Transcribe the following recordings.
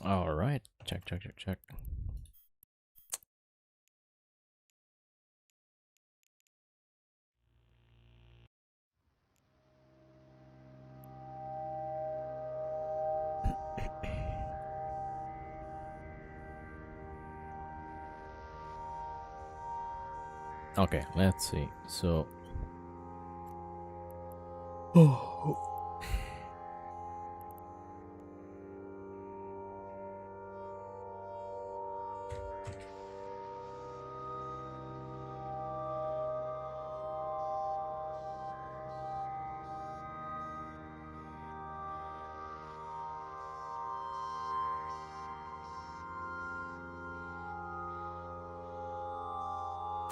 All right. Check, check, check, check. Okay, let's see. So, oh,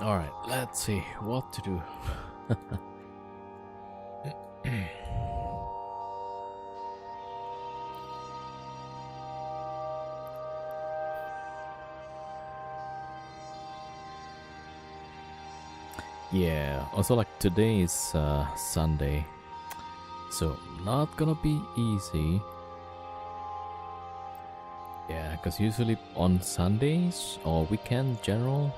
all right. Let's see what to do. Yeah. Also, like today is Sunday, so not gonna be easy. Yeah, because usually on Sundays or weekend general,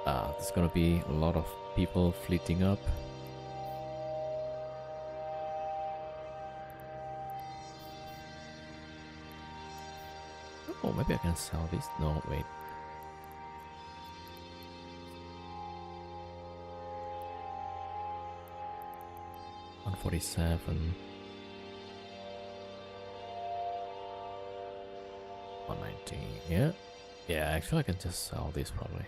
there's gonna be a lot of people fleeting up. Oh, maybe I can sell this. No, wait. $147. 119. Yeah. Yeah, actually I can just sell this probably.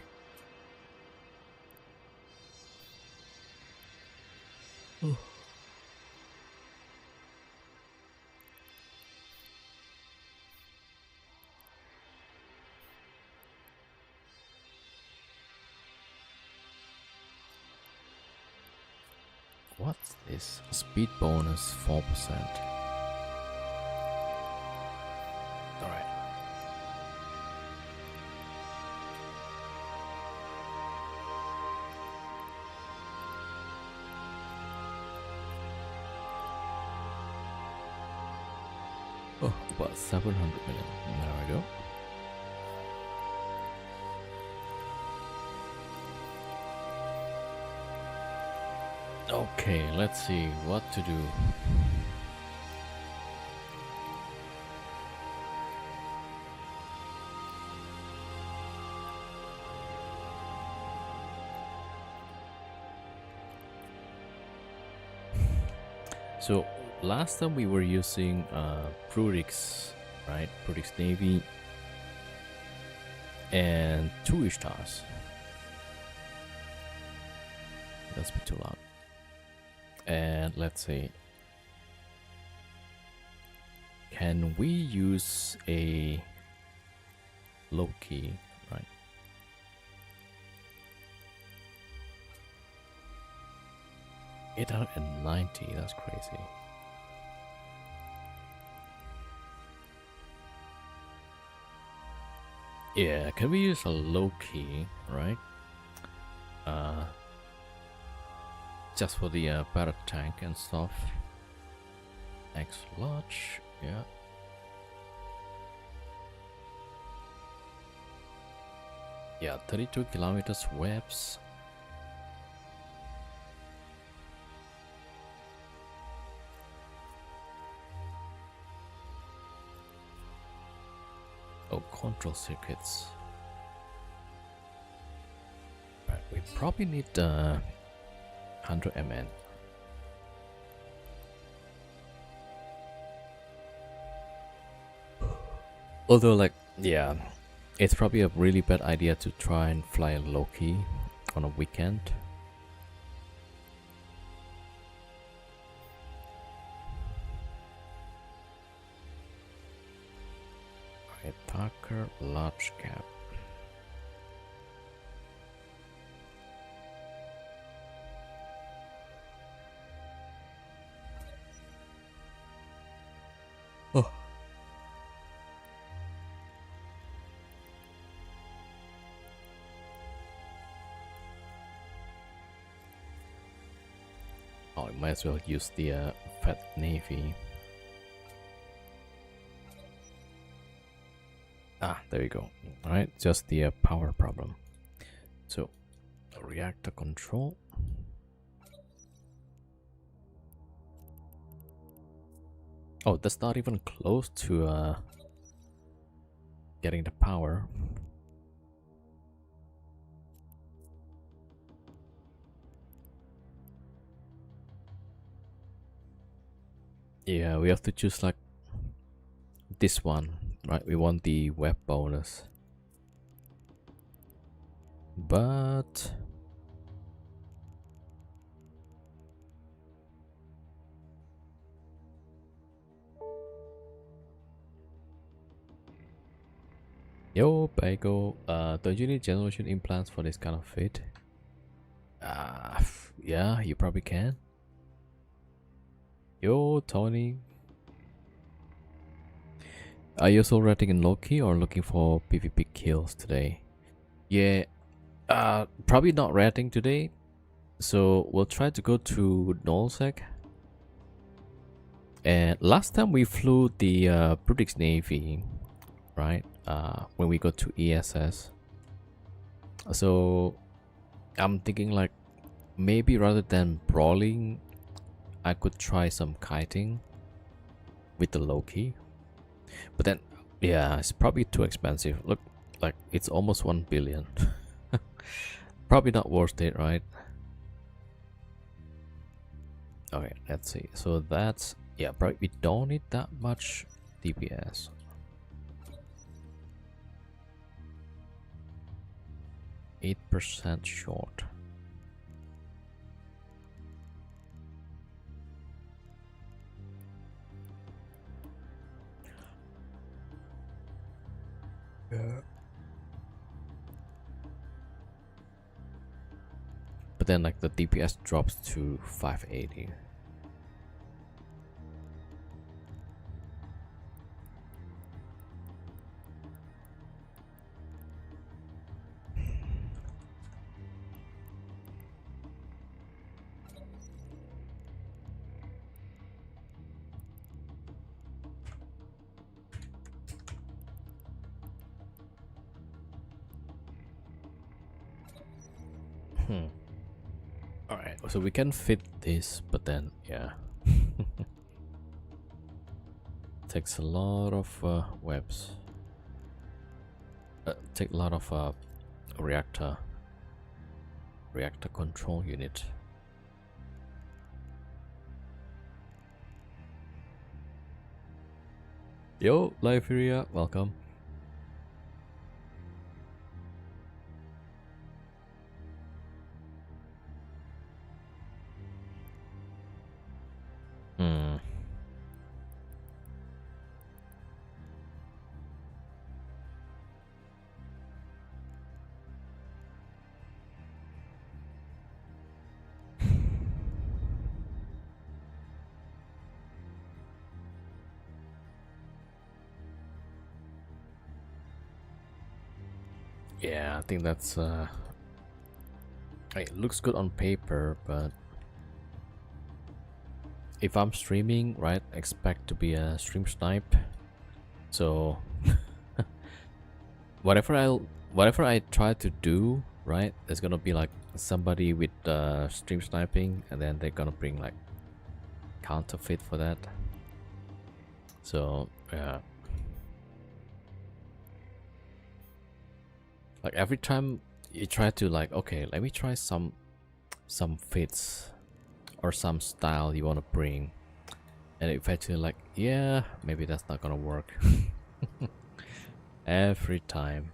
What's this? Speed bonus 4%. Alright. Oh, about 700 million. There we go. Okay, let's see what to do. So last time we were using Prudix, right? Prudix Navy and 2 Ishtars. That's a bit too loud. And let's see. Can we use a Loki, right? $890, that's crazy. Yeah, can we use a Loki, right? Just for the battle tank and stuff. X large, yeah. Yeah, 32 kilometers webs. Oh, control circuits. Right, we probably need 100 MN. Although, like, yeah, it's probably a really bad idea to try and fly a Loki on a weekend. Okay, Parker, large cap. Oh. Oh, I might as well use the Fat Navy. Ah, there we go. All right, just the power problem. So, reactor control. Oh, that's not even close to getting the power. Yeah, we have to choose like this one, right? We want the web bonus. But yo, Bagel, don't you need generation implants for this kind of fit? Yeah, you probably can. Yo, Tony. Are you also rating in Loki or looking for PvP kills today? Yeah, probably not rating today. So we'll try to go to Nullsec. And last time we flew the British Navy, right? When we go to ESS. So I'm thinking like maybe rather than brawling, I could try some kiting with the Loki. But then, yeah, it's probably too expensive. Look, like it's almost 1 billion. Probably not worth it, right? Okay, let's see. So that's, yeah, probably we don't need that much DPS. 8% short. Yeah. But then like the DPS drops to 580. Alright, so we can fit this, but then, yeah. Takes a lot of webs. Take a lot of reactor control unit. Yo, Liferia, welcome. Yeah, I think that's it looks good on paper, but if I'm streaming, right, expect to be a stream snipe. So whatever I try to do, right, there's gonna be like somebody with stream sniping, and then they're gonna bring like counterfeit for that. So yeah, like every time you try to like, okay, let me try some fits or some style you want to bring, and eventually like, yeah, maybe that's not gonna work. Every time.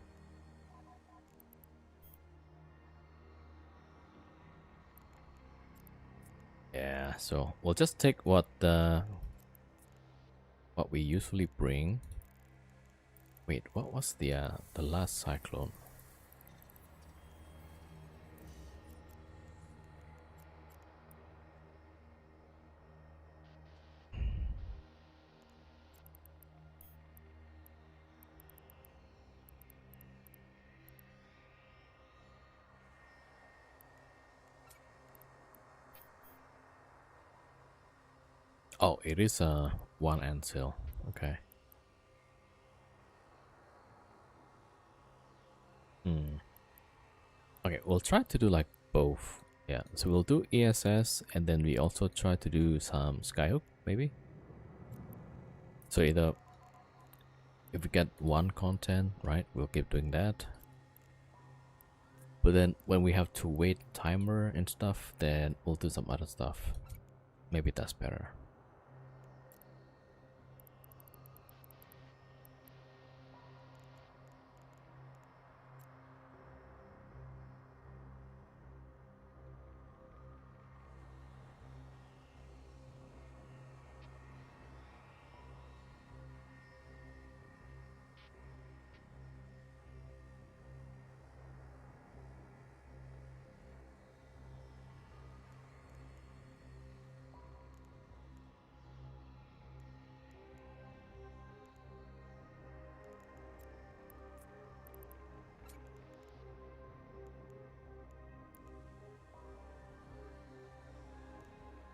Yeah, so we'll just take what we usually bring. Wait, what was the last cyclone? Oh, it is one ancil. Okay. Hmm. Okay, we'll try to do like both. Yeah, so we'll do ESS and then we also try to do some Skyhook, maybe. So either if we get one content, right, we'll keep doing that. But then when we have to wait timer and stuff, then we'll do some other stuff. Maybe that's better.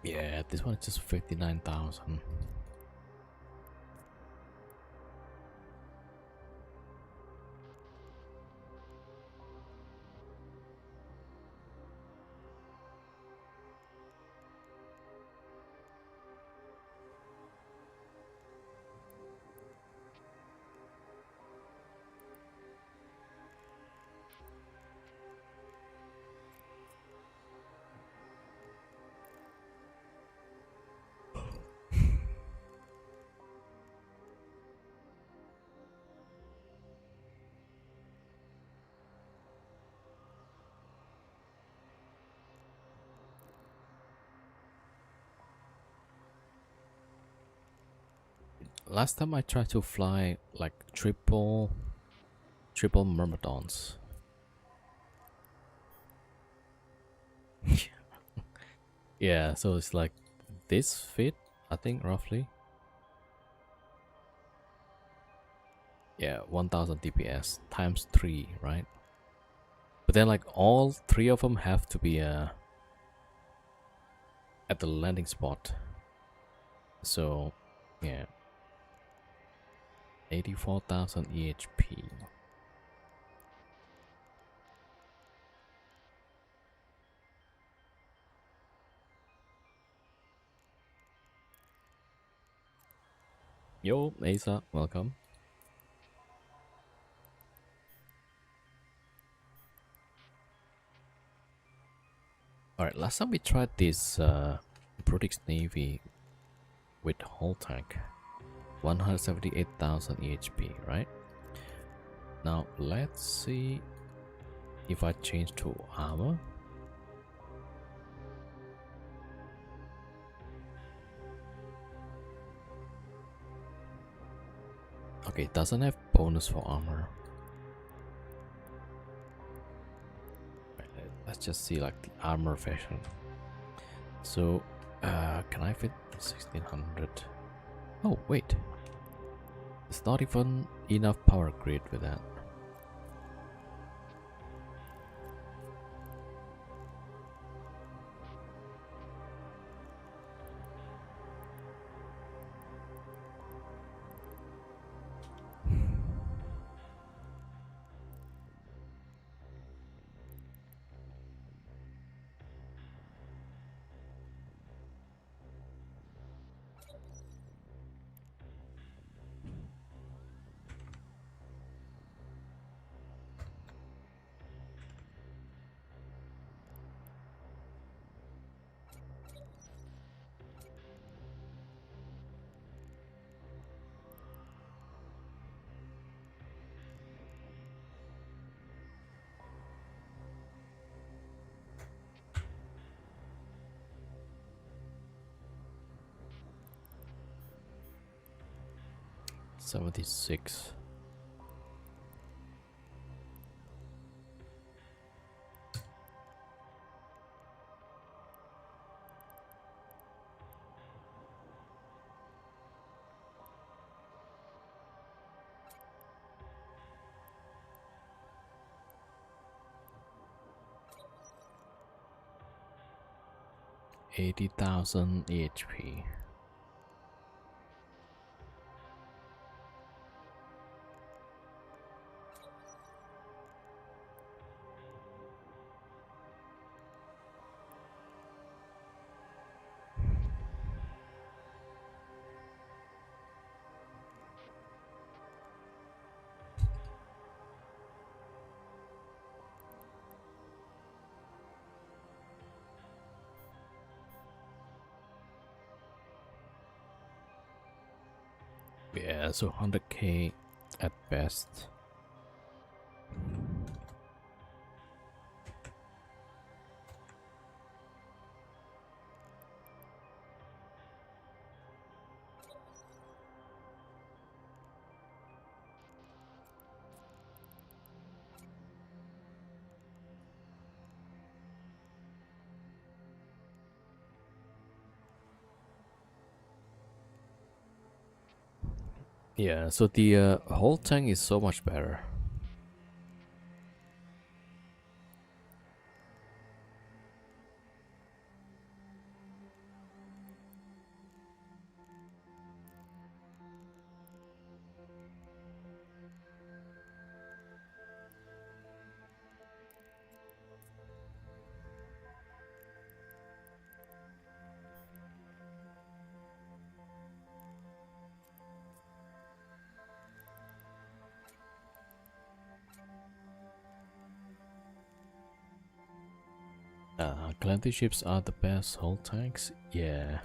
Yeah, this one is just 59,000. Last time I tried to fly like triple myrmidons. Yeah, so it's like this fit, I think, roughly. Yeah, 1000 DPS times 3, right? But then like all 3 of them have to be at the landing spot. So, yeah. 84,000 EHP. Yo, Asa, welcome. Alright, last time we tried this Brutix Navy with whole tank. 178,000 EHP, right? Now, let's see if I change to armor. Okay, it doesn't have bonus for armor. Let's just see like the armor version. So, can I fit 1600? Oh, wait. It's not even enough power grid with that. $76. $80,000 HP. Yeah, so 100k at best. Yeah, so the whole tank is so much better. Galantis ships are the best hull tanks. Yeah.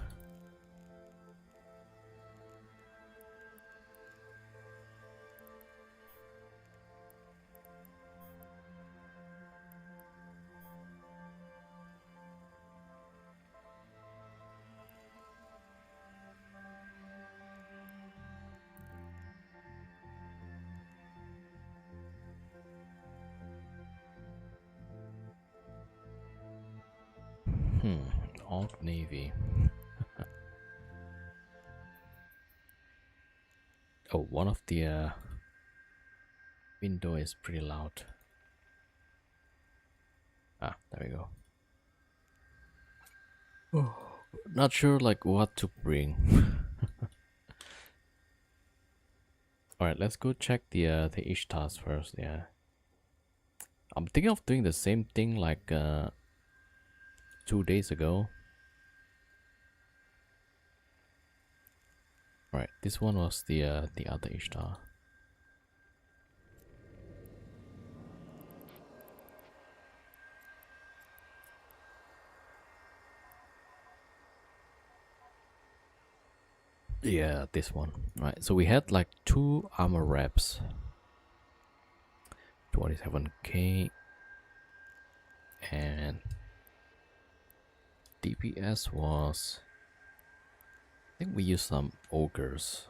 Hmm. Alt Navy. Oh, one of the window is pretty loud. Ah, there we go. Oh, not sure like what to bring. All right, let's go check the Ishtars first. Yeah, I'm thinking of doing the same thing like 2 days ago. All right, this one was the other Ishtar. Yeah, this one. Right, so we had like 2 armor reps. 27k and DPS was, I think we used some ogres.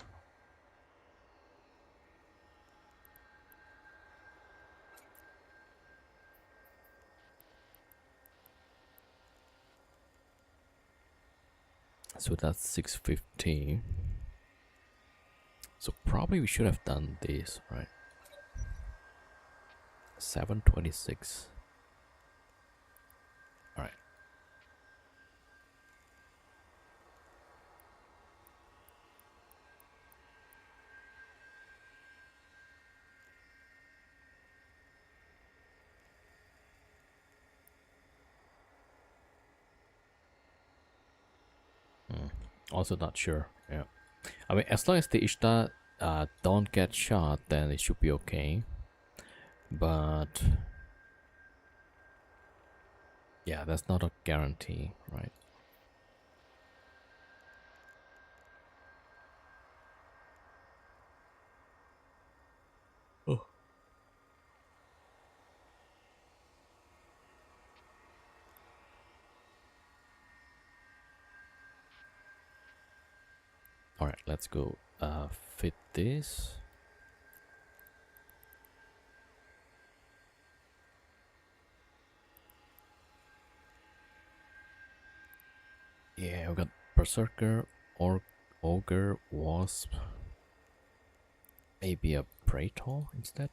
So that's 650. So probably we should have done this, right? 726. All right. Also not sure. Yeah. I mean, as long as the Ishtar don't get shot, then it should be okay. But yeah, that's not a guarantee, right? Oh. All right, let's go fit this. Yeah, we got Berserker, Ogre, Wasp. Maybe a Praetor instead.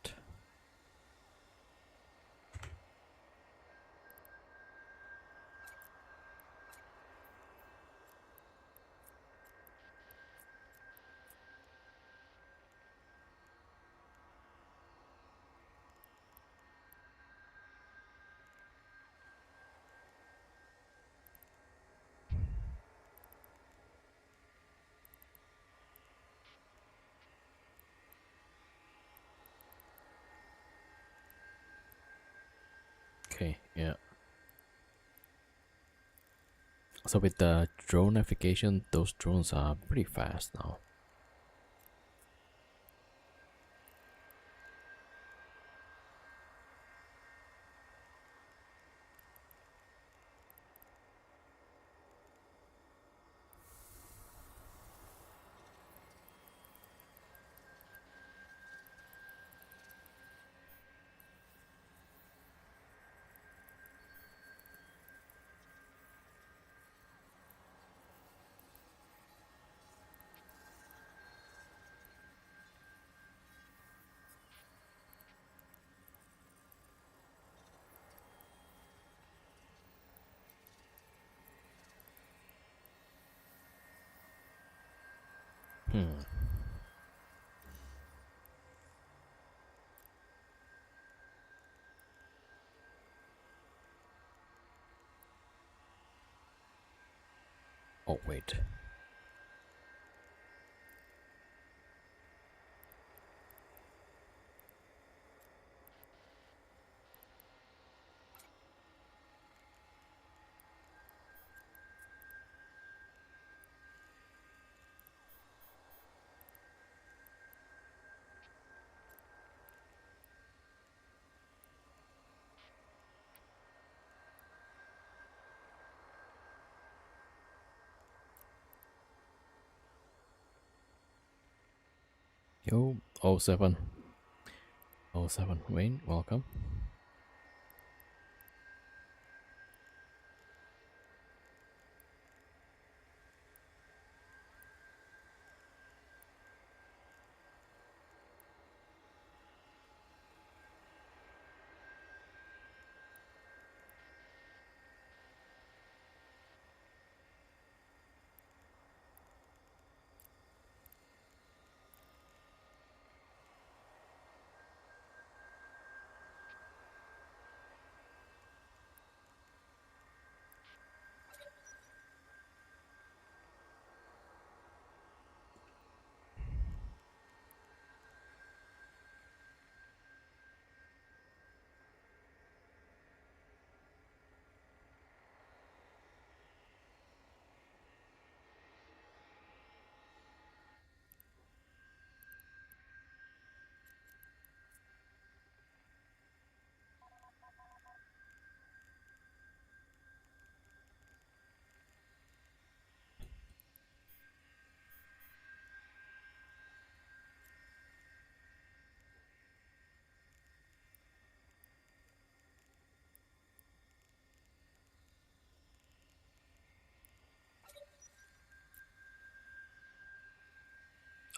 Okay, yeah. So with the drone navigation, those drones are pretty fast now. Hmm. Oh, wait. Yo, oh 07. Oh 07, Wayne, welcome.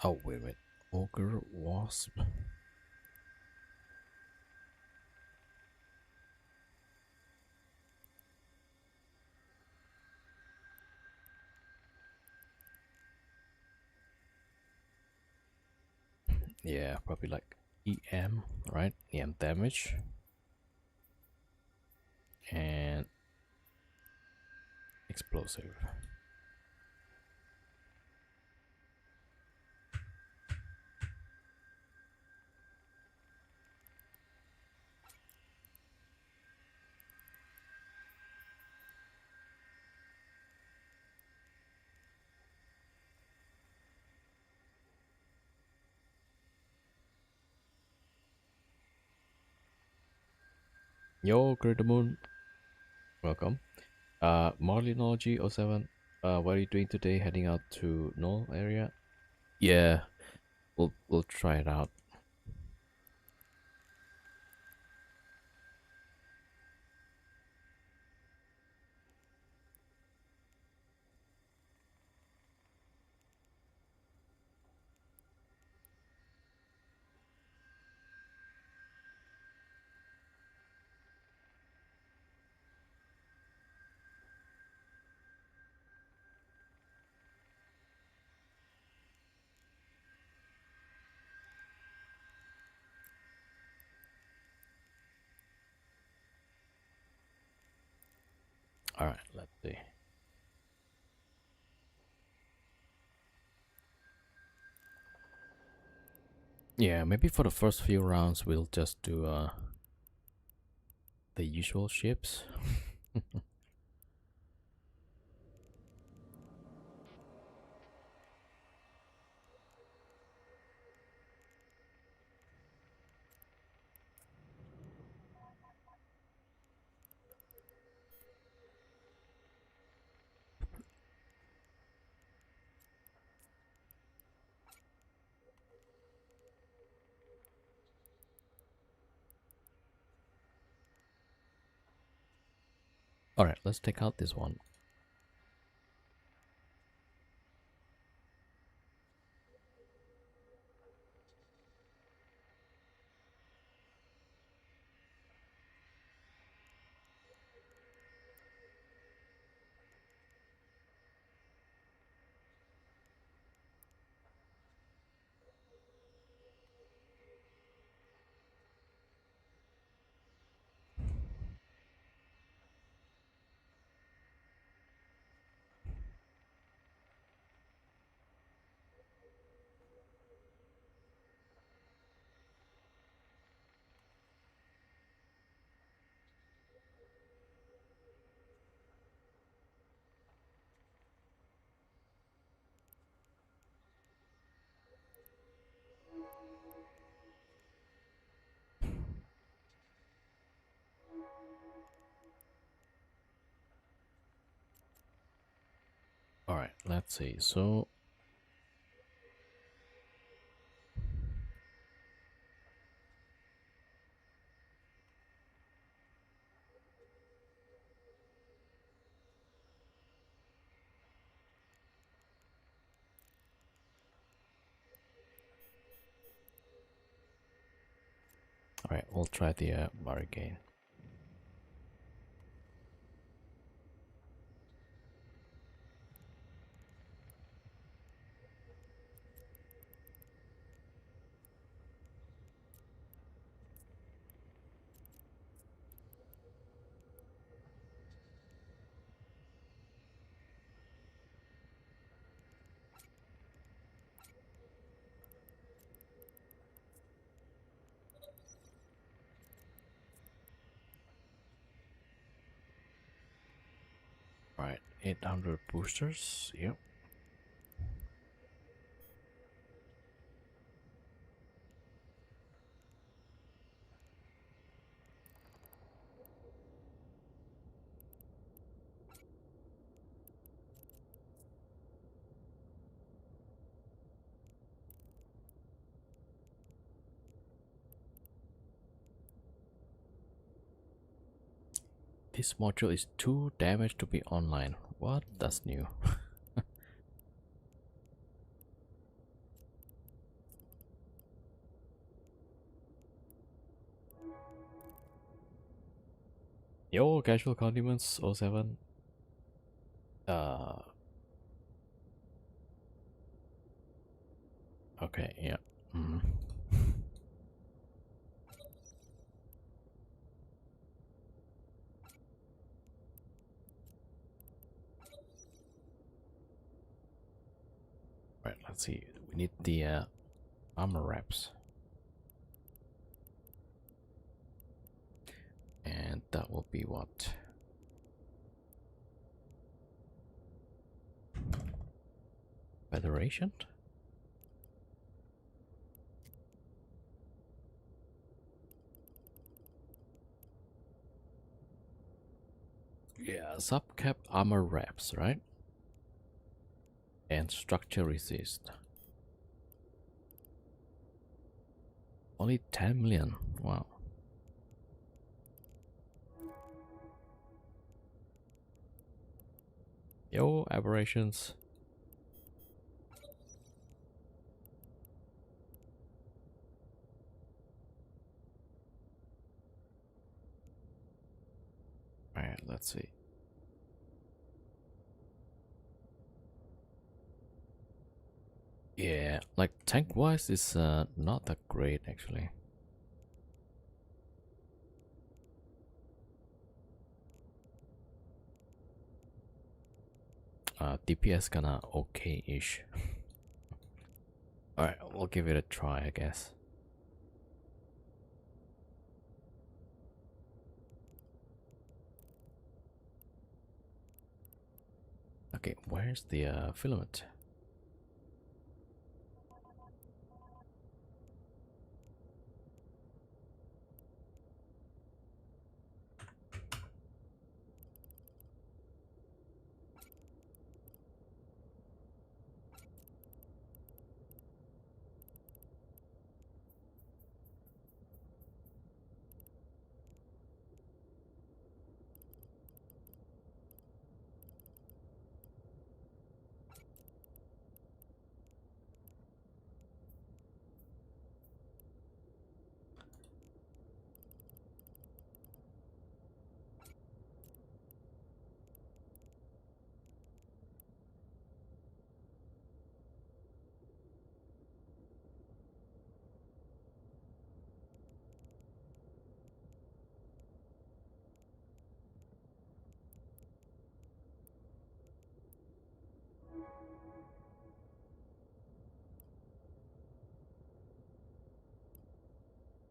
Oh, wait. Ogre Wasp. Yeah, probably like EM, right? EM damage. And explosive. Yo, Greater Moon, welcome. Marlinology oh 07. What are you doing today? Heading out to Null area? Yeah, we'll try it out. All right, let's see. Yeah, maybe for the first few rounds we'll just do the usual ships. All right, let's take out this one. All right, let's see. So all right, we'll try the bar again. All right, 800 boosters. Yep. This module is too damaged to be online. What? That's new. Yo, casual condiments 07. Okay, yeah. Right, let's see. We need the armor wraps. And that will be what? Federation? Yeah, subcap armor wraps, right? And structure resist. Only 10 million. Wow. Yo, aberrations. Alright, let's see. Yeah, like tank wise is not that great actually. DPS kinda okay-ish. Alright, we'll give it a try, I guess. Okay, where's the filament?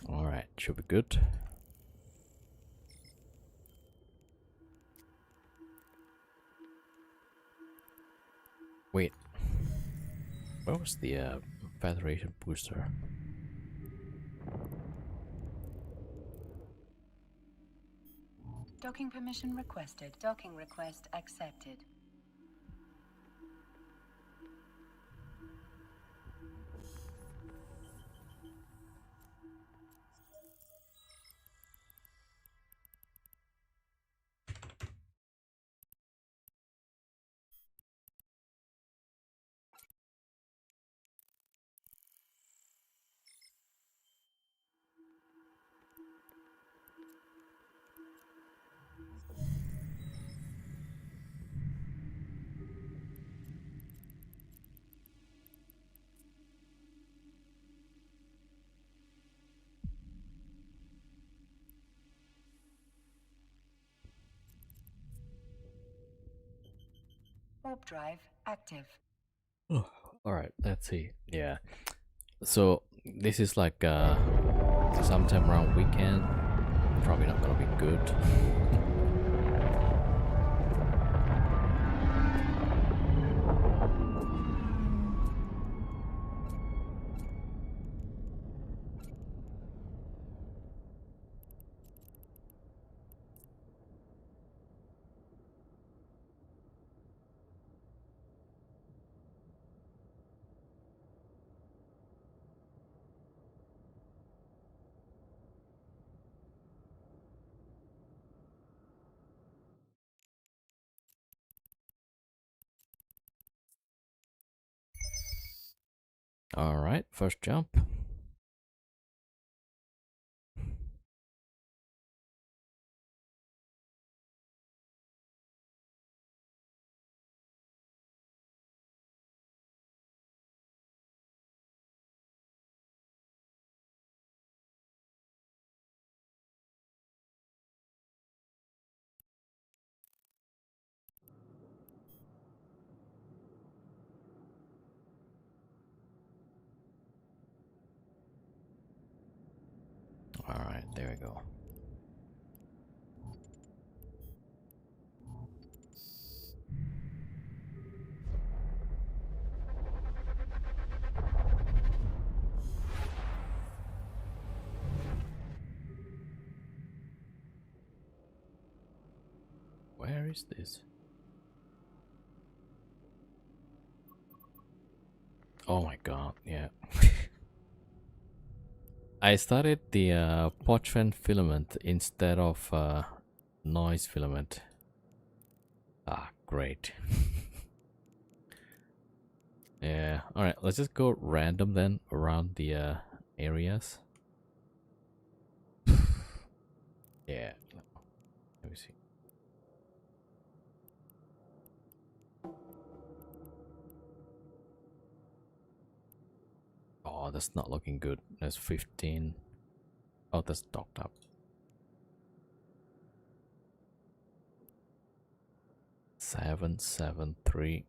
Alright, should be good. Wait, where was the Federation booster? Docking permission requested. Docking request accepted. Warp drive active. Oh, all right, let's see. Yeah. So this is like sometime around weekend. Probably not gonna be good. All right, first jump. All right, there we go. Where is this? Oh my god, yeah. I started the parchment filament instead of noise filament. Ah, great. Yeah, alright, let's just go random then around the areas. Yeah, let me see. Oh, that's not looking good. That's 15. Oh, that's docked up. 773.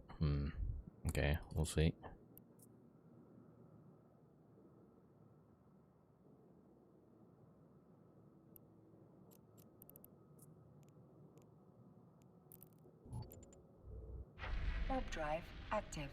Okay, we'll see. Warp drive active.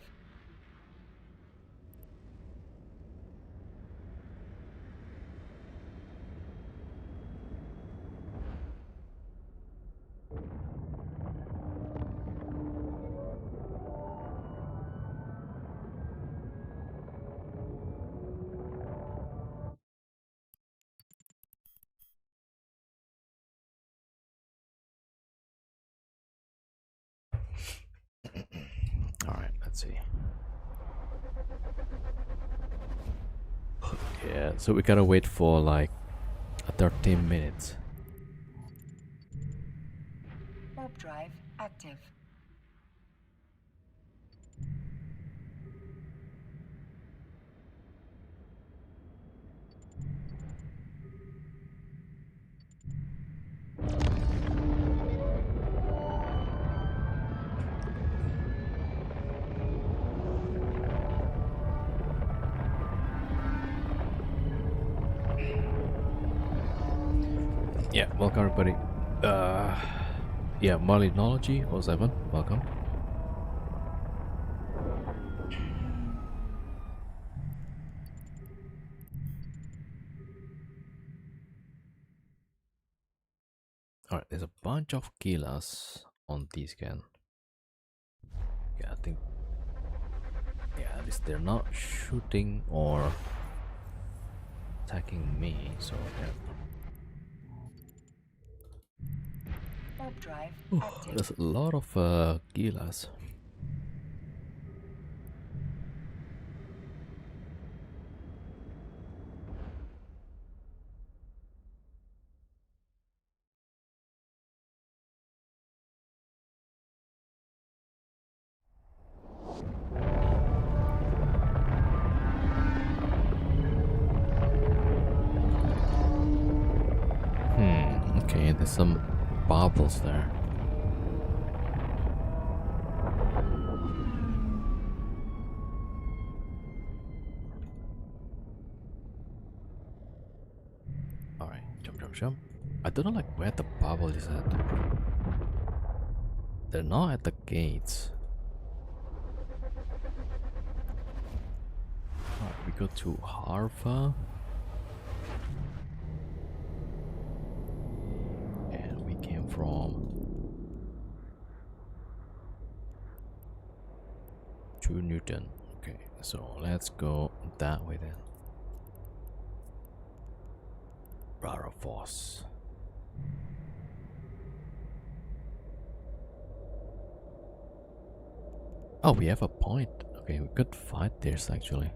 Alright, let's see. Yeah, so we gotta wait for like 13 minutes. Warp drive active. Yeah, welcome everybody. Yeah, Malinology 07, welcome. Alright, there's a bunch of Gilas on D-scan. Yeah, I think. Yeah, at least they're not shooting or attacking me, so yeah. Warp drive active. There's a lot of Gilas. Okay, there's some bubbles there. jump. I don't know like where the bubble is at. They're not at the gates. Alright, we go to Harva. And we came from to Newton. Okay, so let's go that way then. Rarafoss. Oh, we have a point. Okay, we could fight this actually.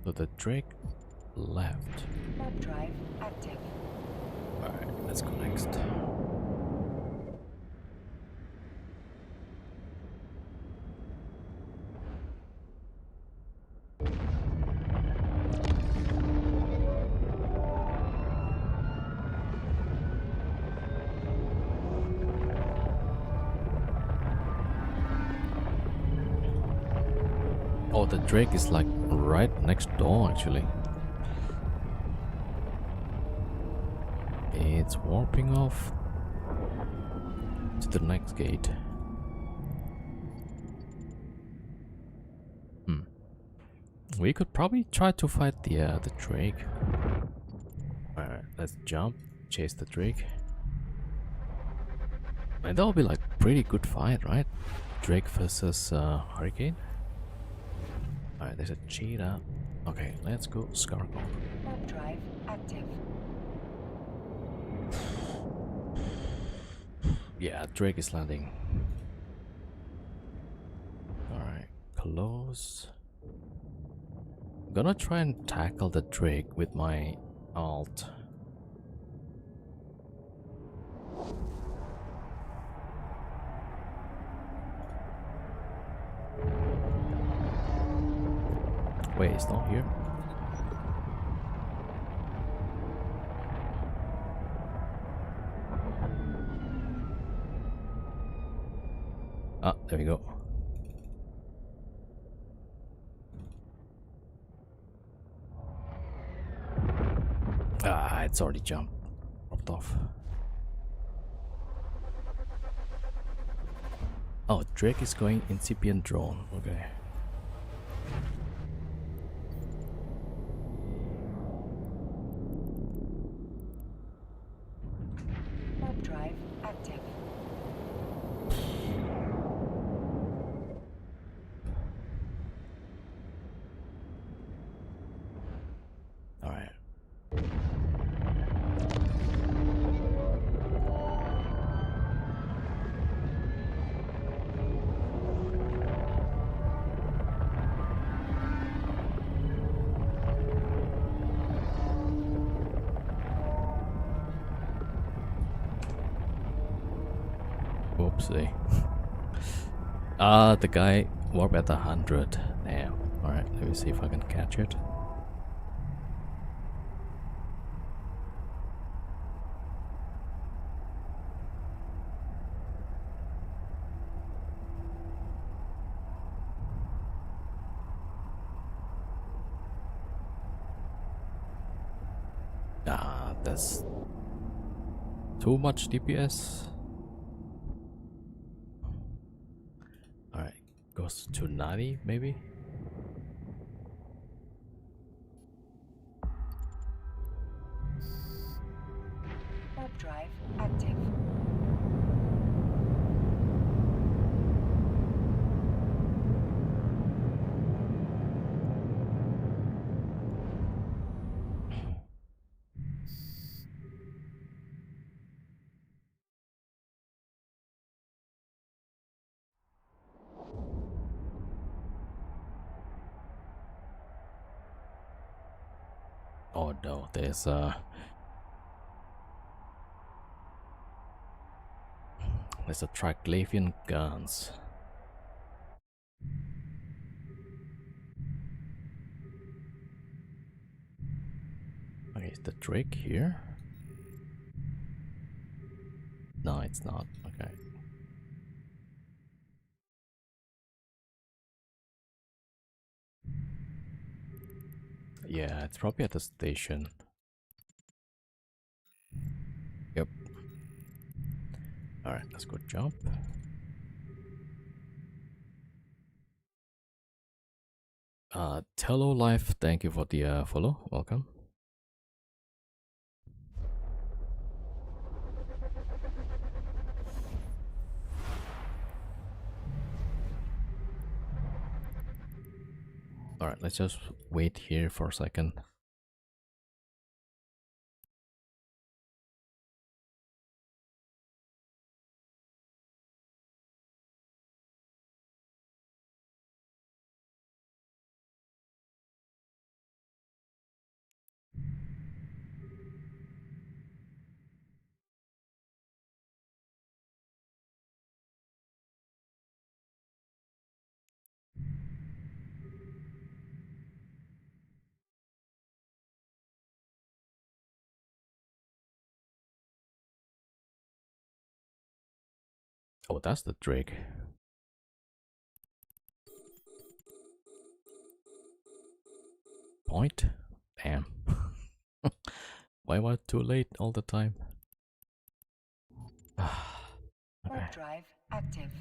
So the Drake left. Warp drive active. Alright, let's go next. Oh, the Drake is like right next door actually. It's warping off to the next gate. We could probably try to fight the Drake. Alright, let's jump, chase the Drake. And that'll be like pretty good fight, right? Drake versus Hurricane. Alright, there's a cheetah. Okay, let's go Scargo. Warp drive active. Yeah, Drake is landing. Alright, close. I'm gonna try and tackle the Drake with my alt. Wait, it's not here? Ah, there we go. Ah, it's already dropped off. Oh, Drake is going incipient drone. Okay. Warp drive active. All right. Oopsie. The guy warp at 100. Damn. Alright, let me see if I can catch it. Ah, that's too much DPS. Alright, goes to 90 maybe? Warp drive active. Oh no, there's a Triglavian guns. Okay, is the Drake here? No, it's not. Okay. Yeah, it's probably at the station. Yep. Alright, let's go jump. Tello Life, thank you for the follow. Welcome. Alright, let's just wait here for a second. Oh, that's the Drake. Point? Damn. Why was it too late all the time? Okay. Warp drive active.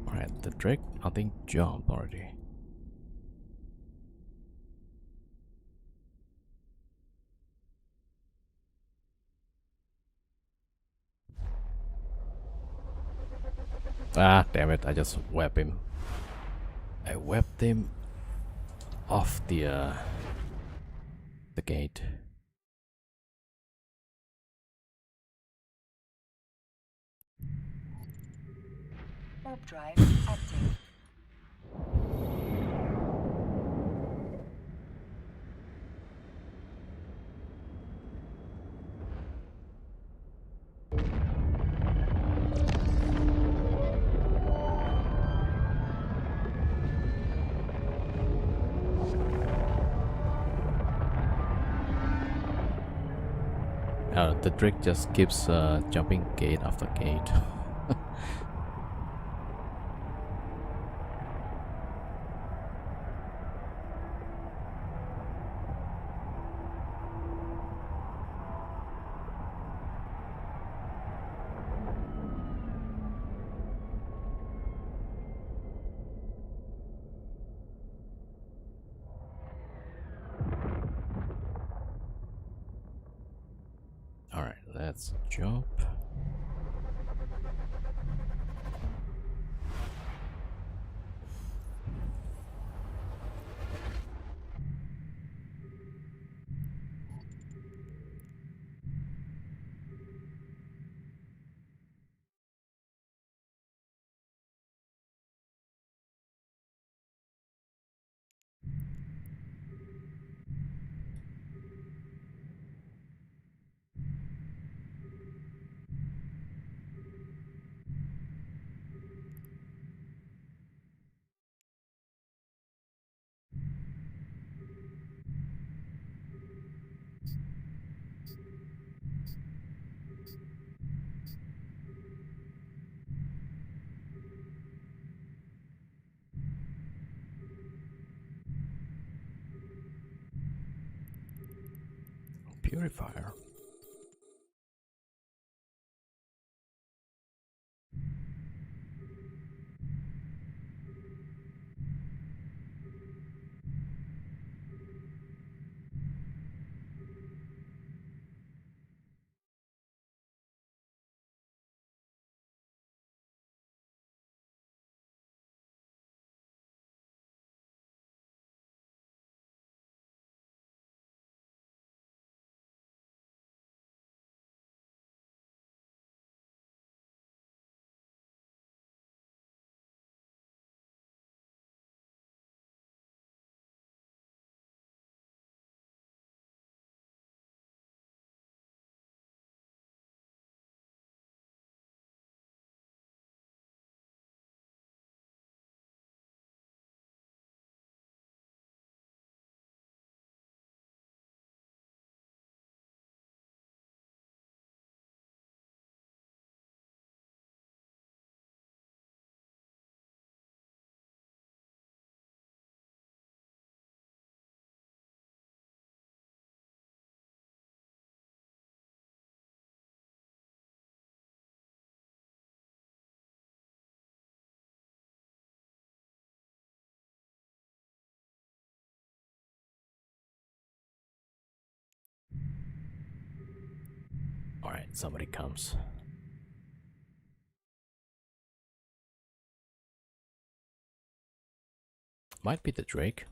Alright, the Drake, I think, jumped already. Ah, damn it, I just webbed him. I webbed him off the gate. Warp drive active. The Drake just keeps jumping gate after gate. Alright, let's jump. Purifier. Somebody comes. Might be the Drake.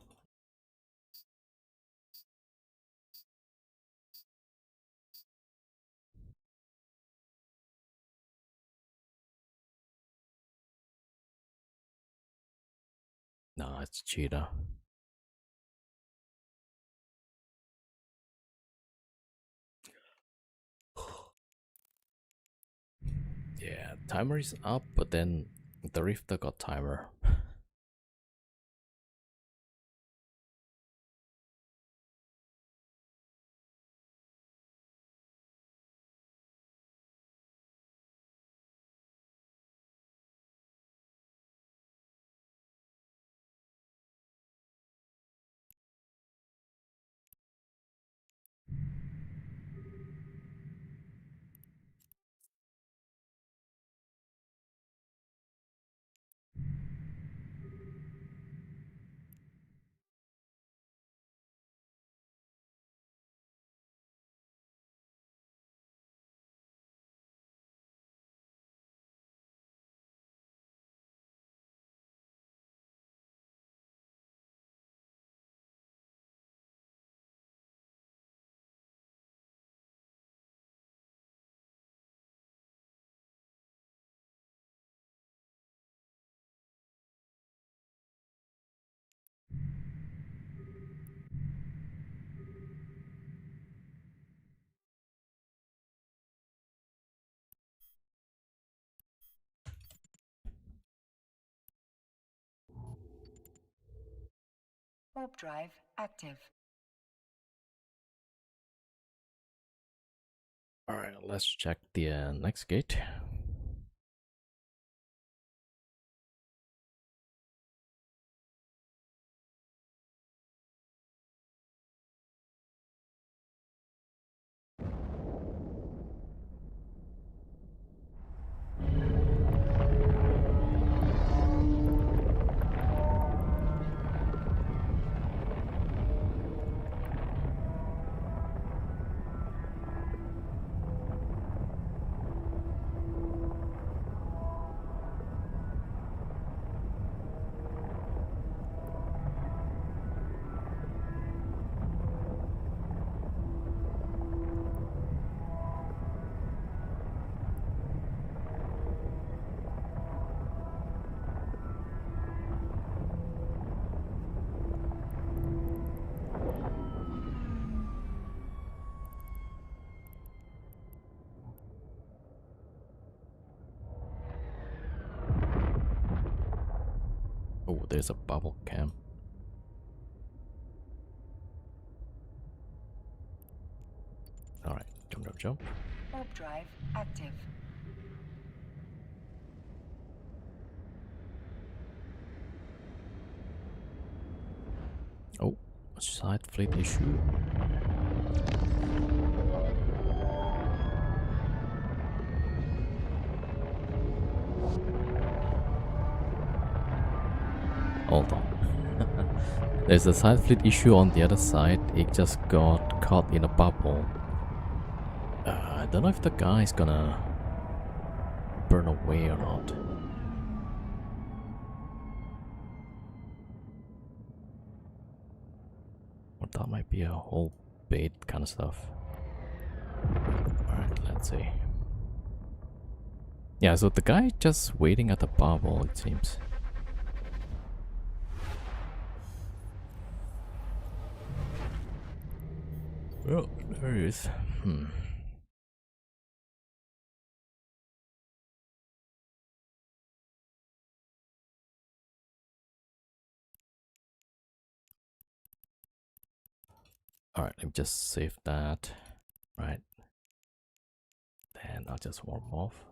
No, it's Cheetah. Yeah, timer is up, but then the Rifter got timer. Warp drive active. Alright, let's check the next gate. Oh, there's a bubble cam. Alright, jump, jump, jump. Warp drive active. Oh, side fleet issue. Hold on. There's a side fleet issue on the other side. It just got caught in a bubble. I don't know if the guy's gonna burn away or not. Or that might be a whole bait kind of stuff. Alright, let's see. Yeah, so the guy just waiting at the bubble, it seems. Well, there he is. Alright, let me just save that. Right. Then I'll just warp off.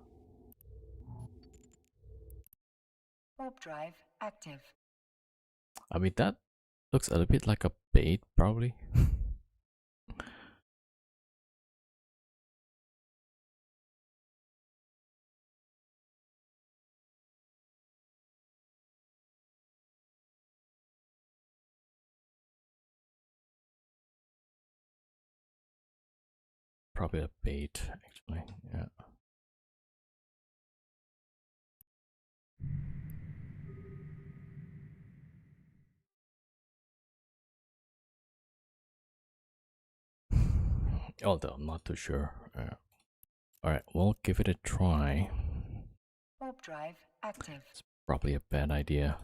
Warp drive active. I mean, that looks a little bit like a bait, probably. probably a bait, actually. Yeah. Although I'm not too sure. Alright, we'll give it a try. Warp drive active. Probably a bad idea.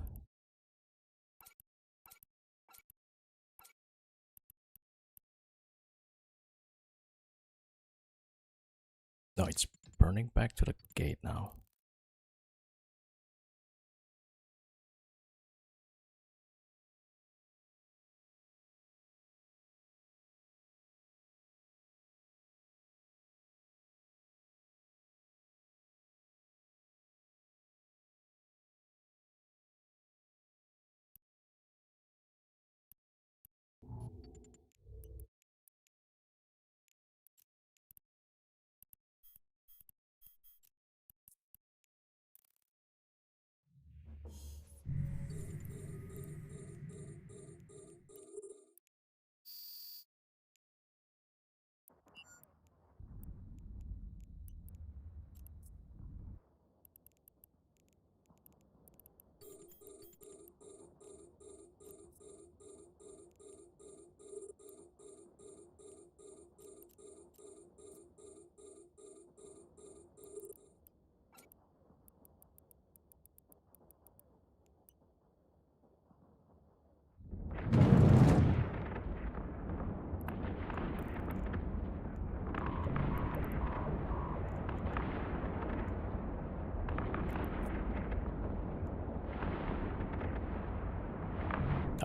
No, it's burning back to the gate now.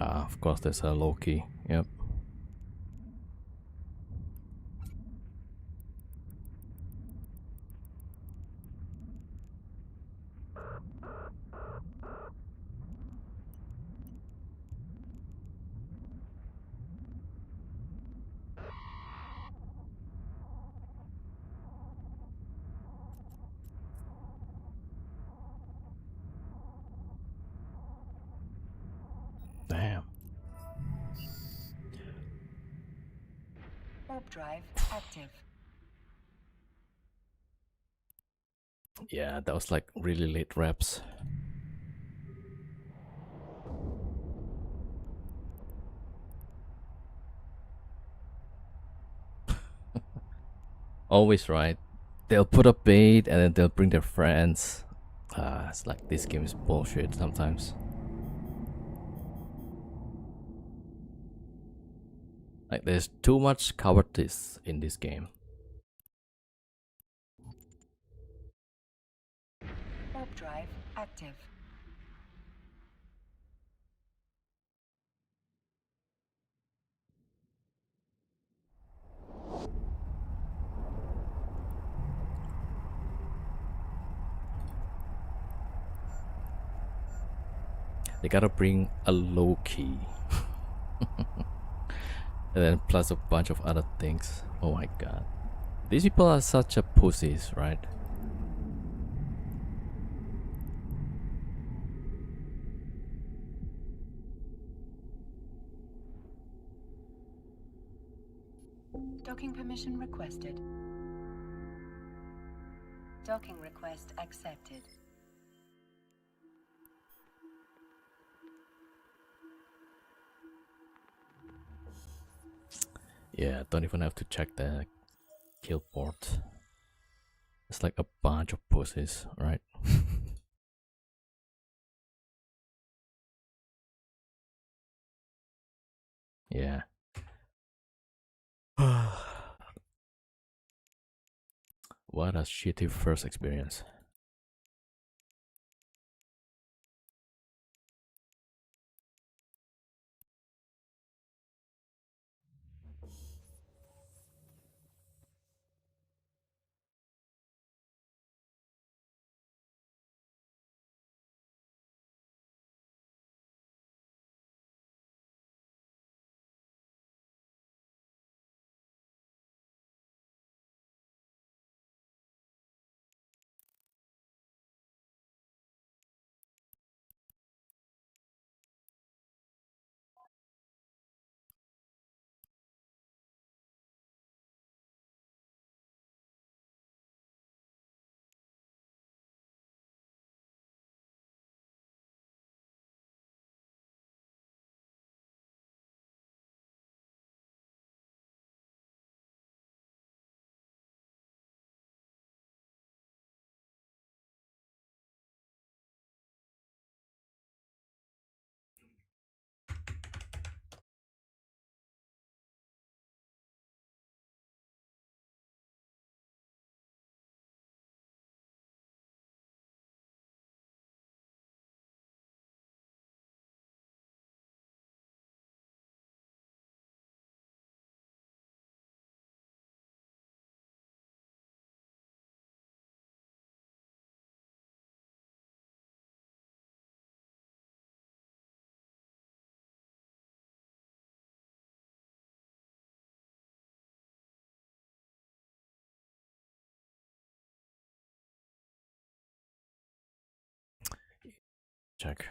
Ah, of course, there's a low key. Yep. Damn. Warp drive active. Yeah, that was like really late reps. Always right. They'll put a bait and then they'll bring their friends. It's like this game is bullshit sometimes. Like there's too much cowardice in this game. Warp drive active. They gotta bring a low key. And then plus a bunch of other things. Oh my god. These people are such a pussies, right? Docking permission requested. Docking request accepted. Yeah, don't even have to check the kill port. It's like a bunch of pussies, right? Yeah. What a shitty first experience. check.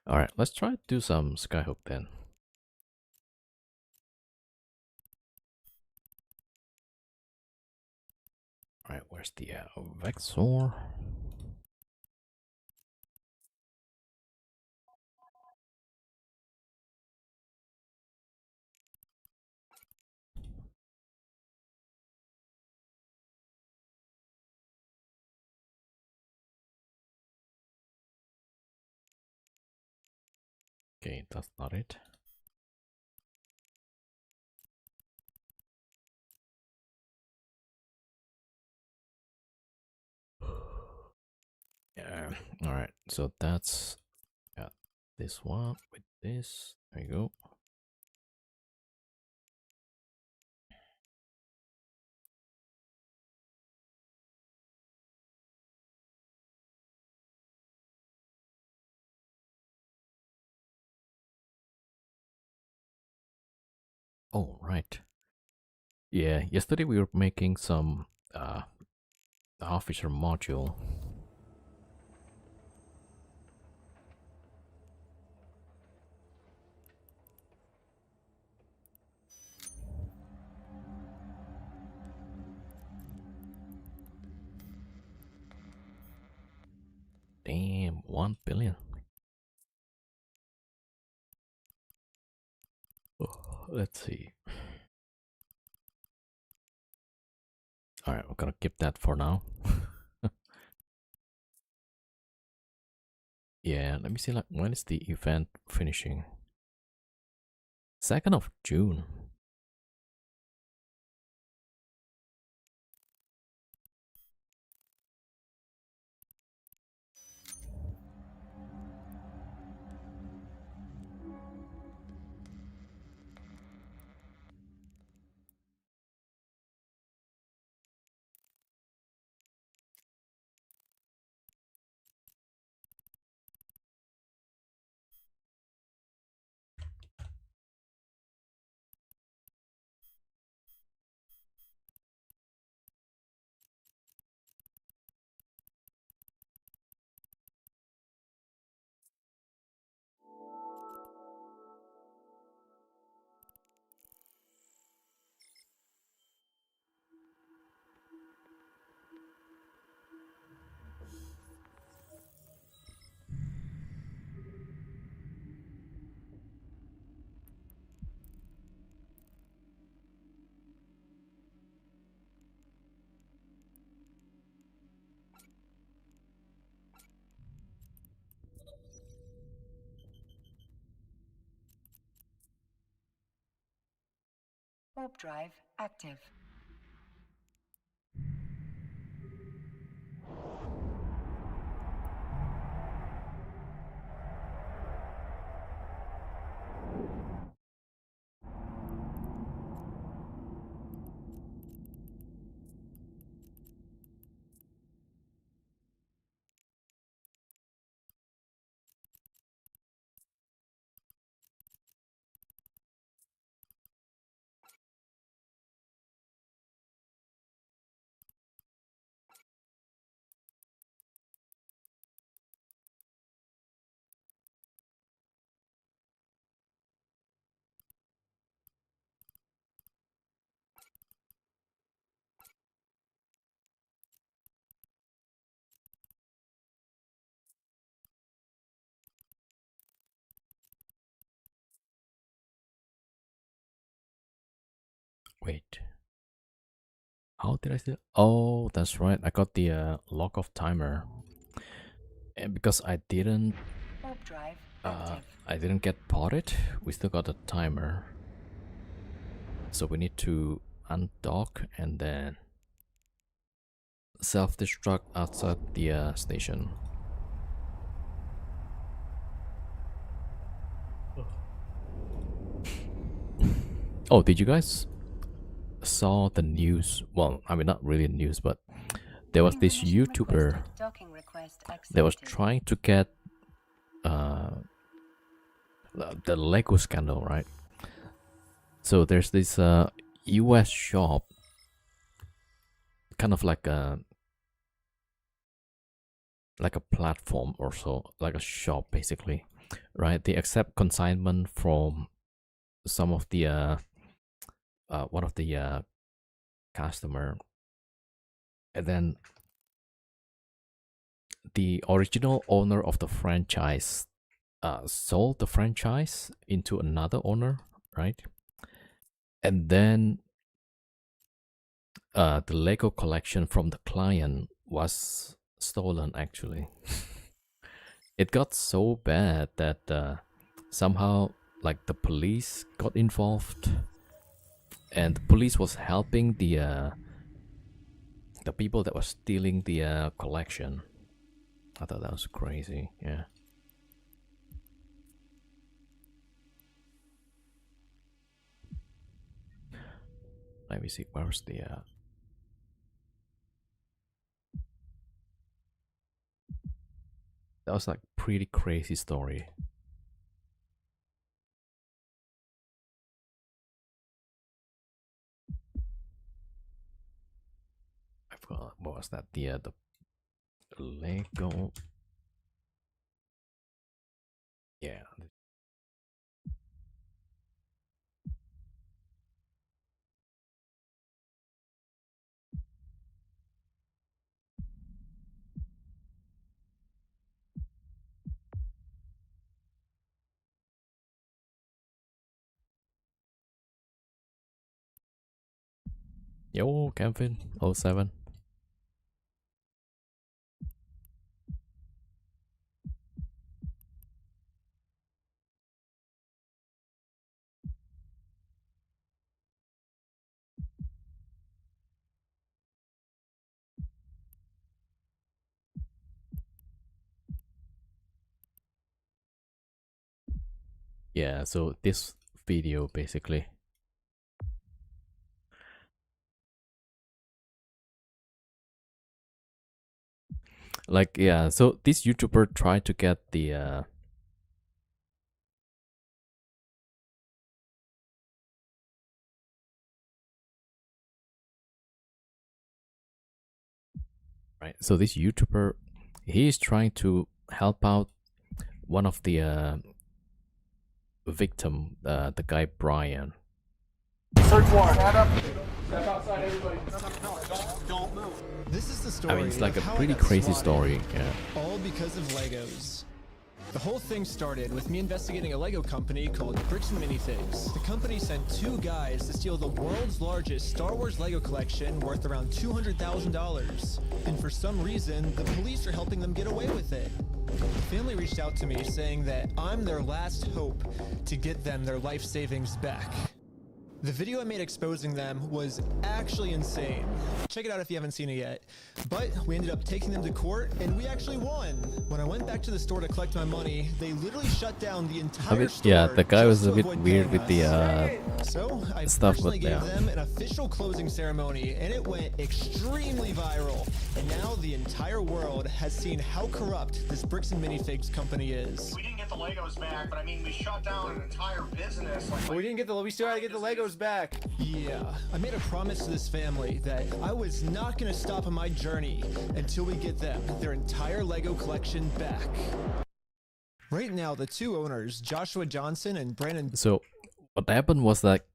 All right, let's try to do some skyhook then. All right, where's the Vexor? Okay, that's not it. Yeah. All right, so that's this one with this. There you go. Oh, right. Yeah, yesterday we were making some officer module. Damn, 1 billion. Oh, let's see. All right, we're gonna keep that for now. Yeah, let me see. Like, when is the event finishing? 2nd of June. Warp drive active. Wait. How did I still? Oh, that's right. I got the lock off timer. And because Warp drive active. I didn't get potted, we still got a timer. So we need to undock and then self-destruct outside the station. Oh, did you guys saw the news? Well, I mean, not really news, but there was this YouTuber Docking request that was accepted. trying to get the Lego scandal, right? So there's this US shop, kind of like a platform or so, like a shop basically, right? They accept consignment from some of the one of the customer, and then the original owner of the franchise sold the franchise into another owner, right? And then the Lego collection from the client was stolen actually. It got so bad that somehow like the police got involved, and the police was helping the people that were stealing the collection. I thought that was crazy. Yeah. Let me see, where's the that was like pretty crazy story. I forgot, what was that? The Lego. Yeah. Yo, Kevin 07. Yeah, so this video basically, like, yeah, so this YouTuber tried to get the right, so this YouTuber, he is trying to help out one of the victim, the guy Brian. Search warrant. Stand up. Step outside, everybody. Don't move. This is the story. I mean, it's like a of how I pretty got crazy swatted, story. Yeah. all because of Legos. The whole thing started with me investigating a Lego company called Bricks and Minifigs. The company sent two guys to steal the world's largest Star Wars Lego collection worth around $200,000. And for some reason, the police are helping them get away with it. The family reached out to me saying that I'm their last hope to get them their life savings back. The video I made exposing them was actually insane. Check it out if you haven't seen it yet. But we ended up taking them to court, and we actually won. When I went back to the store to collect my money, they literally shut down the entire store. Yeah, the guy was just a to bit avoid weird paying with the us. So I stuff, personally but gave yeah. them an official closing ceremony, and it went extremely viral. And now the entire world has seen how corrupt this Bricks and Minifigs company is. We didn't get the Legos back, but I mean, we shut down an entire business. We still gotta get the Legos back. Yeah, I made a promise to this family that I was not gonna stop on my journey until we get them their entire Lego collection back. Right now, the two owners, Joshua Johnson and Brandon. So what happened was that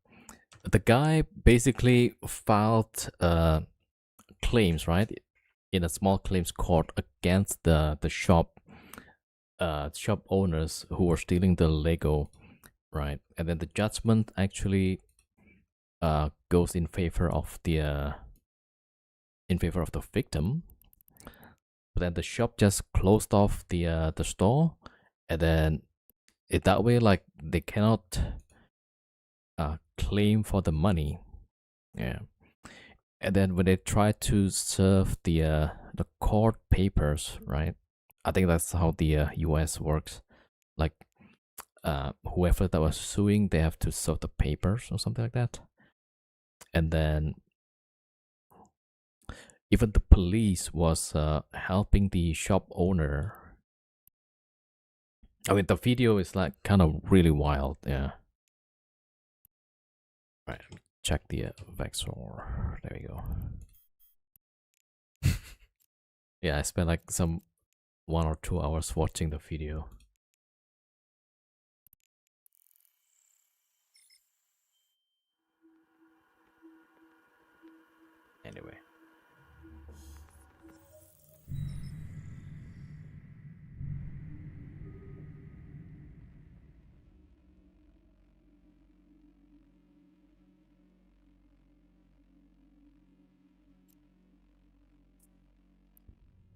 the guy basically filed claims, right, in a small claims court against the shop owners who were stealing the Lego, right? And then the judgment actually goes in favor of the victim. But then the shop just closed off the store, and then that way, like, they cannot claim for the money. Yeah. And then when they try to serve the court papers, right? I think that's how the US works. Like, whoever that was suing, they have to serve the papers or something like that. And then even the police was helping the shop owner I mean, the video is like kind of really wild. Yeah. Right. Check the Vexor. There we go. Yeah, I spent like some 1 or 2 hours watching the video. Anyway.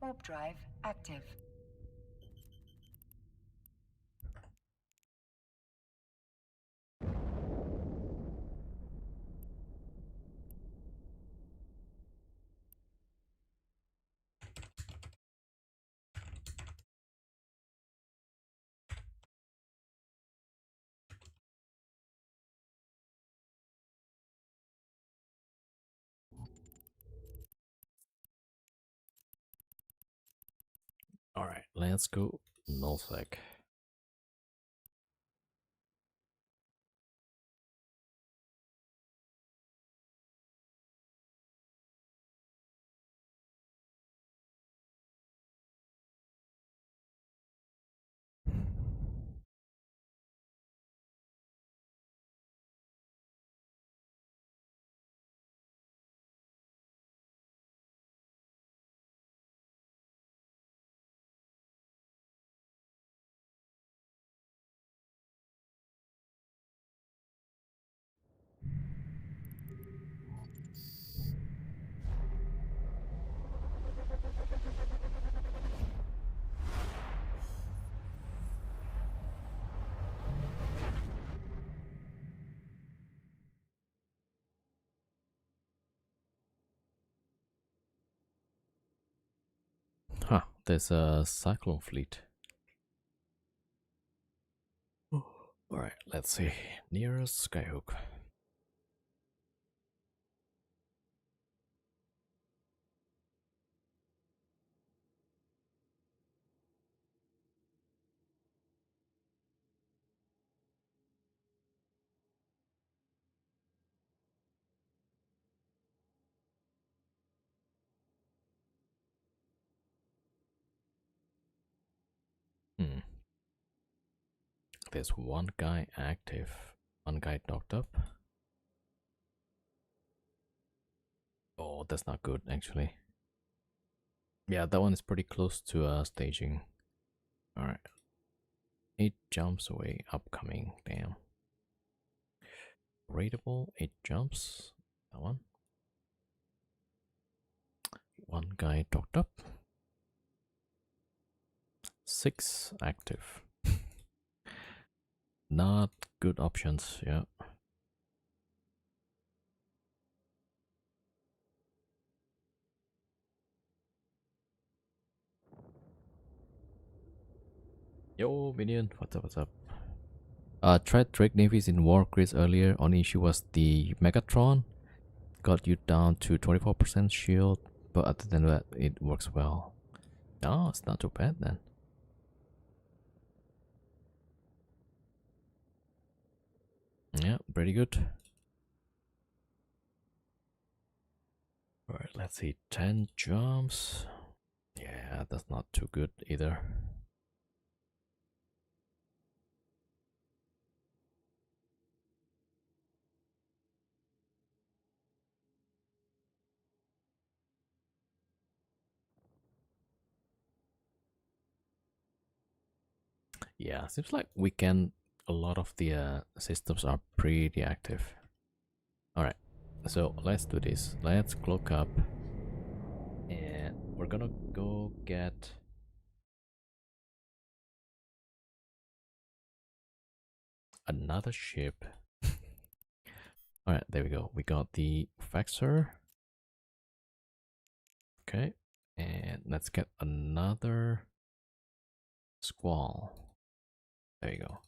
Warp drive active. Alright, let's go nullsec. Huh, there's a cyclone fleet. Alright, let's see. Nearest Skyhook. Hmm. There's one guy active, one guy knocked up. Oh, that's not good actually. Yeah, that one is pretty close to staging. Alright. 8 jumps away, upcoming, damn. Rateable, 8 jumps. That one. One guy knocked up. 6 active. Not good options, yeah. Yo, Minion, what's up, what's up? Tried Drake Navies in War Grid earlier. Only issue was the Megatron. Got you down to 24% shield, but other than that, it works well. No, it's not too bad then. Yeah, pretty good. Alright, let's see. 10 jumps. Yeah, that's not too good either. Yeah, seems like we can. A lot of the systems are pretty active. Alright, so let's do this. Let's cloak up. And we're gonna go get another ship. Alright, there we go. We got the Vexor. Okay, and let's get another Squall. There you go.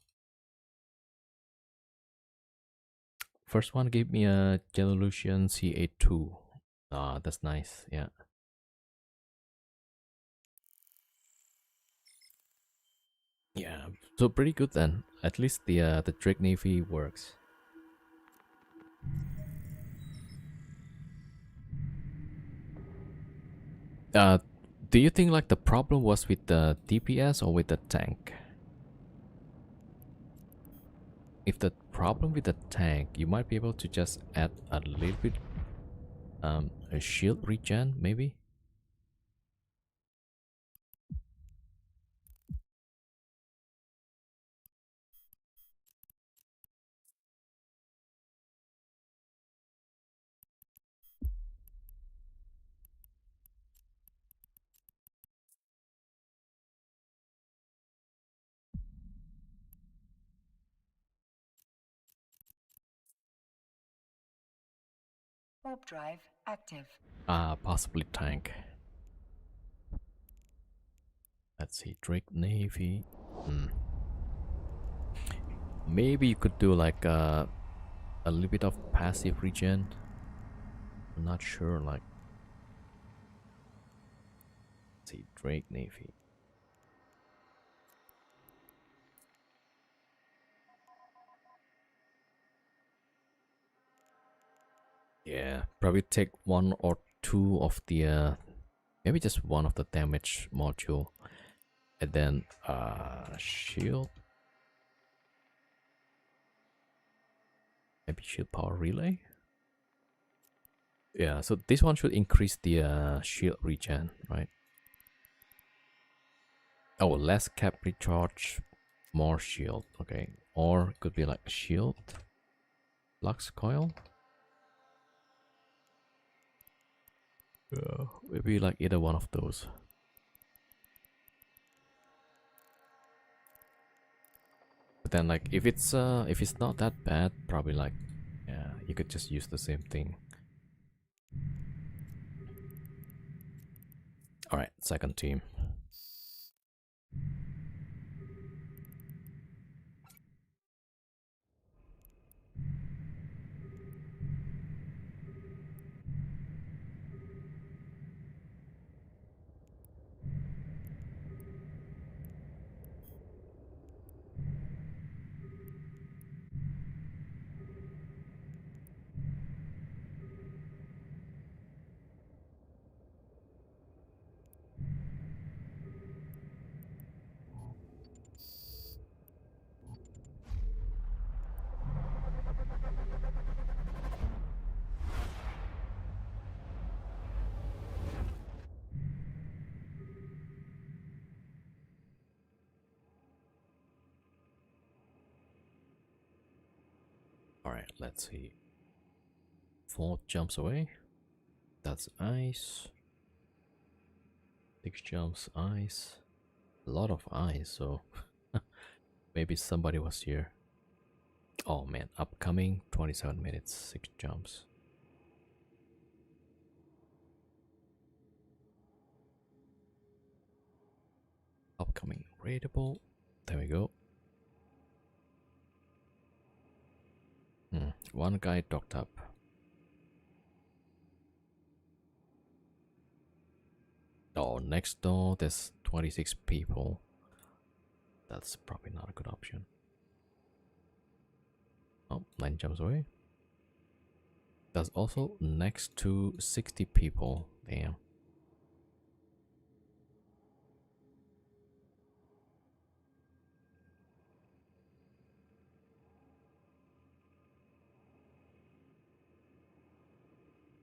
First one gave me a Jelolution C82. Ah, that's nice, yeah. Yeah, So pretty good then. At least the Drake Navy works. Do you think like the problem was with the DPS or with the tank? If the problem with the tank, you might be able to just add a little bit a shield regen maybe. Warp drive active. Possibly tank. Let's see, Drake Navy. Maybe you could do like a little bit of passive regen. I'm not sure. Like, let's see, Drake Navy. Yeah, probably take one or two of the maybe just one of the damage module, and then shield. Maybe shield power relay. Yeah, so this one should increase the shield regen, right? Oh, less cap recharge, more shield. Okay, or it could be like shield, flux coil. Maybe like either one of those. But then like if it's not that bad, probably like yeah, you could just use the same thing. All right, second team. Alright, let's see. 4 jumps away. That's ice. 6 jumps, ice. A lot of ice, so maybe somebody was here. Oh man, upcoming 27 minutes, 6 jumps. Upcoming raidable. There we go. One guy docked up. Oh, next door there's 26 people. That's probably not a good option. Oh, 9 jumps away. That's also next to 60 people. Damn.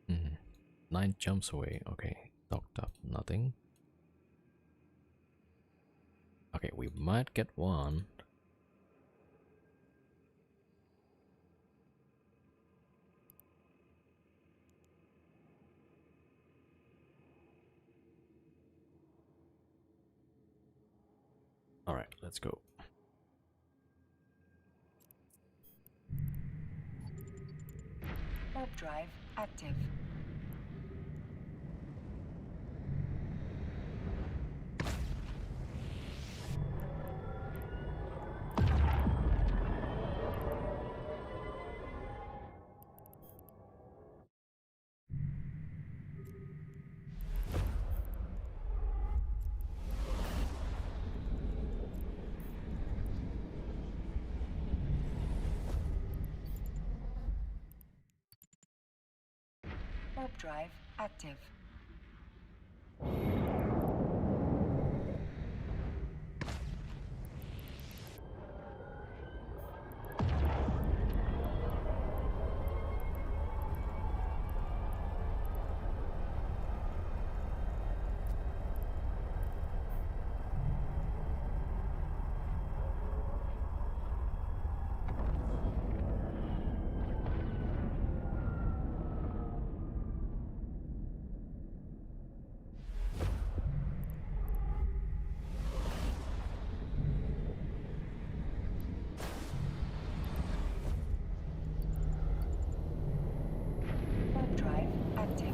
Mm. 9 jumps away. Okay, docked up, nothing. Okay, we might get one. All right, let's go. Warp drive active. drive active. Warp drive active.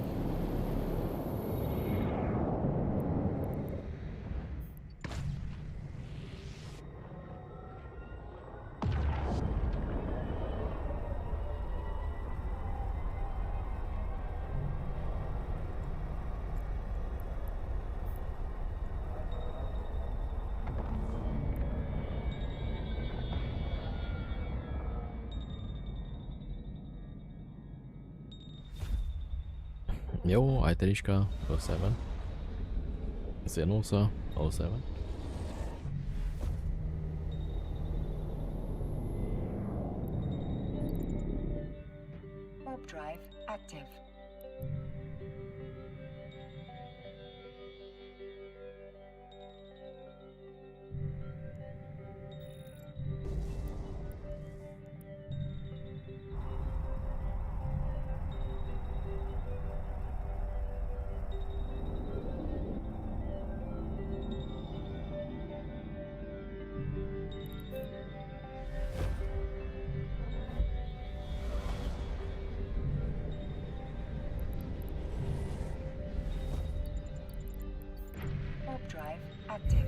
Yo, Aiteriška 07. Zenosa 07. Warp drive active. Warp drive active.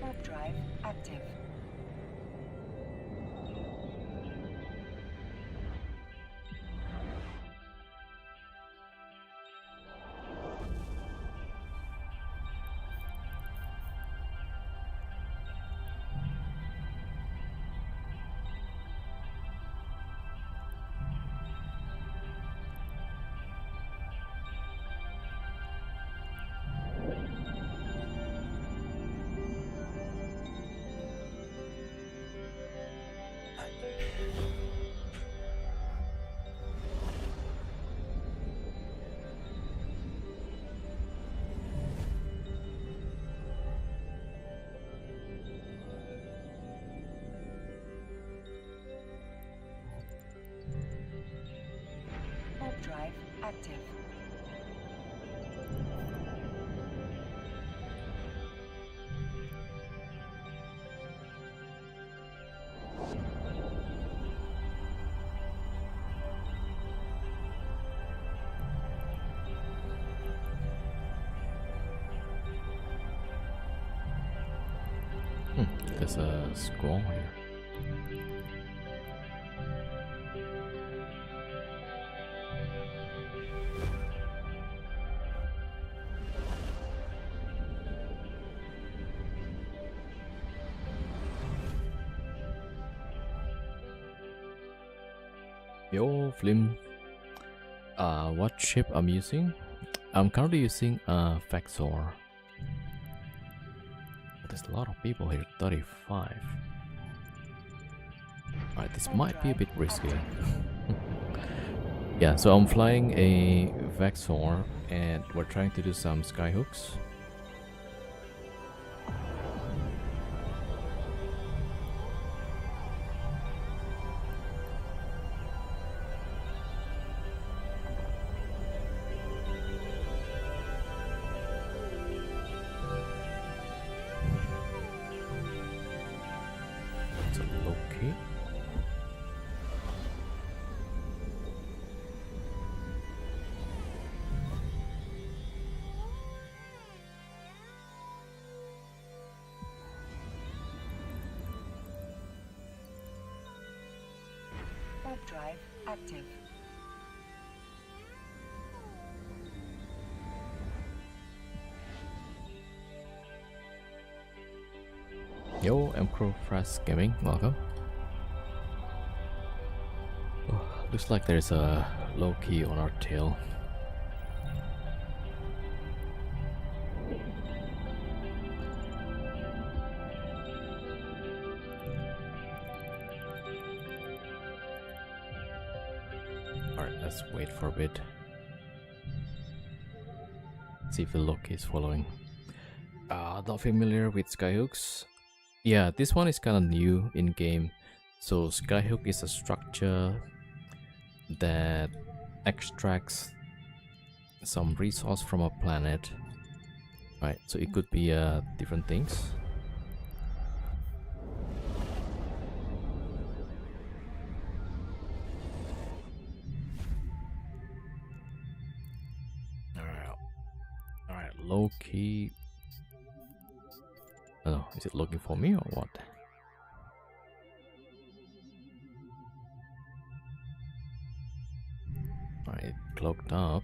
Warp drive active. Warp drive active. There's a scroll here. Yo, Flim. What chip I'm using? I'm currently using Vexor. There's a lot of people here. 35. Alright, this might be a bit risky. Yeah, so I'm flying a Vexor and we're trying to do some skyhooks. drive active. Yo, Emcro Fresh Gaming, welcome. Oh, looks like there's a low key on our tail. Alright, let's wait for a bit. See if the low key is following. Not familiar with skyhooks. Yeah, this one is kind of new in game. So skyhook is a structure that extracts some resource from a planet, right? So it could be different things. All right, low key. Oh, is it looking for me or what? Alright, it cloaked up.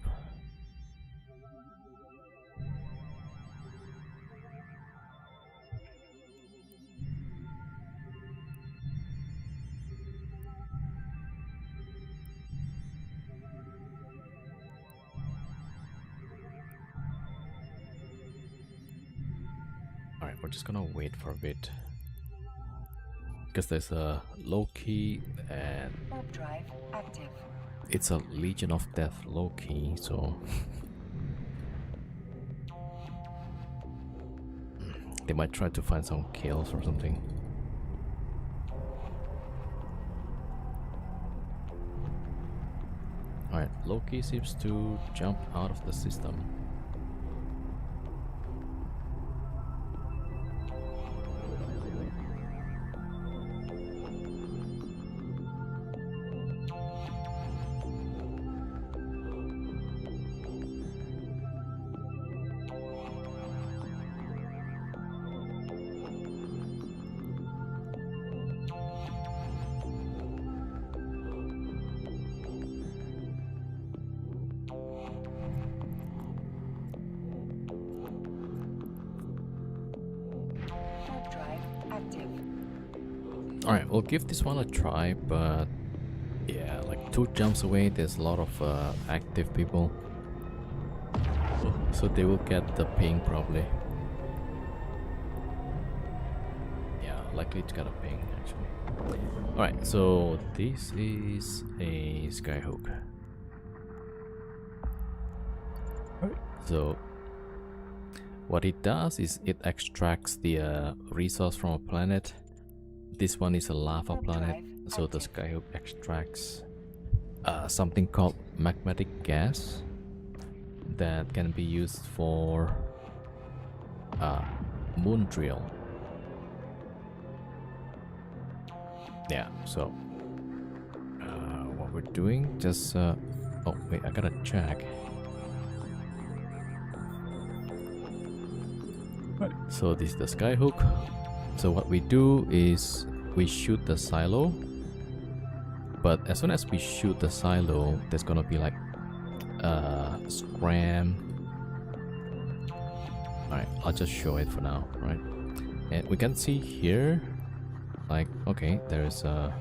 Alright, we're just gonna wait for a bit. Because there's a low key and Warp drive active. it's a Legion of Death low key, so they might try to find some kills or something. Alright, Loki seems to jump out of the system. Warp drive active. Alright, we'll give this one a try, but yeah, like 2 jumps away there's a lot of active people, so they will get the ping probably. Yeah, likely to get a ping actually. Alright, so this is a skyhook. So what it does is it extracts the resource from a planet. This one is a lava planet, so the skyhook extracts something called magmatic gas that can be used for moon drill. Yeah, so what we're doing, just oh wait, I gotta check. Right, so this is the skyhook. So what we do is we shoot the silo, but as soon as we shoot the silo, there's gonna be like scram. Alright, I'll just show it for now, right? And we can see here, like, okay, there's a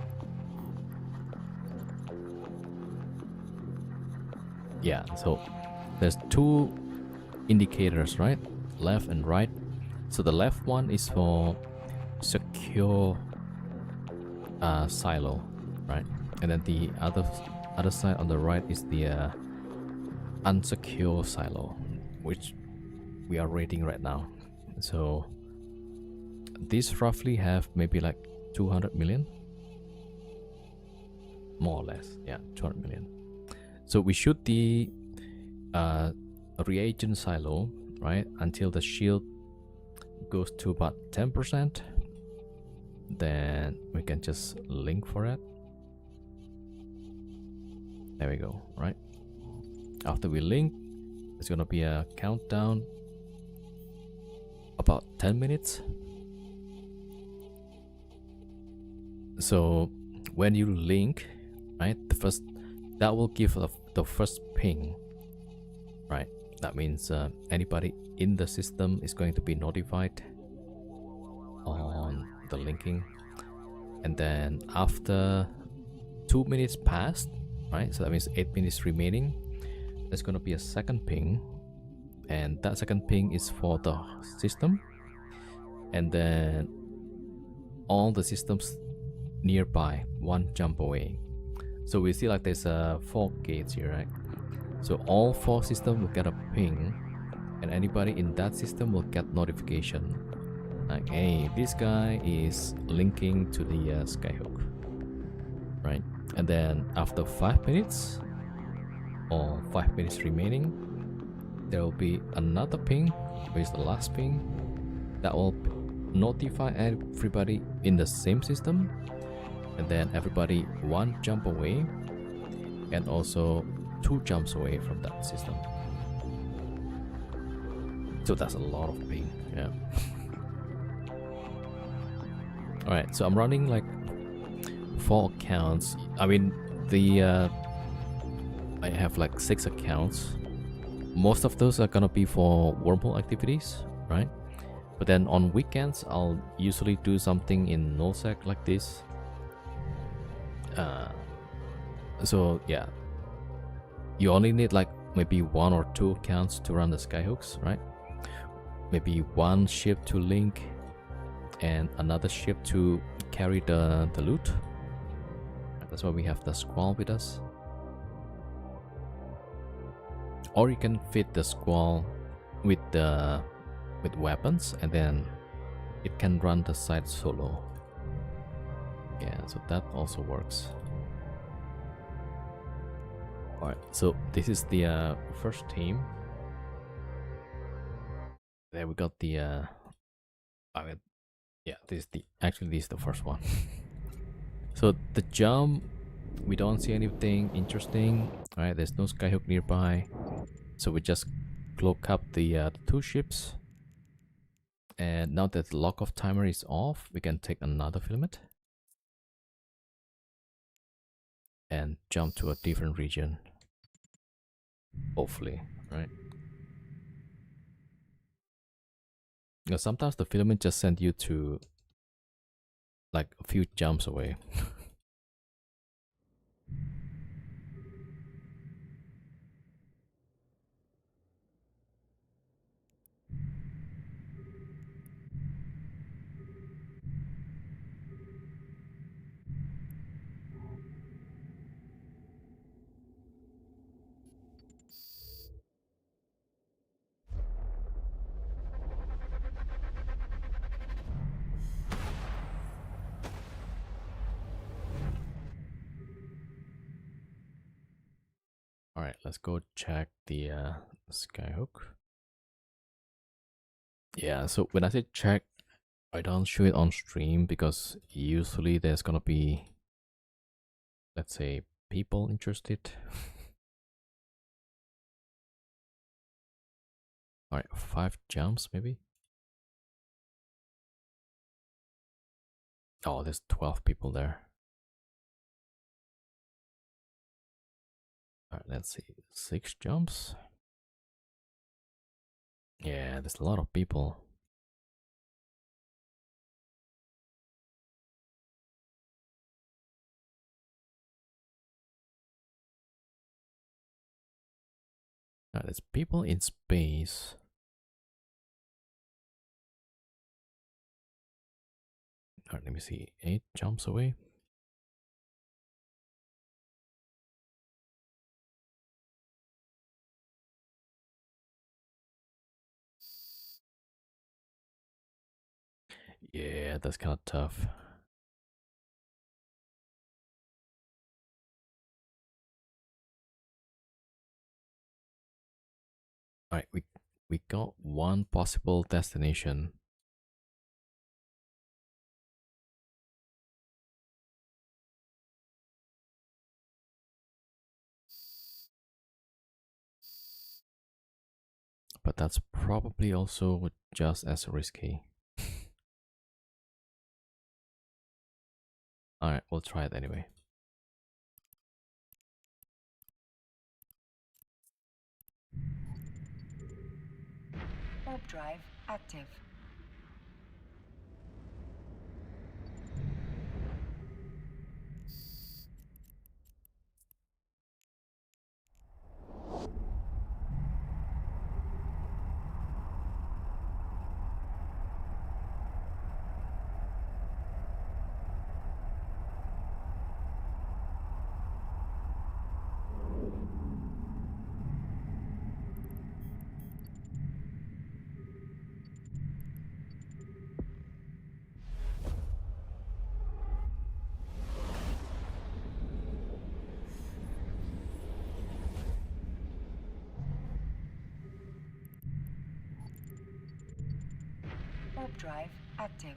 yeah, so there's 2 indicators, right? Left and right. So the left one is for secure silo, right? And then the other side on the right is the unsecure silo, which we are rating right now. So these roughly have maybe like 200 million, more or less. Yeah, 200 million. So we shoot the reagent silo, right, until the shield goes to about 10%. Then we can just link for it. There we go, right? After we link, it's gonna be a countdown about 10 minutes. So when you link, right, the first, that will give the first ping, right? That means anybody in the system is going to be notified on the linking. And then after 2 minutes passed, right, so that means 8 minutes remaining, there's going to be a second ping, and that second ping is for the system, and then all the systems nearby, one jump away. So we see like there's 4 gates here, right? So all 4 systems will get a ping, and anybody in that system will get notification like, hey, this guy is linking to the skyhook, right? And then after 5 minutes or 5 minutes remaining, there will be another ping, which is the last ping, that will notify everybody in the same system, and then everybody 1 jump away and also 2 jumps away from that system. So that's a lot of ping, yeah. Alright, so I'm running like 4 accounts. I mean, I have like 6 accounts. Most of those are gonna be for wormhole activities, right? But then on weekends, I'll usually do something in nullsec like this. So yeah, you only need like maybe 1 or 2 accounts to run the skyhooks, right? Maybe 1 ship to link and another ship to carry the loot. That's why we have the squall with us. Or you can fit the squall with weapons, and then it can run the site solo. Yeah, so that also works. Alright, so this is the first team. There we got the yeah, this is the first one. So the jump, we don't see anything interesting. Alright, there's no skyhook nearby, so we just cloak up the 2 ships. And now that the lock-off timer is off, we can take another filament and jump to a different region, hopefully, right? Now, sometimes the filament just send you to like a few jumps away. Alright, let's go check the skyhook. Yeah, so when I say check, I don't show it on stream because usually there's gonna be, let's say, people interested. Alright, 5 jumps maybe. Oh, there's 12 people there. Alright, let's see, 6 jumps. Yeah, there's a lot of people. There's people in space. Alright, let me see, 8 jumps away. Yeah, that's kind of tough. Alright, we got 1 possible destination. But that's probably also just as risky. Alright, we'll try it anyway. Warp drive active. Warp drive active.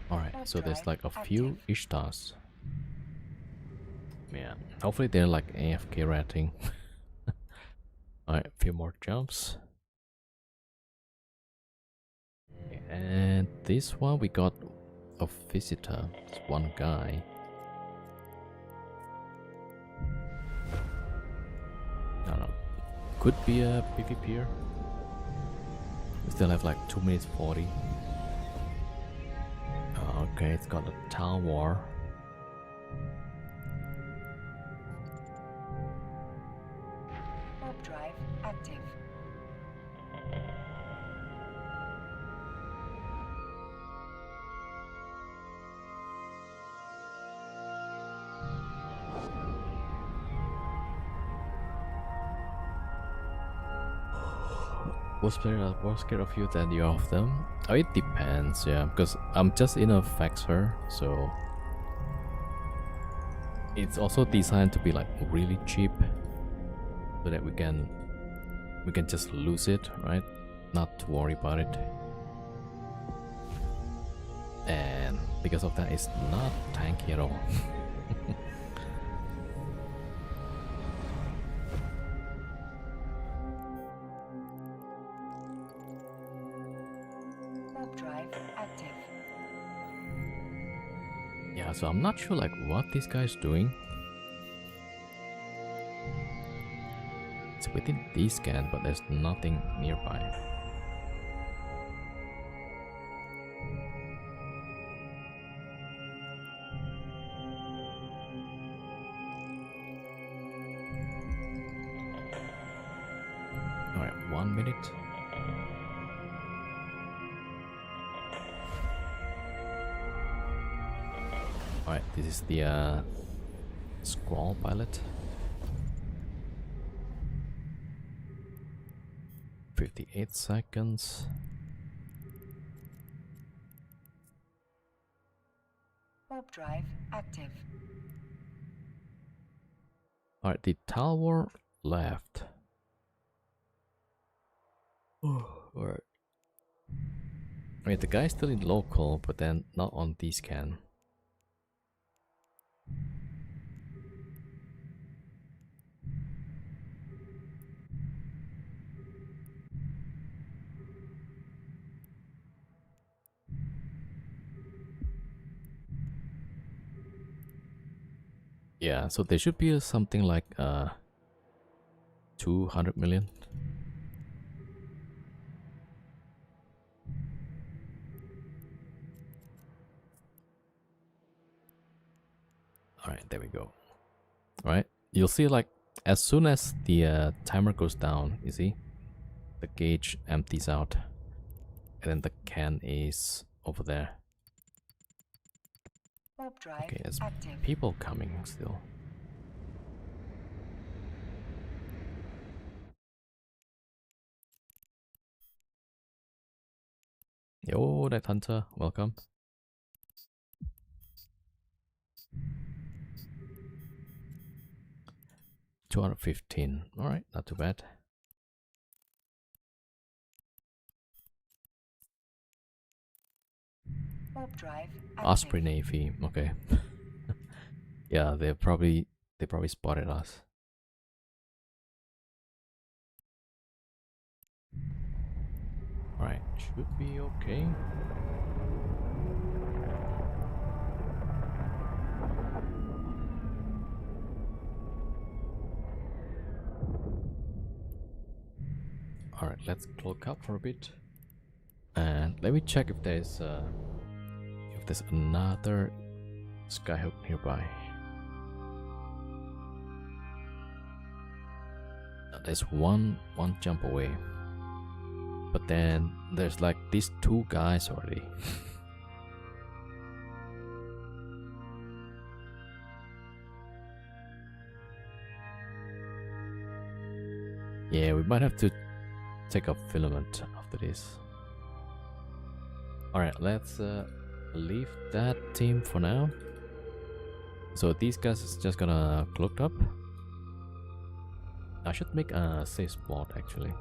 Alright, Warp so there's drive like a few active. Ishtars. Yeah, hopefully they're like AFK ratting. Alright, a few more jumps. And this one we got a visitor. It's one guy. I don't know. Could be a PvPer. We still have like 2 minutes 40. Okay, it's got a tower. Warp drive active. Was player more scared of you than you of them? Oh, it depends, yeah, because I'm just in a Vexor, so it's also designed to be like really cheap, so that we can just lose it, right? Not to worry about it. And because of that, it's not tanky at all. Warp drive active. Yeah, so I'm not sure like what this guy's doing. It's within this scan, but there's nothing nearby. Alright, 1 minute. Alright, this is the Squall pilot. 58 seconds. Warp drive active. Alright, the tower left. Alright. I mean, the guy's still in local, but then not on D-scan. Yeah, so there should be something like 200 million. Alright, there we go. Alright, you'll see like as soon as the timer goes down, you see, the gauge empties out, and then the can is over there. Warp drive Okay, there's active. people coming still. Yo, Night Hunter, welcome. $215. Alright, not too bad. Warp drive Osprey active. Navy, okay. Yeah, they probably spotted us. Alright, should be okay. Alright, let's cloak up for a bit. And let me check if there's another Skyhook nearby. There's one jump away. But then there's like these two guys already. Yeah, we might have to take a filament after this. Alright, let's leave that team for now. So these guys is just gonna cloak up. I should make a safe spot actually.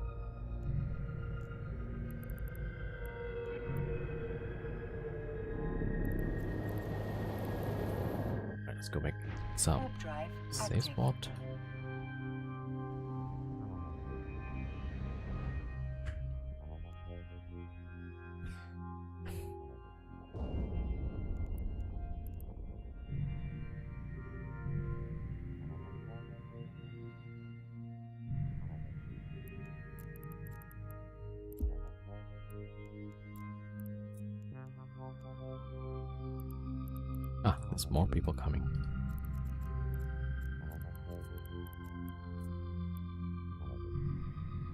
Alright, let's go make some Warp drive safe active. spot. Ah, there's more people coming.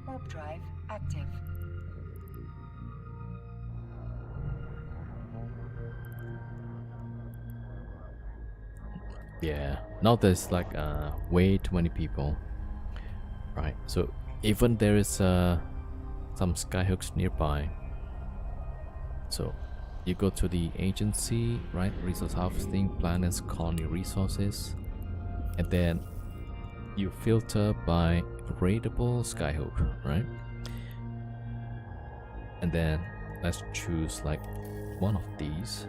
Warp drive active. Yeah, now there's like way too many people. Right, so even there is some skyhooks nearby. So you go to the agency, right? Resource harvesting, planets, colony resources, and then you filter by raidable skyhook, right? And then let's choose like one of these.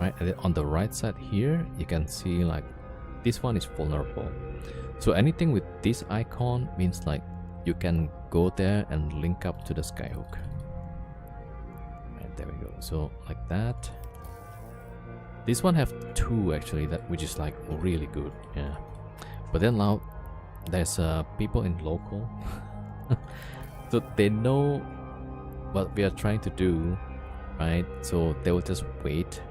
Right, and then on the right side here, you can see like this one is vulnerable. So anything with this icon means like you can go there and link up to the skyhook. Right, there we go. So like that. This one have two actually, that which is like really good. Yeah. But then now there's people in local, so they know what we are trying to do, right? So they will just wait.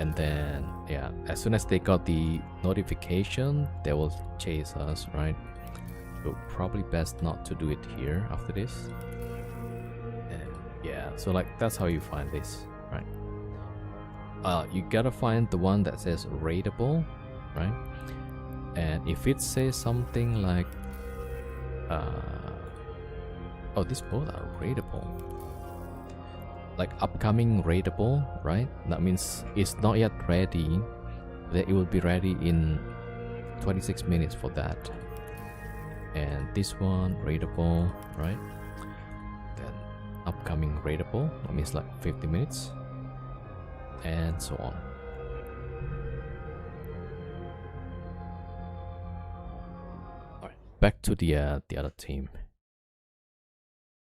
And then, yeah, as soon as they got the notification, they will chase us, right? So probably best not to do it here after this. And yeah, so like that's how you find this, right? You gotta find the one that says raidable, right? And if it says something like, oh, these both are raidable. Like upcoming raidable, right? That means it's not yet ready, that it will be ready in 26 minutes for that. And this one raidable, right? Then upcoming raidable, that means like 50 minutes, and so on. All right, back to the other team.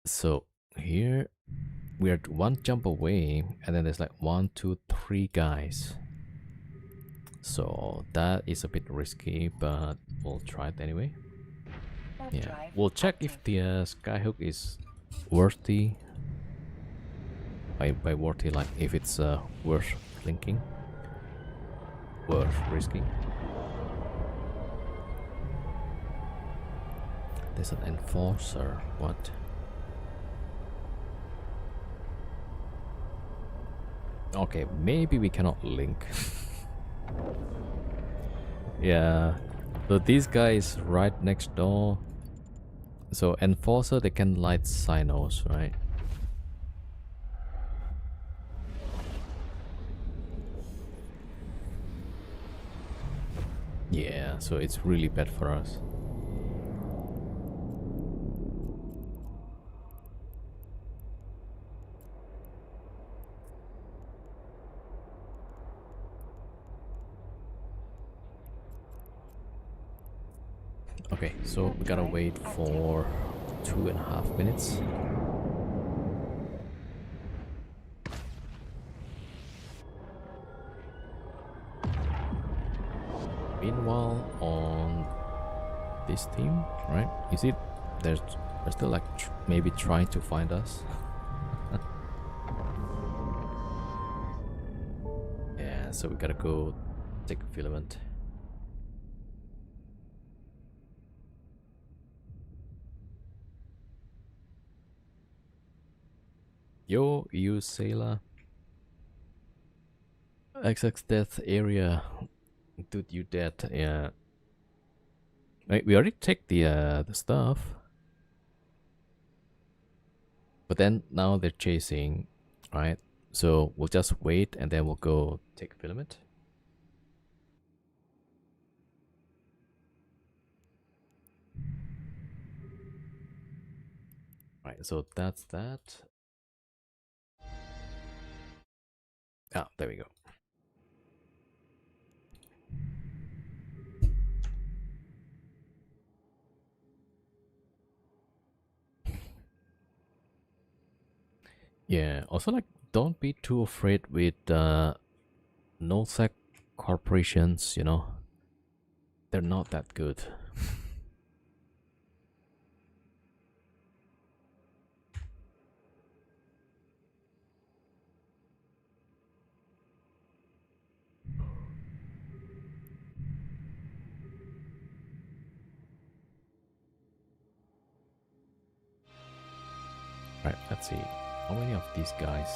So here we are one jump away, and then there's like 1, 2, 3 guys. So that is a bit risky, but we'll try it anyway. Warp Yeah, drive we'll check active. if the skyhook is worthy. By worthy, like if it's worth linking, worth risking. There's an enforcer. What? Okay, maybe we cannot link. Yeah, so this guy is right next door. So Enforcer, they can light Sinos, right? Yeah, so it's really bad for us. Okay, so we gotta wait for 2.5 minutes. Meanwhile, on this team, right? You see, they're still like maybe trying to find us. Yeah, so we gotta go take a filament. Yo, you sailor. XX death area. Dude, you dead. Yeah. Wait, we already take the stuff. But then now they're chasing, right? So we'll just wait and then we'll go take a filament. Right, so that's that. Ah, there we go. Yeah, also like don't be too afraid with nullsec corporations, you know. They're not that good. Right, let's see. How many of these guys?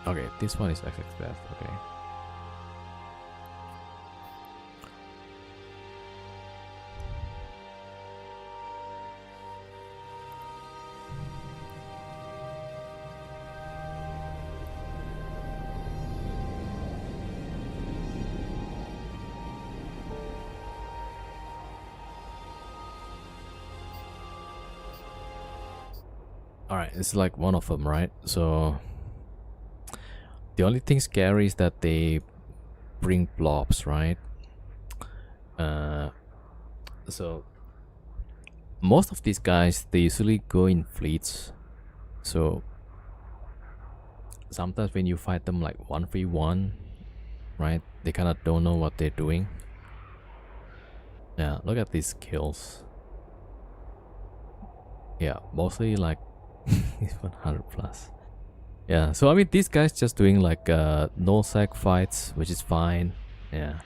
Okay, this one is XX Death, okay. Alright, it's like one of them, right? So the only thing scary is that they bring blobs, right? So most of these guys, they usually go in fleets. So sometimes when you fight them like 1v1, right? They kind of don't know what they're doing. Yeah, look at these kills. Yeah, mostly like 100 plus. Yeah, so I mean these guys just doing like null-sec fights, which is fine. Yeah.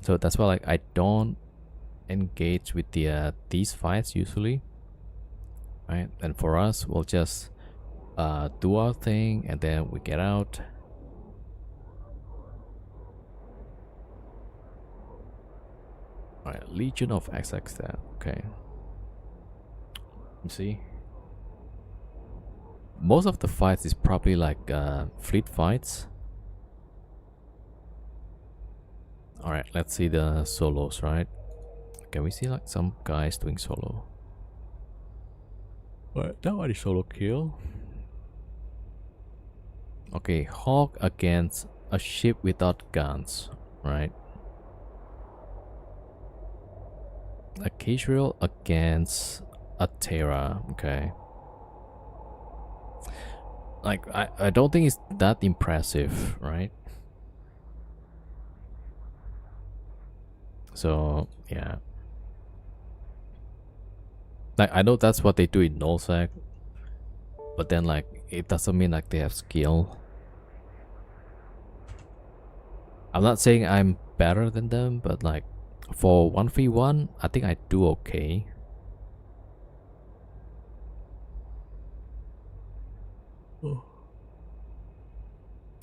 So that's why like I don't engage with the these fights usually. Right? And for us, we'll just do our thing and then we get out. Alright, Legion of XX there. Okay. You see? Most of the fights is probably like fleet fights. Alright, let's see the solos, right? Can we see like some guys doing solo? Alright, that one is solo kill. Okay, Hawk against a ship without guns, right? A Casual against a Terra, okay. Like, I don't think it's that impressive, right? So, yeah. Like, I know that's what they do in nullsec, but then like, it doesn't mean like they have skill. I'm not saying I'm better than them, but like, for 1v1, I think I do okay.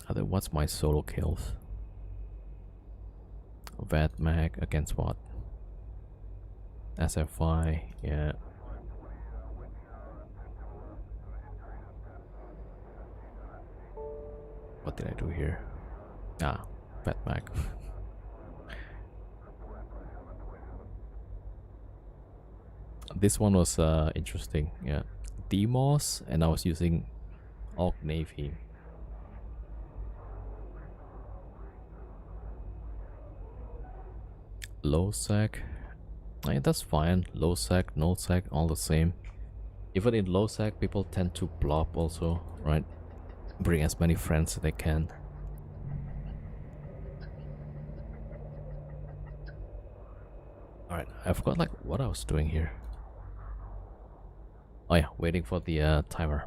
What's my solo kills? Vat Mag against what? SFI, yeah. What did I do here? Ah, Vat Mag. This one was interesting, yeah. Demos, and I was using Orc Navy. Low sec, that's fine. Low sec, no sec, all the same. Even in low sec, people tend to blob also, right? Bring as many friends as they can. Alright, I forgot like what I was doing here. Oh yeah, waiting for the timer.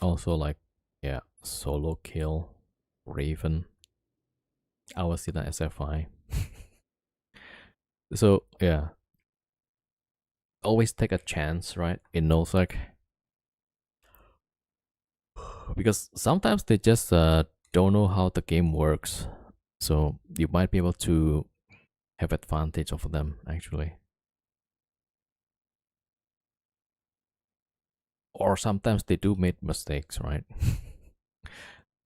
Also like, yeah, solo kill, Raven. I was in the SFI. So yeah, always take a chance, right? In NoSec. Because sometimes they just don't know how the game works. So you might be able to have advantage of them actually. Or sometimes they do make mistakes, right?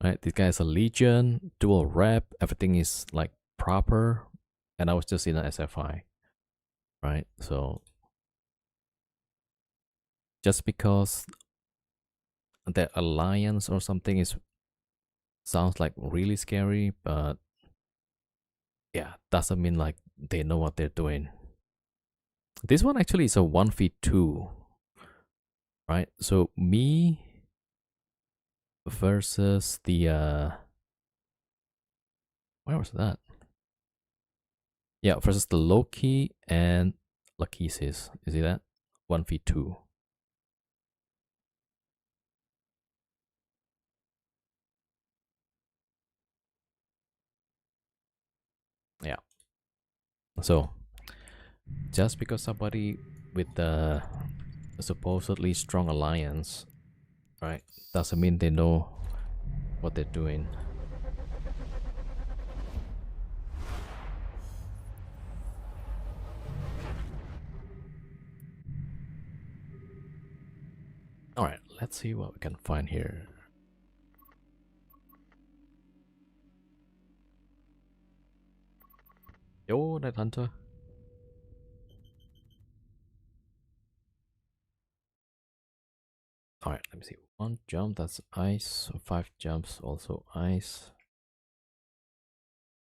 Right, this guy is a Legion, dual rep, everything is like proper, and I was just in an SFI, right? So just because the alliance or something is sounds like really scary, but yeah, doesn't mean like they know what they're doing. This one actually is a 1v2, right? So me versus the where was that? Yeah, versus the Loki and Lachesis. You see that? 1v2. Yeah. So just because somebody with the supposedly strong alliance, right, doesn't mean they know what they're doing. Alright, let's see what we can find here. Yo, Night Hunter. Alright, let me see. One jump, that's ice. 5 jumps, also ice.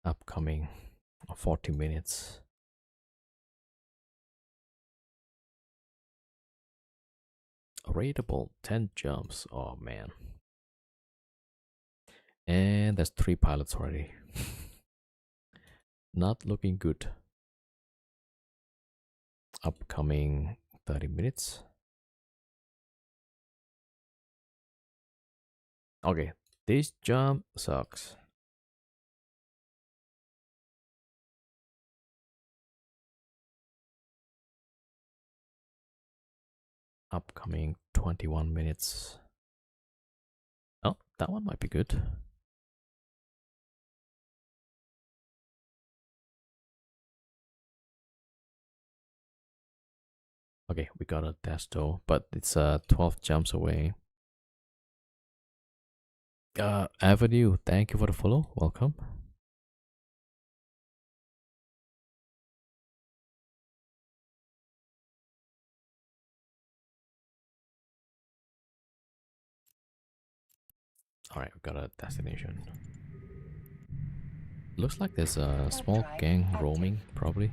Upcoming 40 minutes. Rateable 10 jumps. Oh man. And there's 3 pilots already. Not looking good. Upcoming 30 minutes. Okay, this jump sucks. Upcoming 21 minutes. Oh, that one might be good. Okay, we got a Desto, but it's 12 jumps away. Avenue, thank you for the follow. Welcome. Alright, we got a destination. Looks like there's a small gang roaming, probably.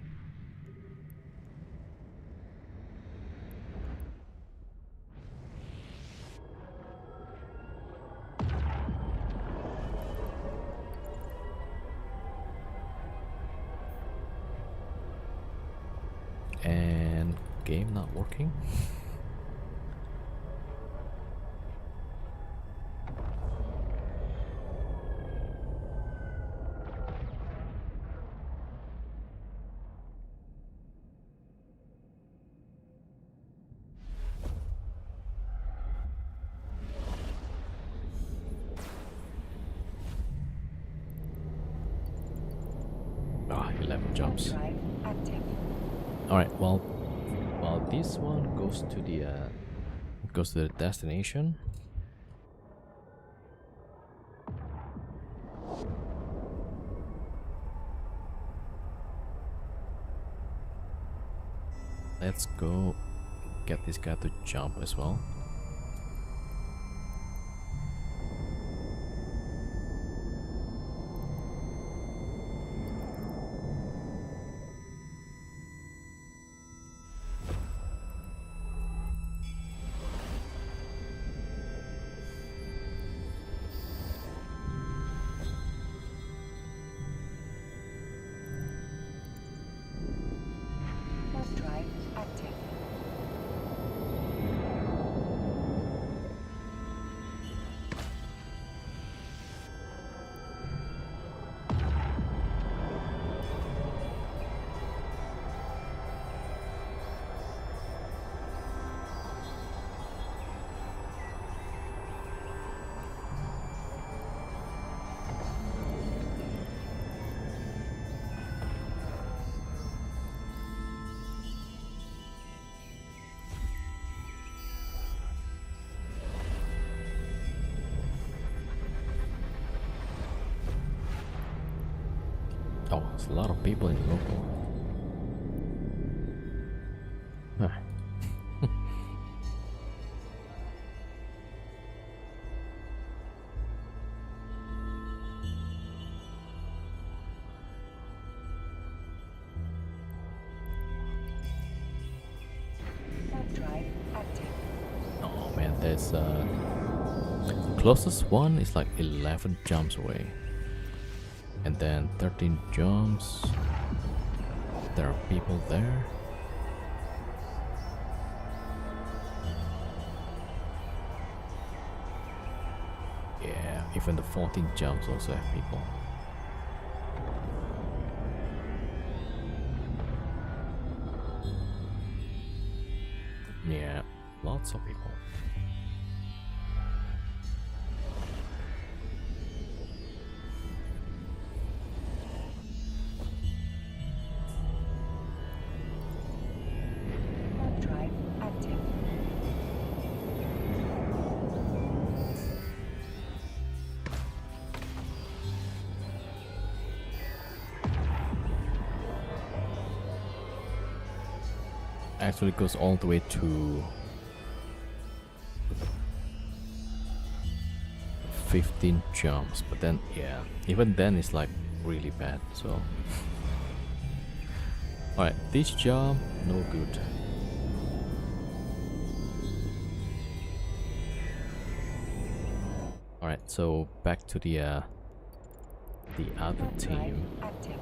And game not working. Ah, 11 jumps. Drive active. Alright, well, this one goes to the destination. Let's go get this guy to jump as well. Warp drive active. Oh, there's a lot of people in local. Huh. Warp drive active. Oh man, there's the closest one is like 11 jumps away. And then 13 jumps. There are people there. Yeah, even the 14 jumps also have people. Yeah, lots of people. Warp drive active. Actually goes all the way to 15 jumps, but then yeah, even then it's like really bad. So alright, this jump no good. Alright, so back to the other Warp drive team. active.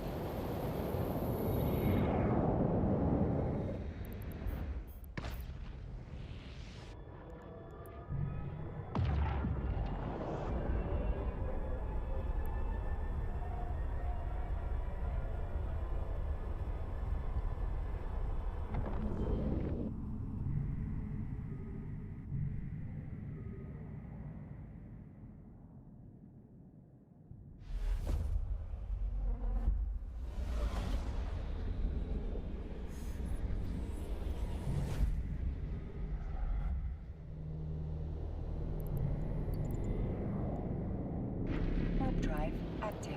Warp drive active.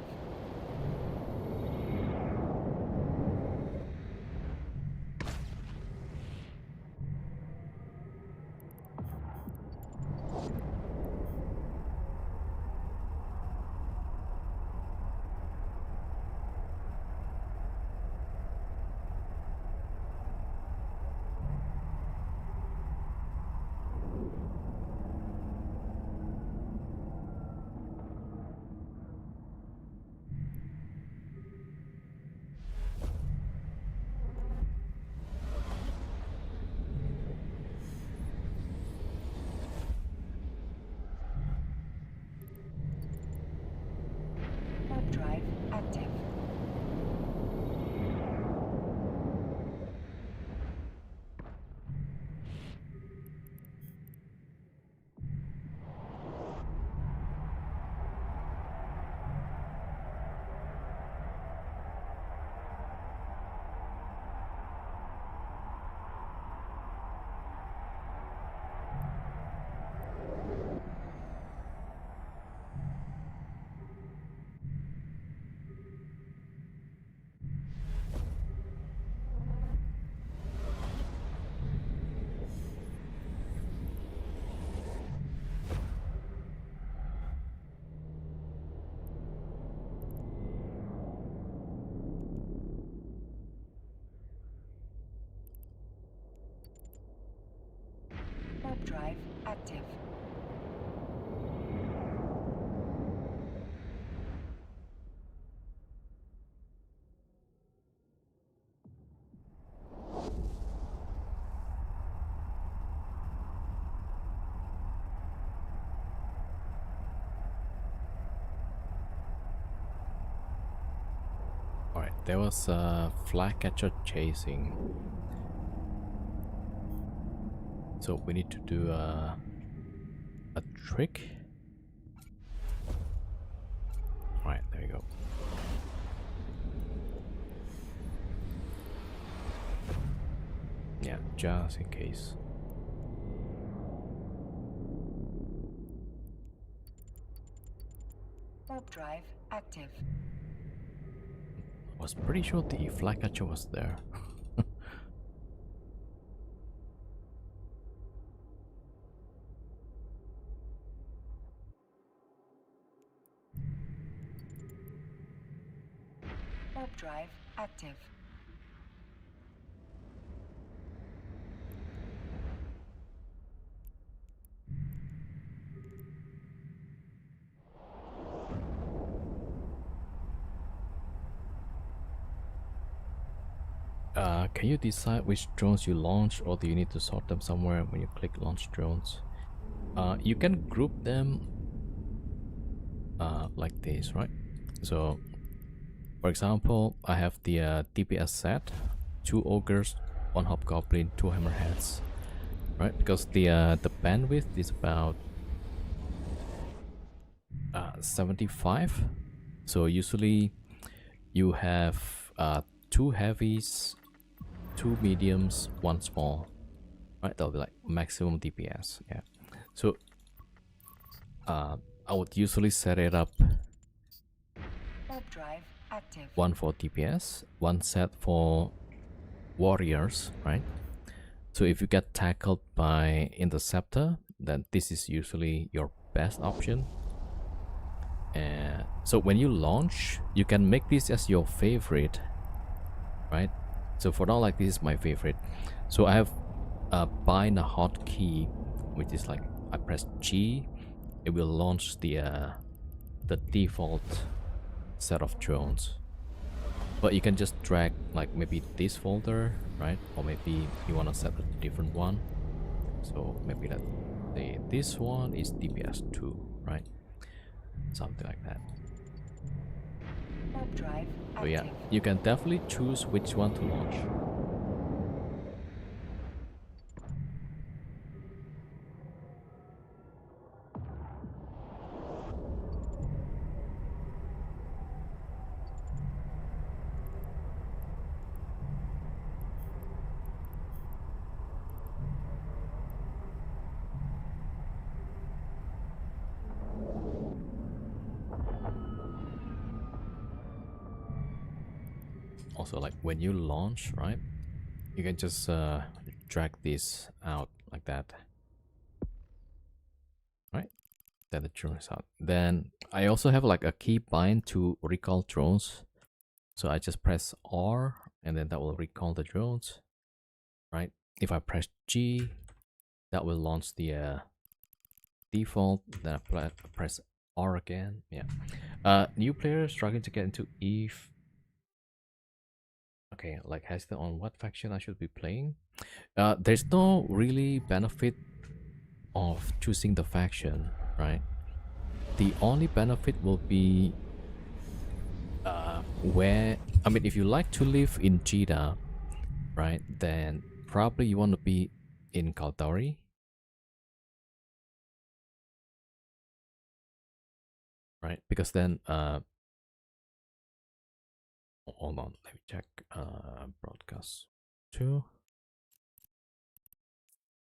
Warp drive active. Alright, there was a flycatcher chasing. So we need to do a trick. Alright, there you go. Yeah, just in case. Warp drive active. I was pretty sure the flycatcher was there. Warp drive active. Can you decide which drones you launch, or do you need to sort them somewhere when you click launch drones? You can group them like this, right? So for example, I have the DPS set, 2 ogres, 1 hobgoblin, 2 hammerheads, right? Because the bandwidth is about 75. So usually you have 2 heavies, 2 mediums, 1 small, right? That'll be like maximum DPS. Yeah. So I would usually set it up Warp drive active. 1 for DPS, 1 set for warriors, right? So if you get tackled by interceptor, then this is usually your best option. And so when you launch, you can make this as your favorite, right? So for now, like, this is my favorite. So I have bind a hotkey, which is like I press G, it will launch the default set of drones. But you can just drag like maybe this folder, right? Or maybe you want to set a different one. So maybe that this one is DPS 2, right? Something like that. Warp drive active. So yeah, you can definitely choose which one to launch. Also, like when you launch, right, you can just drag this out like that, right? Then the drone is out. Then I also have like a key bind to recall drones, so I just press R and then that will recall the drones, right? If I press G, that will launch the default. Then I press R again. Yeah. New players struggling to get into EVE. Okay, like hesitant on what faction I should be playing. There's no really benefit of choosing the faction, right? The only benefit will be where, I mean, if you like to live in Jeddah, right, then probably you want to be in Caldari, right? Because then hold on, let me check. Broadcast 2.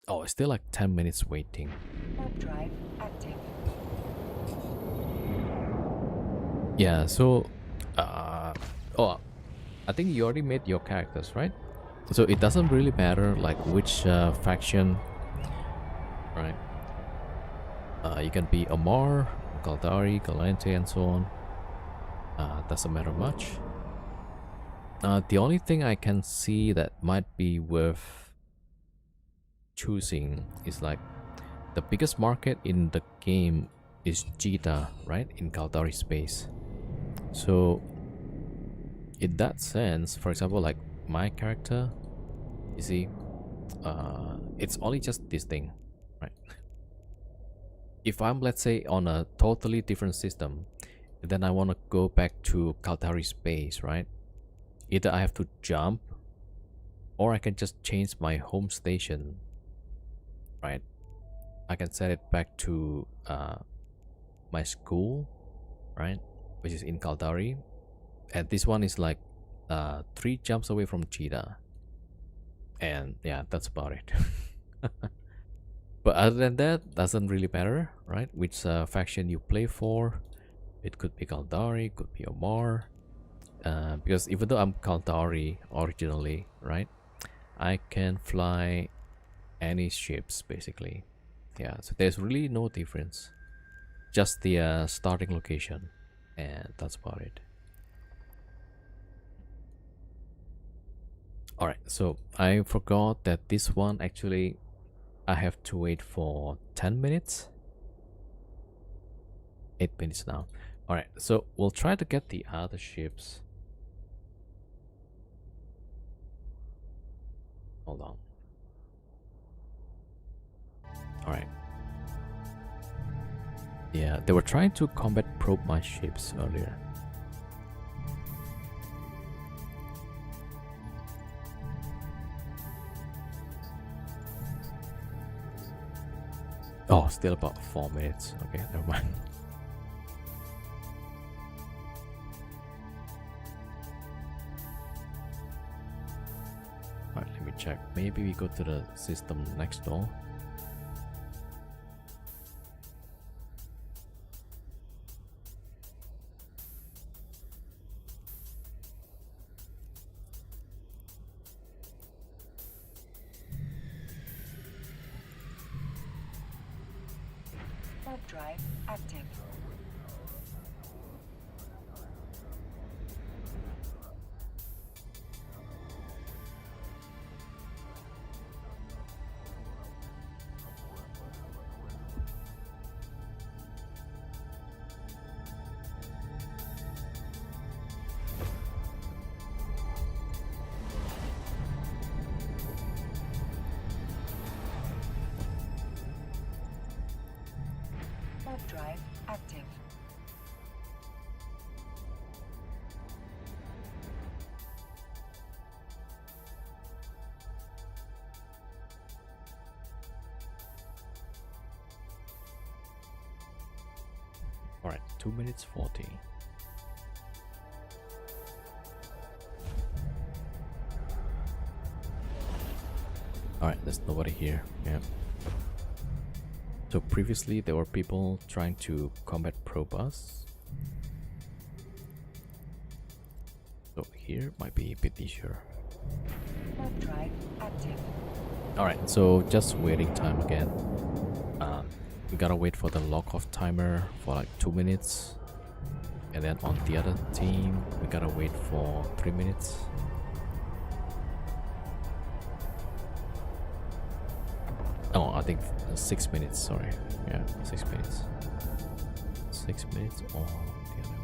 Oh, it's still like 10 minutes waiting. Warp drive active. Yeah, so oh, I think you already made your characters, right? So it doesn't really matter like which faction, right? You can be Amar, Caldari, Galante, and so on. Doesn't matter much. The only thing I can see that might be worth choosing is like the biggest market in the game is Cheetah, right? In Caldari space. So in that sense, for example, like my character, you see, it's only just this thing, right? If I'm, let's say, on a totally different system, then I want to go back to Caldari space, right? Either I have to jump, or I can just change my home station, right? I can set it back to my school, right? Which is in Caldari. And this one is like 3 jumps away from Cheetah. And yeah, that's about it. But other than that, doesn't really matter, right? Which faction you play for. It could be Caldari, could be Omar. Because even though I'm Caldari originally, right? I can fly any ships basically. Yeah, so there's really no difference. Just the starting location. And that's about it. Alright, so I forgot that this one actually I have to wait for 10 minutes. 8 minutes now. Alright, so we'll try to get the other ships. Hold on. Alright. Yeah, they were trying to combat probe my ships earlier. Oh, still about 4 minutes. Okay, never mind. Alright, let me check. Maybe we go to the system next door. Warp drive active. Warp drive active. Alright, 2 minutes 40. Alright, there's nobody here. Yeah. So previously there were people trying to combat probe us. So here might be a bit easier. Warp drive active. Alright, so just waiting time again. We gotta wait for the lock-off timer for like 2 minutes. And then on the other team, we gotta wait for 3 minutes. Oh, I think 6 minutes, sorry. Yeah, 6 minutes. 6 minutes on the other one.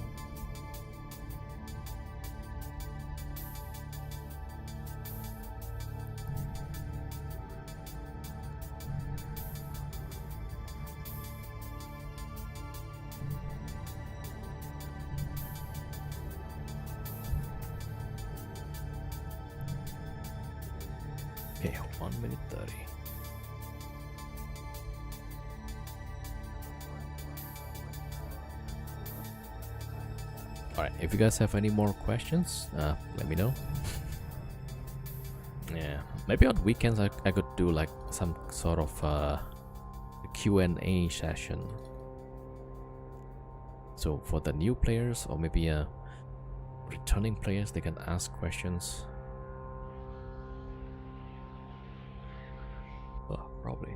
Okay, 1 minute 30. Alright, if you guys have any more questions, let me know. Yeah, maybe on weekends I could do like some sort of Q&A session. So for the new players or maybe returning players, they can ask questions. Oh, probably.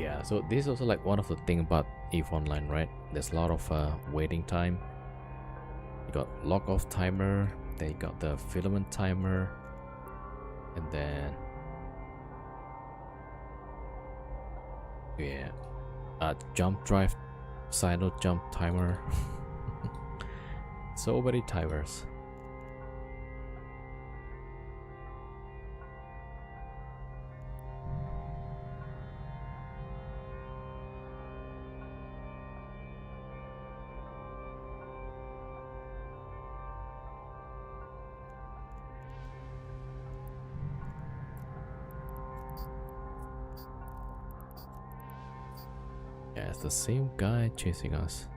Yeah, so this is also like one of the thing about EVE Online, right? There's a lot of waiting time. You got log off timer, then you got the filament timer, and then yeah, jump drive, side note jump timer. So many timers. Yeah, it's the same guy chasing us.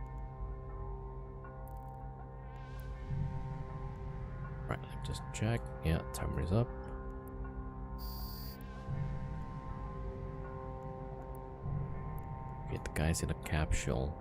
Right, let me just check. Yeah, timer is up. Okay, the guy's in a capsule.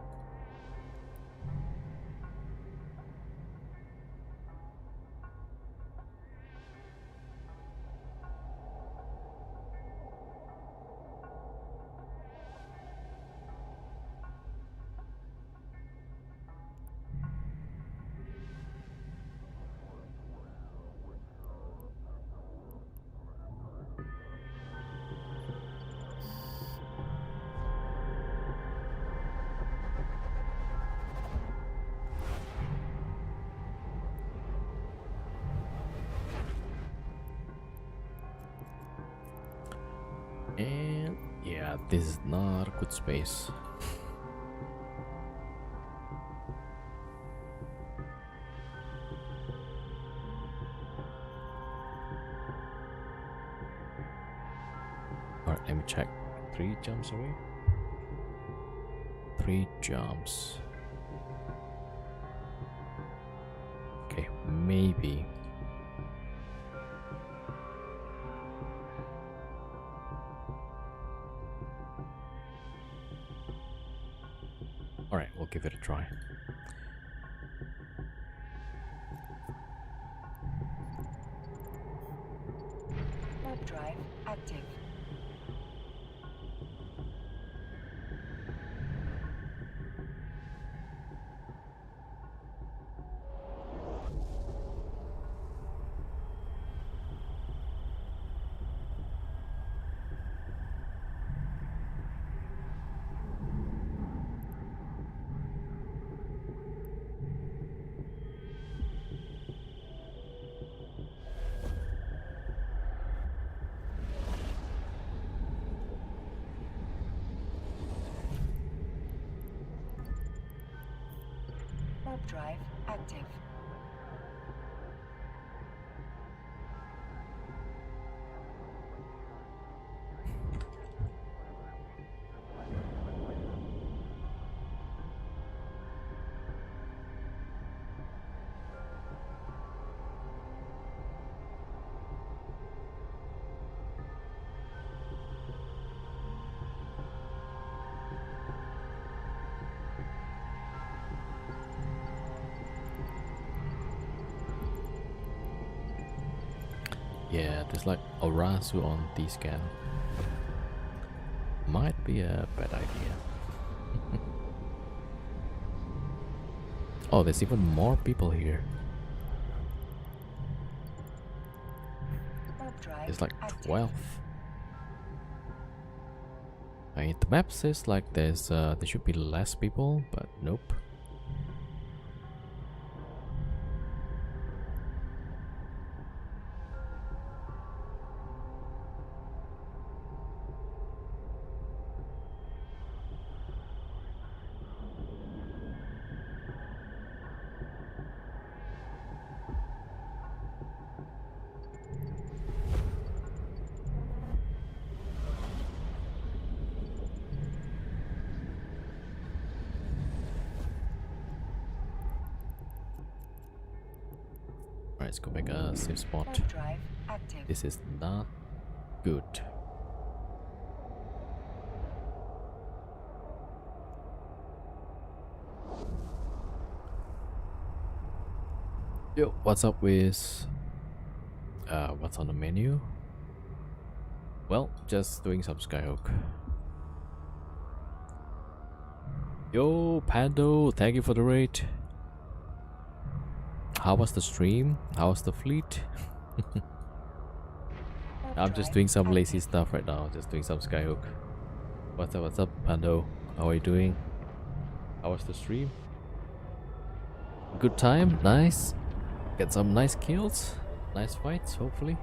And yeah, this is not a good space. Alright, let me check. 3 jumps away. 3 jumps. Okay, maybe. Alright, we'll give it a try. Warp drive active. Warp drive active. Yeah, there's like a Rasu on D-scan. Might be a bad idea. Oh, there's even more people here. Warp drive There's like active. 12. I mean, the map says like there should be less people, but nope. Alright, let's go make a safe spot. Warp drive active. This is not good. Yo, what's up with what's on the menu? Well, just doing some Skyhook. Yo, Pando, thank you for the raid. How was the stream? How was the fleet? Warp I'm just drive doing some lazy active. stuff right now. Just doing some skyhook. What's up, Pando? How are you doing? How was the stream? Good time? Nice. Get some nice kills. Nice fights, hopefully.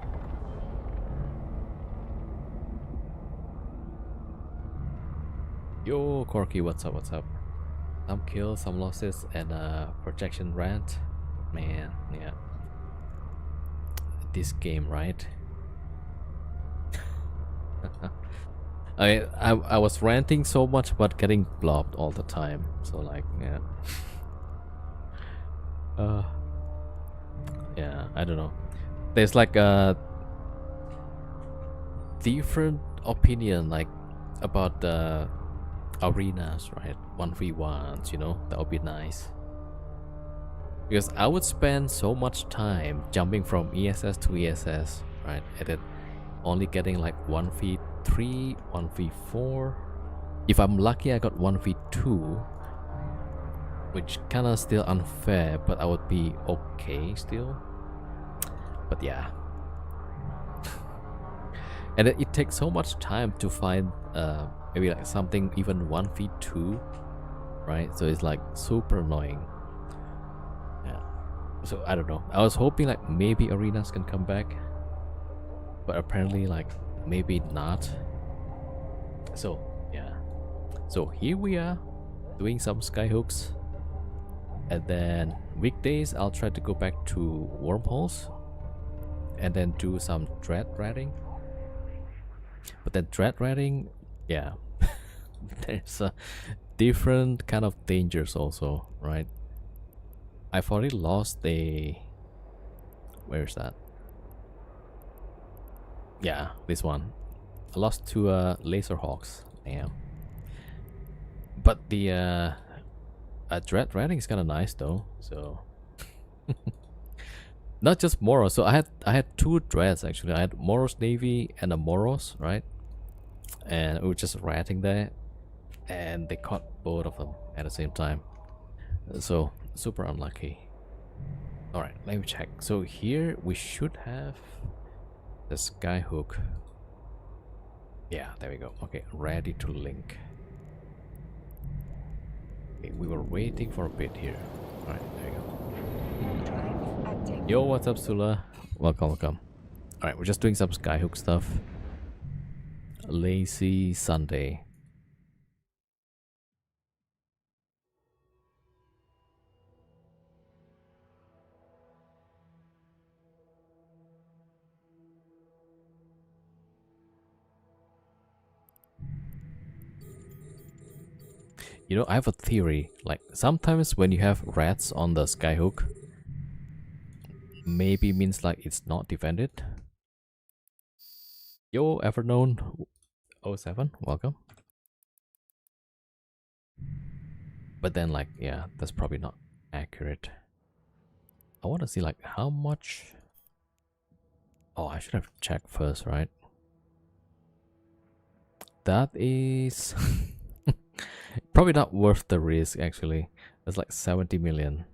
Yo, Corky, what's up? What's up? Some kills, some losses, and projection rant. Man, yeah. This game, right? I was ranting so much but getting blobbed all the time. So like, yeah. Yeah, I don't know. There's like a different opinion like about the arenas, right? 1v1s, you know, that would be nice. Because I would spend so much time jumping from ESS to ESS, right? And then only getting like 1v3, 1v4. If I'm lucky, I got 1v2, which kinda still unfair, but I would be okay still. But yeah. And it takes so much time to find maybe like something even 1v2, right? So it's like super annoying. Yeah. So I don't know. I was hoping like maybe arenas can come back, but apparently like maybe not. So yeah. So here we are doing some skyhooks. And then weekdays I'll try to go back to wormholes and then do some dread ratting. But then dread ratting, yeah, there's a different kind of dangers also, right? I've already lost a... Where's that? Yeah, this one. I lost to laser hawks. Damn. But the dread ratting is kind of nice though. So not just Moros. So I had two dreads actually. I had Moros Navy and a Moros, right? And we were just ratting there, and they caught both of them at the same time. So super unlucky. All right, let me check. So here we should have the skyhook. Yeah, there we go. Okay, ready to link. Okay, we were waiting for a bit here. All right, there we go. Warp drive active. Yo, what's up, Sula? Welcome, welcome. All right, we're just doing some skyhook stuff. Lazy Sunday. You know, I have a theory. Like, sometimes when you have rats on the skyhook, maybe means like it's not defended. Yo, Everknown 07, welcome. But then, like, yeah, that's probably not accurate. I want to see, like, how much... Oh, I should have checked first, right? That is... probably not worth the risk, actually. That's like 70 million.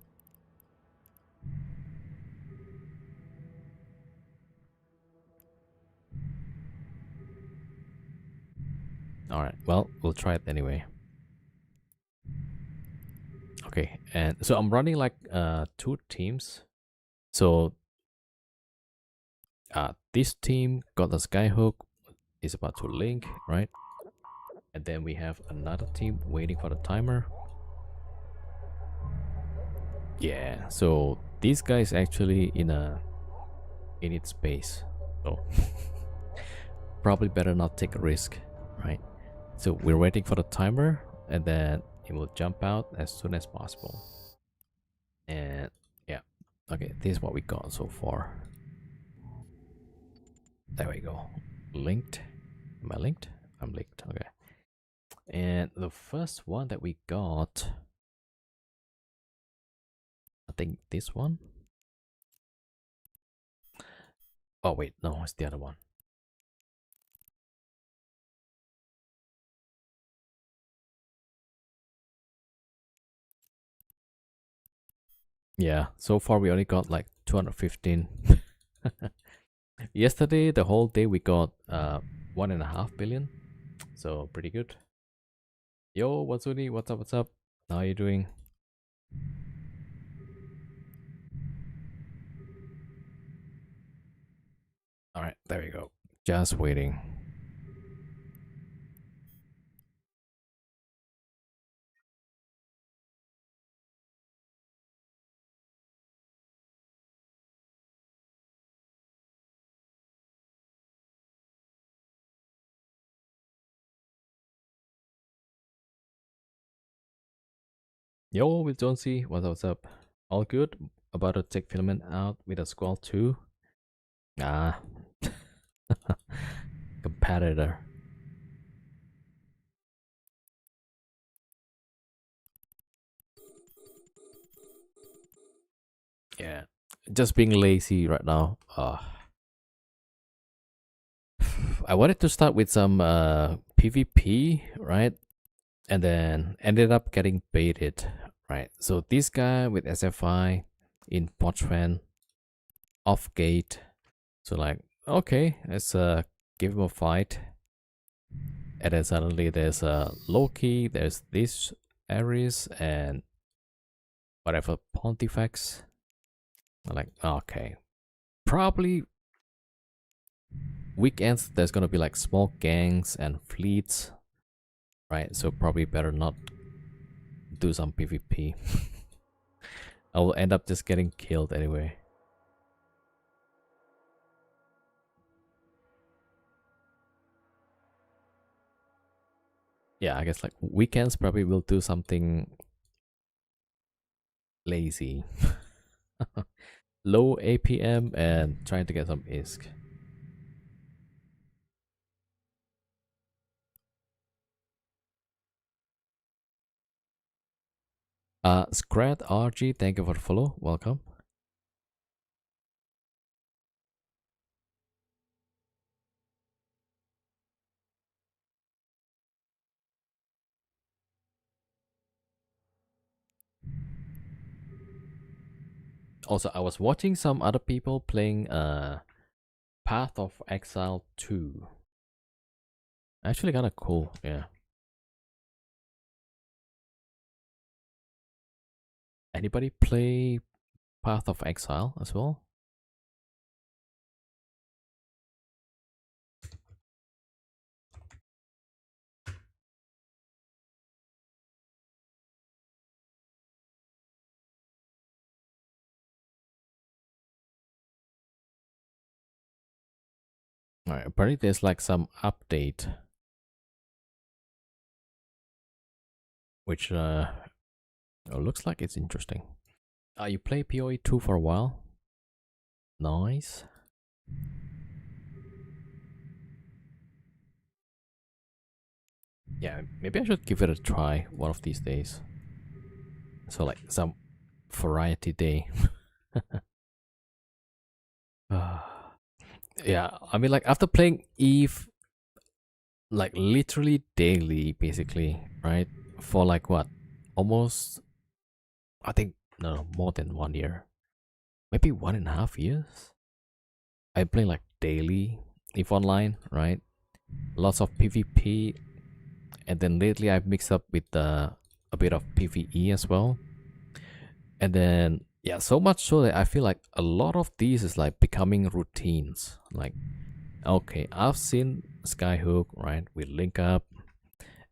Alright, well, we'll try it anyway. Okay, and so I'm running like two teams. So this team got the skyhook, is about to link, right? And then we have another team waiting for the timer. Yeah, so this guy is actually in its space. So probably better not take a risk, right? So we're waiting for the timer, and then it will jump out as soon as possible. And yeah, okay, this is what we got so far. There we go. Linked. Am I linked? I'm linked. Okay. And the first one that we got, I think this one. Oh wait, no, it's the other one. Yeah, so far we only got like 215. Yesterday, the whole day we got 1.5 billion. So pretty good. Yo, what's Uni? What's up? What's up? How are you doing? All right, there we go. Just waiting. Yo, with Jonesy. What's up? All good? About to take filament out with a Squall 2? Ah. Competitor. Yeah. Just being lazy right now. I wanted to start with some PvP, right? And then ended up getting baited, right? So this guy with SFI in Pochven off gate. So like, okay, let's give him a fight. And then suddenly there's Loki, there's this Ares and whatever Pontifex. I'm like, okay. Probably weekends there's gonna be like small gangs and fleets, right? So probably better not do some PvP. I will end up just getting killed anyway. Yeah, I guess like weekends probably will do something lazy. Low APM and trying to get some ISK. Scrat RG, thank you for the follow. Welcome. Also, I was watching some other people playing Path of Exile 2. Actually kind of cool, yeah. Anybody play Path of Exile as well? Alright, apparently there's like some update which looks like it's interesting. You play PoE 2 for a while? Nice. Yeah, maybe I should give it a try one of these days. So like some variety day. Yeah, I mean like after playing Eve like literally daily basically, right? For like what? Almost I think no more than 1 year. Maybe 1.5 years. I play like daily Eve Online, right? Lots of PvP, and then lately I've mixed up with a bit of PvE as well. And then yeah, so much so that I feel like a lot of these is like becoming routines. Like, okay, I've seen Skyhook, right? We link up,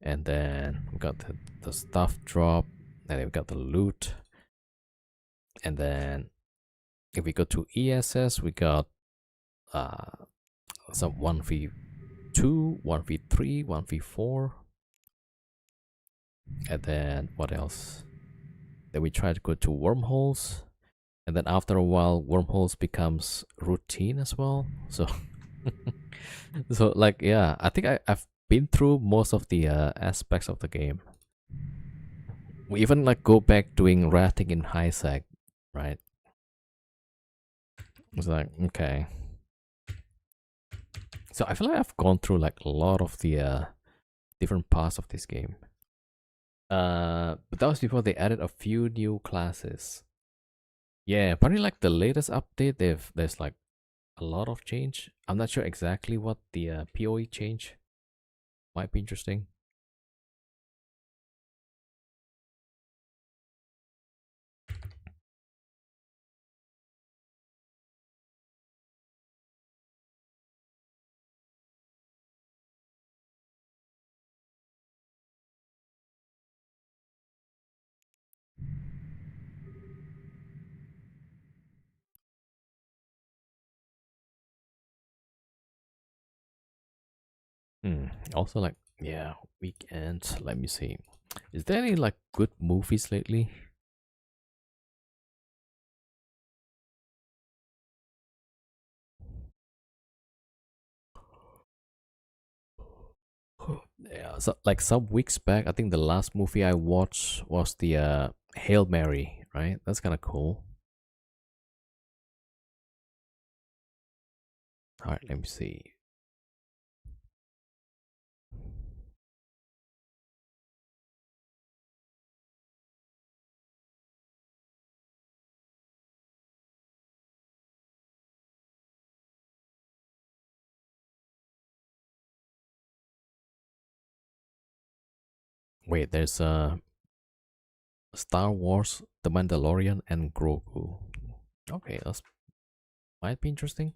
and then we got the stuff drop, and then we got the loot, and then if we go to ESS, we got some 1v2, 1v3, 1v4, and then what else? Then we try to go to wormholes, and then after a while wormholes becomes routine as well. So so like yeah, I think I've been through most of the aspects of the game. We even like go back doing ratting in high sec, right? It's like okay, so I feel like I've gone through like a lot of the different parts of this game. But that was before they added a few new classes. Yeah, apparently like the latest update, there's like a lot of change. I'm not sure exactly what the PoE change might be interesting. Also, like, yeah, weekend. Let me see. Is there any like good movies lately? Yeah, so like some weeks back, I think the last movie I watched was the Hail Mary, right? That's kind of cool. All right, let me see. Wait, there's Star Wars, The Mandalorian, and Grogu. Okay, that's might be interesting.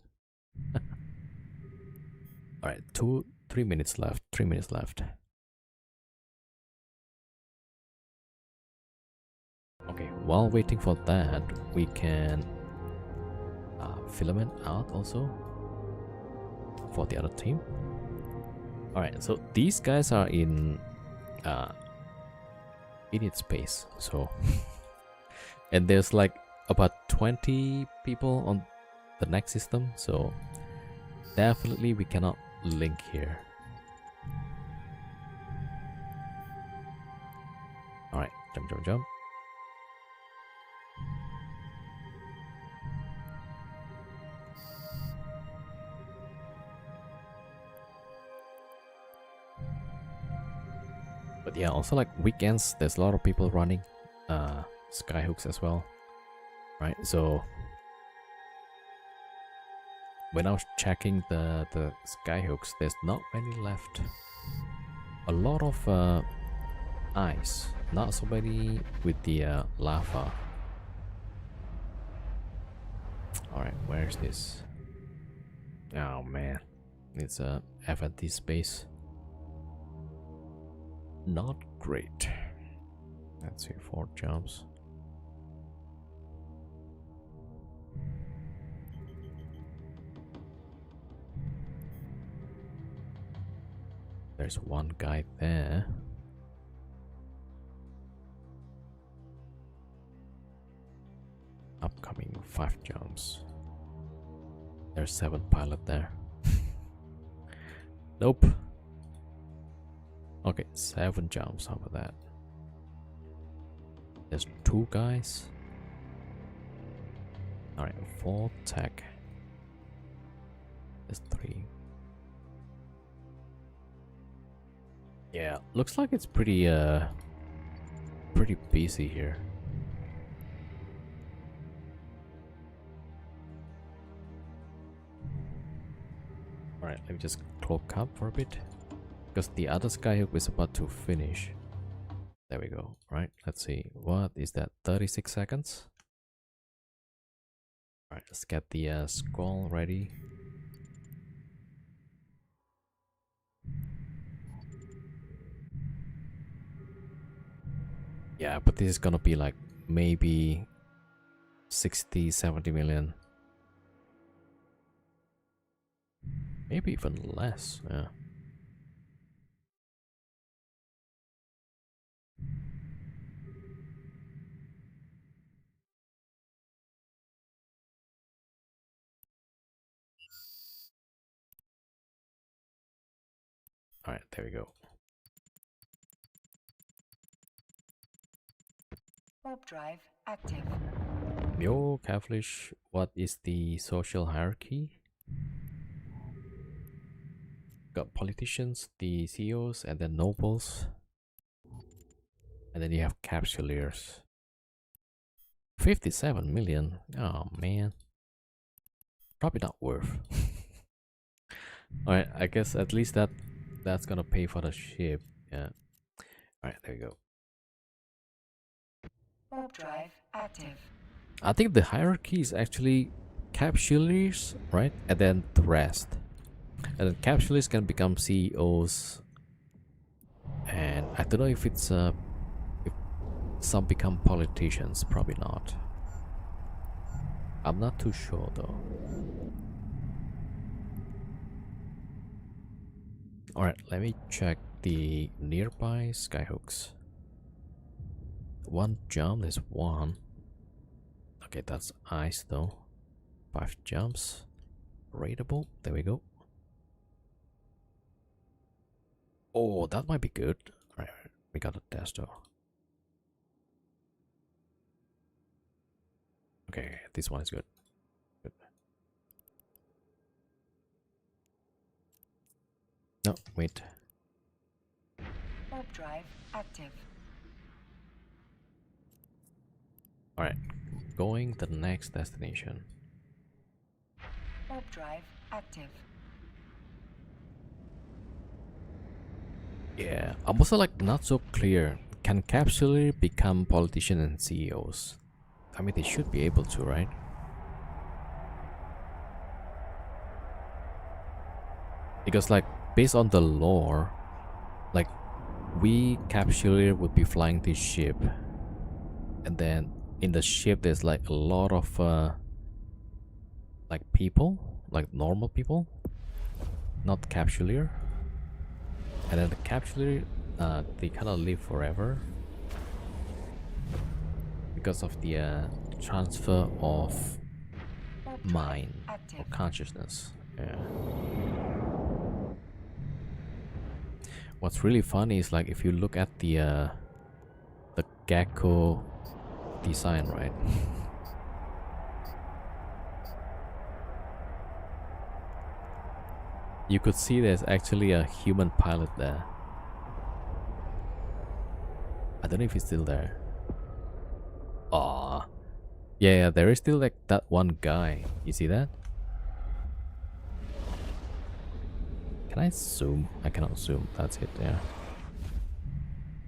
All right, 3 minutes left. 3 minutes left. Okay, while waiting for that, we can filament out also for the other team. All right, so these guys are in idiot space. So, and there's like about 20 people on the next system. So definitely we cannot link here. All right, jump, jump, jump. But yeah, also like weekends, there's a lot of people running skyhooks as well, right? So when I was checking the skyhooks, there's not many left. A lot of ice, not so many with the lava. All right, where's this? Oh man, it's a FNT space. Not great. Let's see, 4 jumps. There's one guy there. Upcoming 5 jumps. There's 7 pilot there. Nope. Okay, 7 jumps. How about that? There's 2 guys. Alright, 4 tech. There's 3. Yeah, looks like it's pretty busy here. Alright, let me just cloak up for a bit. Because the other skyhook is about to finish. There we go. Right, let's see. What is that? 36 seconds? Alright, let's get the scroll ready. Yeah, but this is gonna be like maybe 60-70 million. Maybe even less, yeah. Alright, there we go. Warp drive active. Yo, Cavlish, what is the social hierarchy? Got politicians, the CEOs, and then nobles. And then you have capsuleers. 57 million. Oh man. Probably not worth. Alright, I guess at least that's gonna pay for the ship. Yeah. Alright, there you go. Warp drive active. I think the hierarchy is actually capsuleers, right? And then the rest. And then capsuleers can become CEOs. And I don't know if it's if some become politicians, probably not. I'm not too sure though. Alright, let me check the nearby skyhooks. One jump, there's one. Okay, that's ice though. 5 jumps. Rateable, there we go. Oh, that might be good. Alright, we got a testo. Okay, this one is good. Good. No, wait. Warp drive active. Alright, going to the next destination. Warp drive active. Yeah, I'm also like not so clear. Can Capsular become politicians and CEOs? I mean, they should be able to, right? Because like, based on the lore, like, we Capsular would be flying this ship. And then in the ship there's like a lot of like people, like normal people, not Capsular. And then the Capsular, they kind of live forever because of the transfer of mind or consciousness. Yeah. What's really funny is like if you look at the gecko design, right? You could see there's actually a human pilot there. I don't know if he's still there. Ah, yeah, there is still like that one guy. You see that? Can I zoom? I cannot zoom. That's it. Yeah.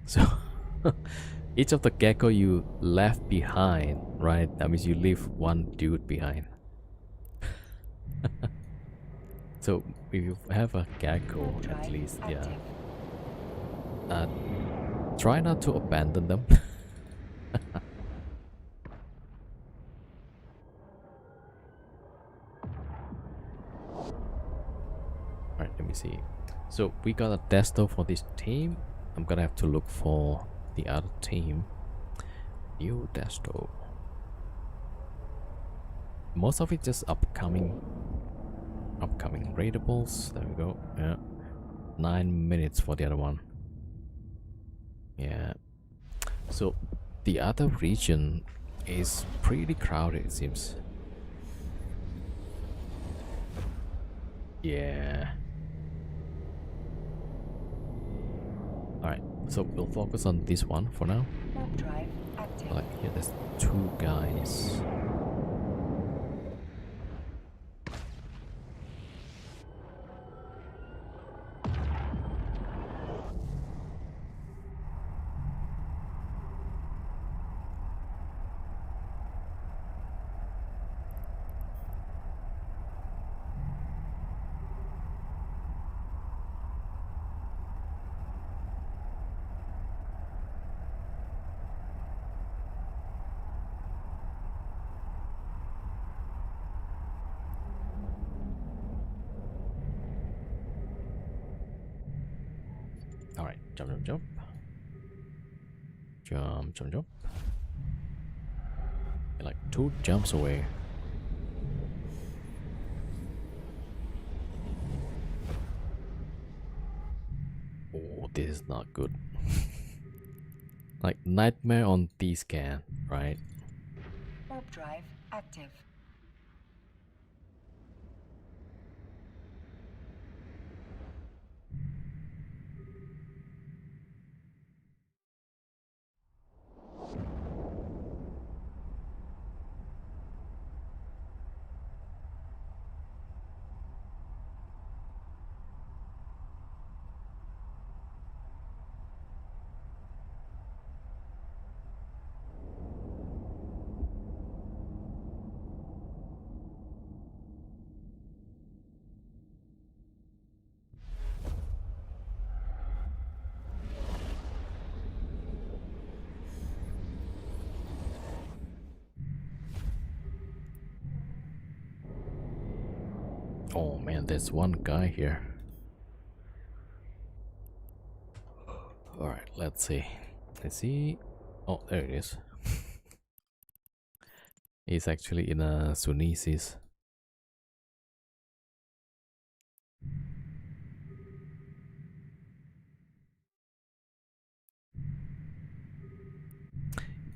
So each of the gecko you left behind, right? That means you leave one dude behind. So if you have a gecko, at least, yeah. Try not to abandon them. Alright, let me see. So we got a testo for this team. I'm gonna have to look for the other team. New testo. Most of it just upcoming rateables. There we go. Yeah. 9 minutes for the other one. Yeah. So the other region is pretty crowded, it seems. Yeah. Alright, so we'll focus on this one for now. Warp drive active. Like here, there's 2 guys. Alright, jump, jump, jump. Jump, jump, jump. You're like 2 jumps away. Oh, this is not good. Like nightmare on D-scan, right? Warp drive active. Oh man, there's one guy here. Alright, let's see. Is he? Oh, there it is. He's actually in a Sunesis.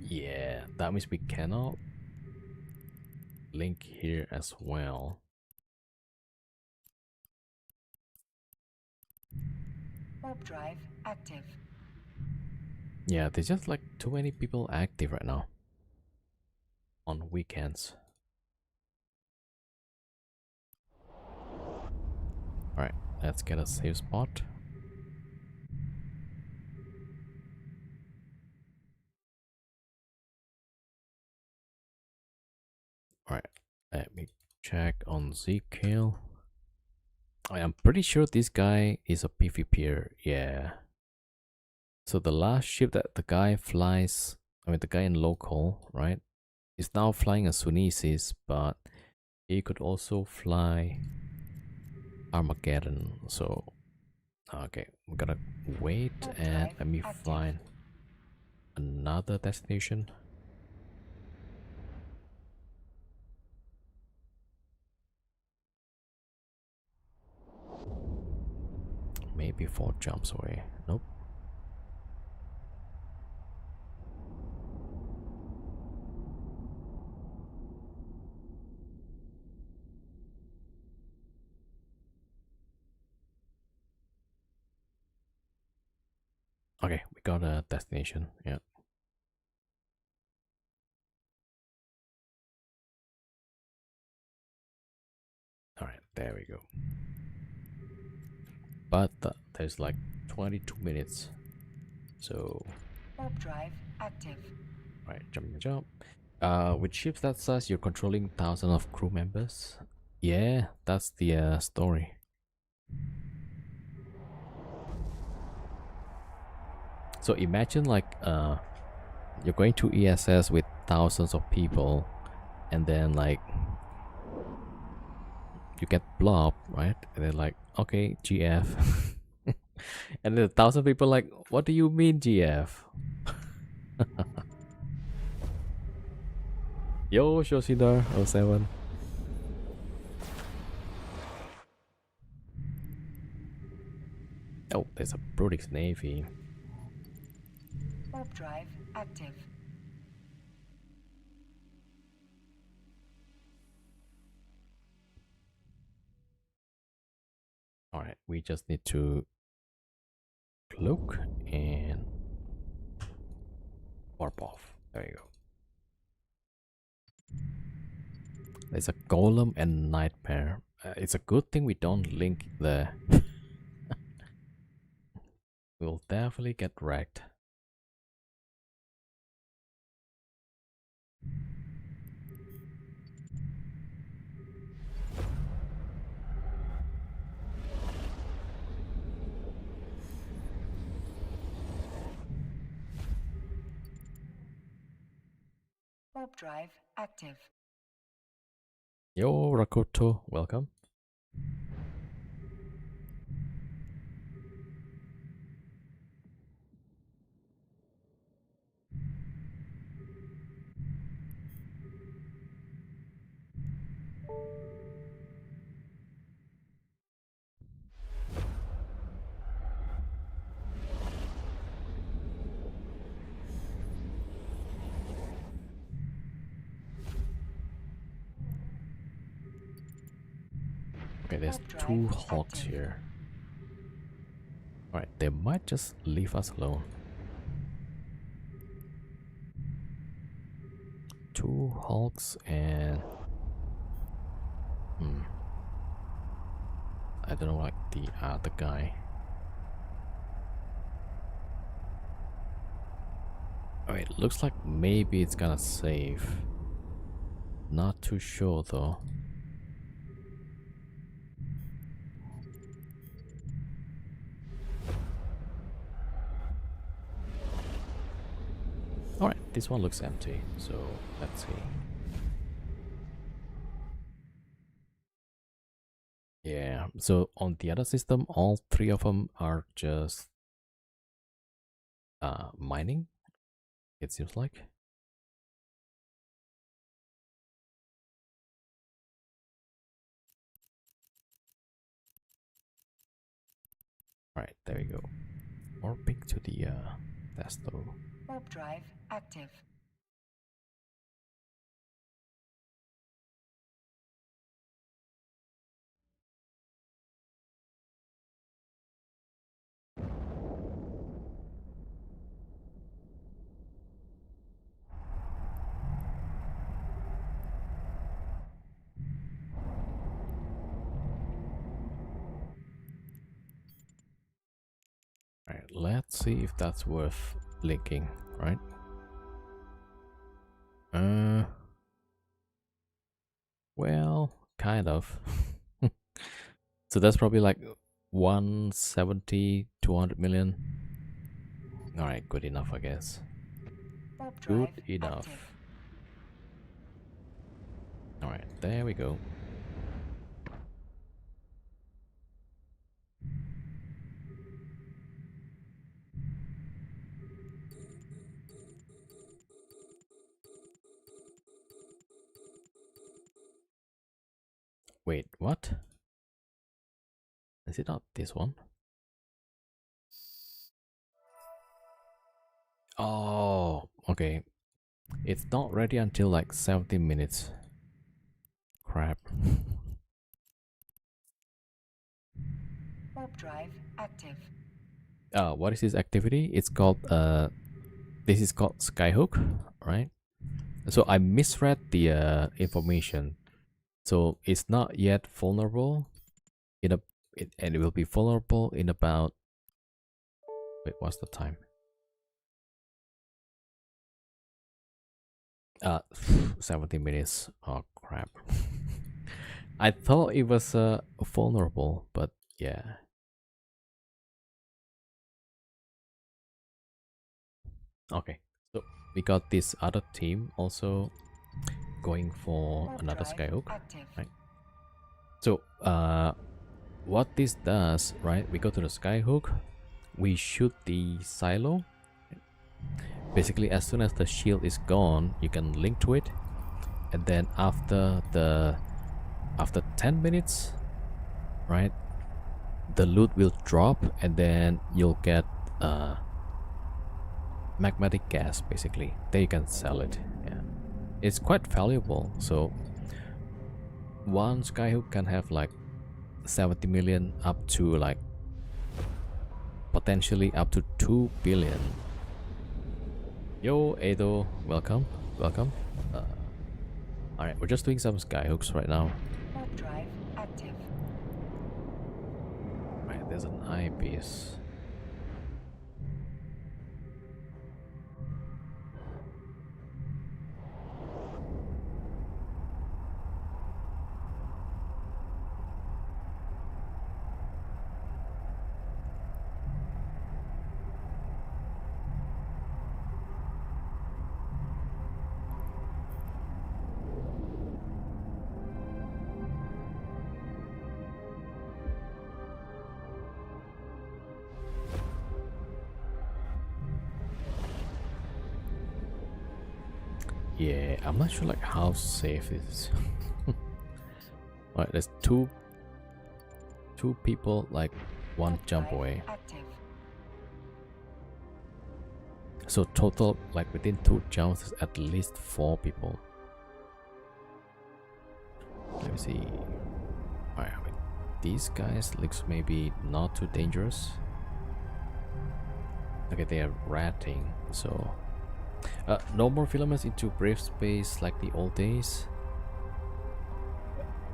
Yeah, that means we cannot link here as well. Warp drive active. Yeah, there's just like too many people active right now on weekends. Alright, let's get a safe spot. Alright, let me check on Zkill. I am pretty sure this guy is a PvPer, yeah. So the last ship that the guy flies, I mean the guy in local, right, is now flying a Sunesis, but he could also fly Armageddon. So, okay, we gotta wait and let me find another destination. Maybe 4 jumps away. Nope. Okay, we got a destination. Yeah. Alright, there we go. But there's like 22 minutes. So. Warp drive active. Alright, jump. With ships that size, you're controlling thousands of crew members. Yeah, that's the story. So imagine like you're going to ESS with thousands of people, and then like you get blob, right? And then like, okay, GF. And then 1,000 people like, what do you mean GF? Yo, Shoshidar 07. Oh, there's a Brutix Navy. Warp drive active. Alright, we just need to cloak and warp off. There you go. There's a golem and nightmare. It's a good thing we don't link there. We'll definitely get wrecked. Warp drive active. Yo, Rakoto, welcome. Okay, there's two hawks here. Alright, they might just leave us alone. 2 hawks and I don't know, like the other guy. Alright, looks like maybe it's gonna save. Not too sure though. Alright, this one looks empty, so let's see. Yeah, so on the other system, all three of them are just mining, it seems like. Right, there we go. Warping to the Testo. Warp drive active. Right, let's see if that's worth linking, right? Well, kind of. So that's probably like 170, 200 million. All right, good enough, I guess. Warp Good drive enough. active. All right, there we go. Wait, what? Is it not this one? Oh, okay. It's not ready until like 70 minutes. Crap. Warp drive active. What is this activity? It's called this is called Skyhook, right? So I misread the information. So it's not yet vulnerable in a and it will be vulnerable in about, wait, what's the time? 70 minutes. Oh crap. I thought it was vulnerable, but yeah. Okay, so we got this other team also going for Warp another drive Skyhook, active. right? So what this does, right? We go to the Skyhook, we shoot the silo. Basically, as soon as the shield is gone, you can link to it, and then after 10 minutes, right, the loot will drop, and then you'll get magmatic gas. Basically, then you can sell it. Yeah, it's quite valuable. So one Skyhook can have like 70 million up to like potentially up to 2 billion. Yo, Edo, welcome, welcome. Alright, we're just doing some Skyhooks right now. Warp drive active. Right, there's an eyepiece. Yeah, I'm not sure like how safe it is. Alright, there's two people, like one Warp jump drive away. active. So total, like within 2 jumps, at least 4 people. Let me see. Alright, these guys looks maybe not too dangerous. Okay, they are ratting, so no more filaments into brave space like the old days.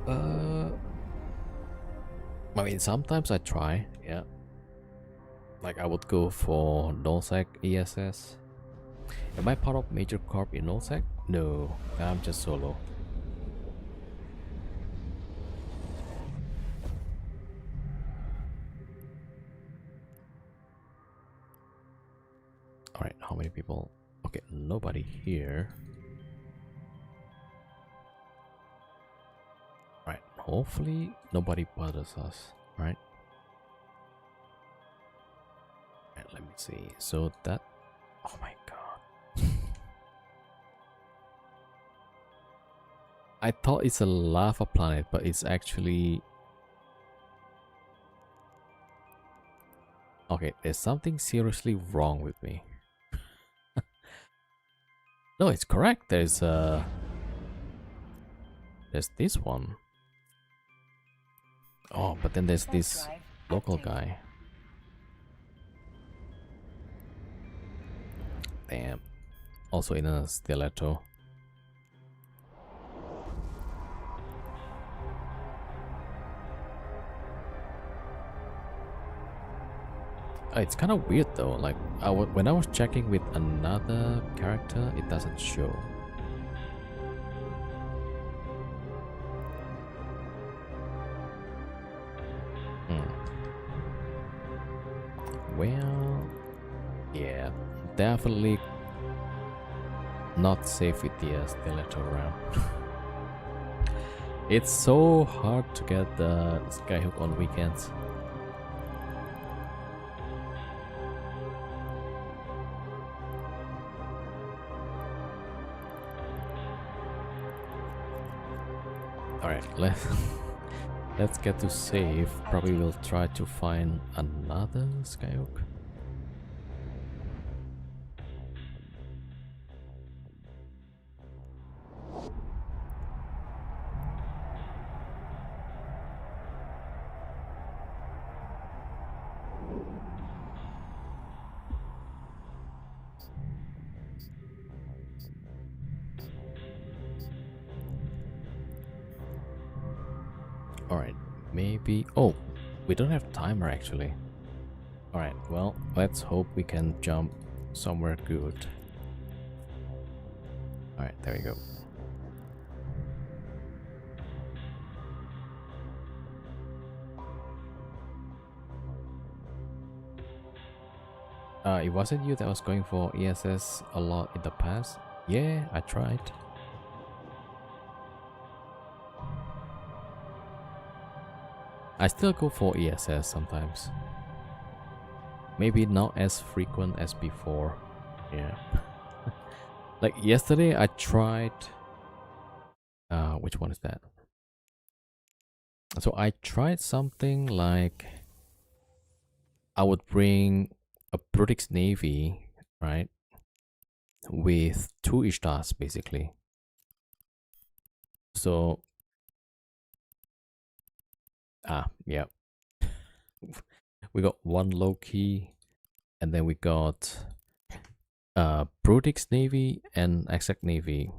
I mean, sometimes I try, yeah. Like I would go for Nullsec ESS. Am I part of Major Corp in Nullsec? No, I'm just solo. Alright, how many people? Okay, nobody here. Right, hopefully nobody bothers us, right? Right, let me see. So that, oh my god. I thought it's a lava planet, but it's actually... Okay, there's something seriously wrong with me. No, it's correct. There's this one. Oh, but then there's Warp this drive local active. guy. Damn. Also in a stiletto. It's kind of weird though. Like when I was checking with another character, it doesn't show. Well, yeah, definitely not safe with the stiletto around. It's so hard to get the skyhook on weekends. Alright, let's get to save. Probably we'll try to find another skyhook. Alright, maybe... Oh, we don't have timer actually. Alright, well, let's hope we can jump somewhere good. Alright, there we go. It wasn't you that was going for ESS a lot in the past? Yeah, I tried. I still go for ESS sometimes. Maybe not as frequent as before. Yeah. Like yesterday I tried... which one is that? So I tried something like... I would bring a Brutix Navy, right? With 2 Ishtars basically. So... yeah. We got 1 Loki, and then we got Brutix Navy and Exact Navy.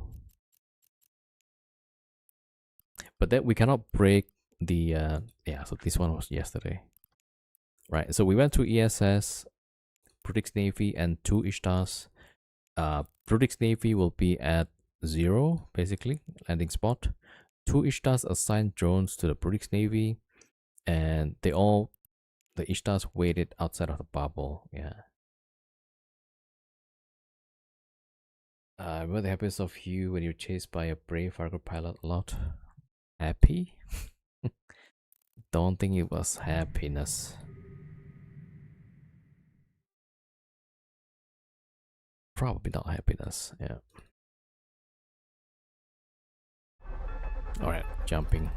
But then we cannot break the yeah, so this one was yesterday. Right, so we went to ESS, Brutix Navy and 2 Ishtars. Brutix Navy will be at 0, basically, landing spot. 2 Ishtars assigned drones to the Brutix Navy, and the Ishtars waited outside of the bubble. Yeah. Remember the happiness of you when you're chased by a brave Fargo pilot a lot? Happy? Don't think it was happiness. Probably not happiness, yeah. Alright, jumping.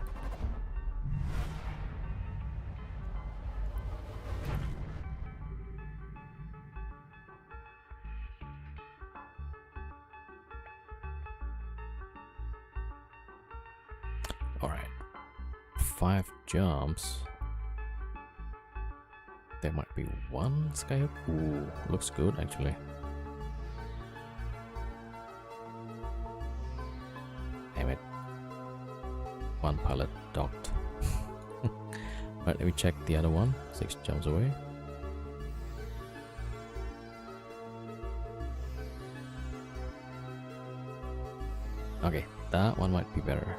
Alright. 5 jumps. There might be 1 skyhook. Ooh, looks good actually. Damn it. 1 pilot docked. Alright, let me check the other one. 6 jumps away. Okay, that one might be better.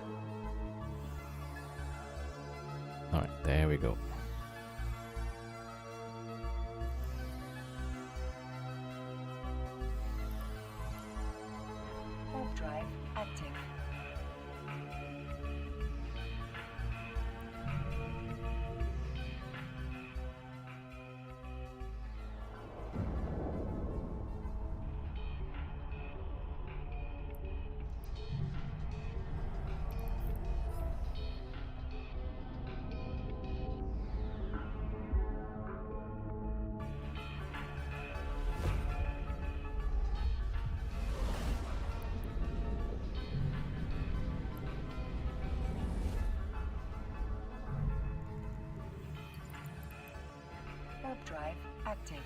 Alright, there we go. Warp drive active. drive active.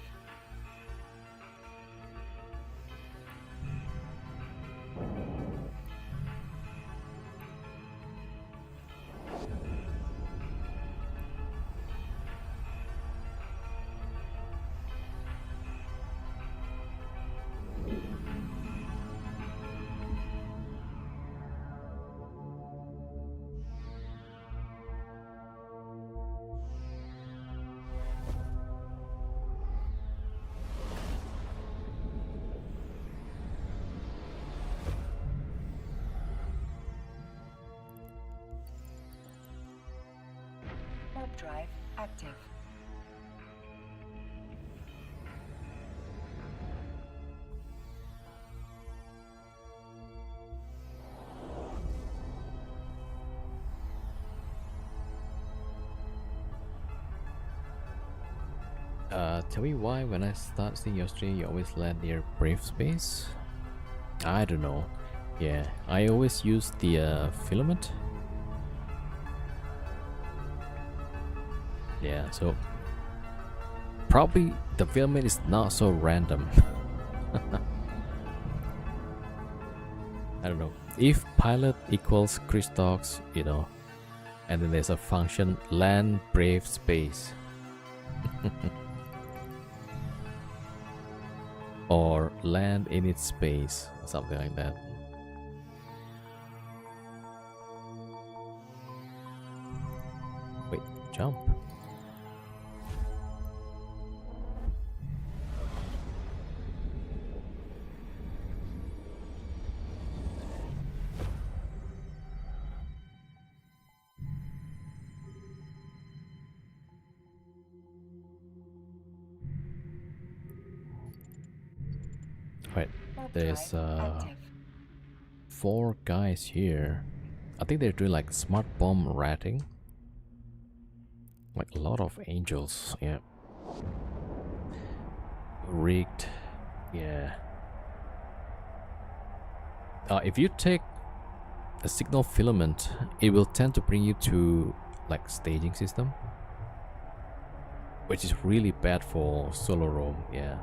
Warp drive active. Tell me why when I start seeing your stream you always land near Brave Space? I don't know. Yeah, I always use the filament. Yeah, so probably the filament is not so random. I don't know. If pilot equals Christox, you know, and then there's a function land brave space. Or land in its space, or something like that. Wait, jump. Right, Warp there's drive active. 4 guys here. I think they're doing like smart bomb ratting. Like a lot of angels, yeah. Rigged, yeah. If you take a signal filament, it will tend to bring you to like staging system, which is really bad for solo roam, yeah.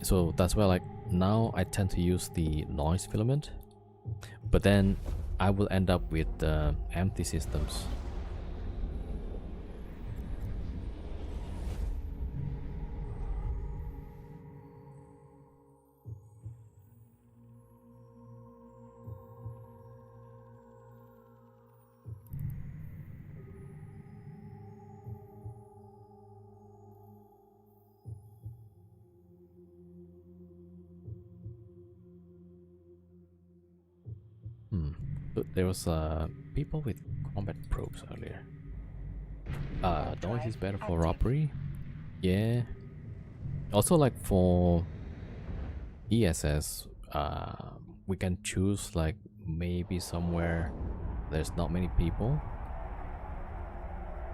So that's why like now I tend to use the noise filament, but then I will end up with empty systems. But there was people with combat probes earlier. Noise is better for robbery. Yeah. Also like for ESS, we can choose like maybe somewhere there's not many people.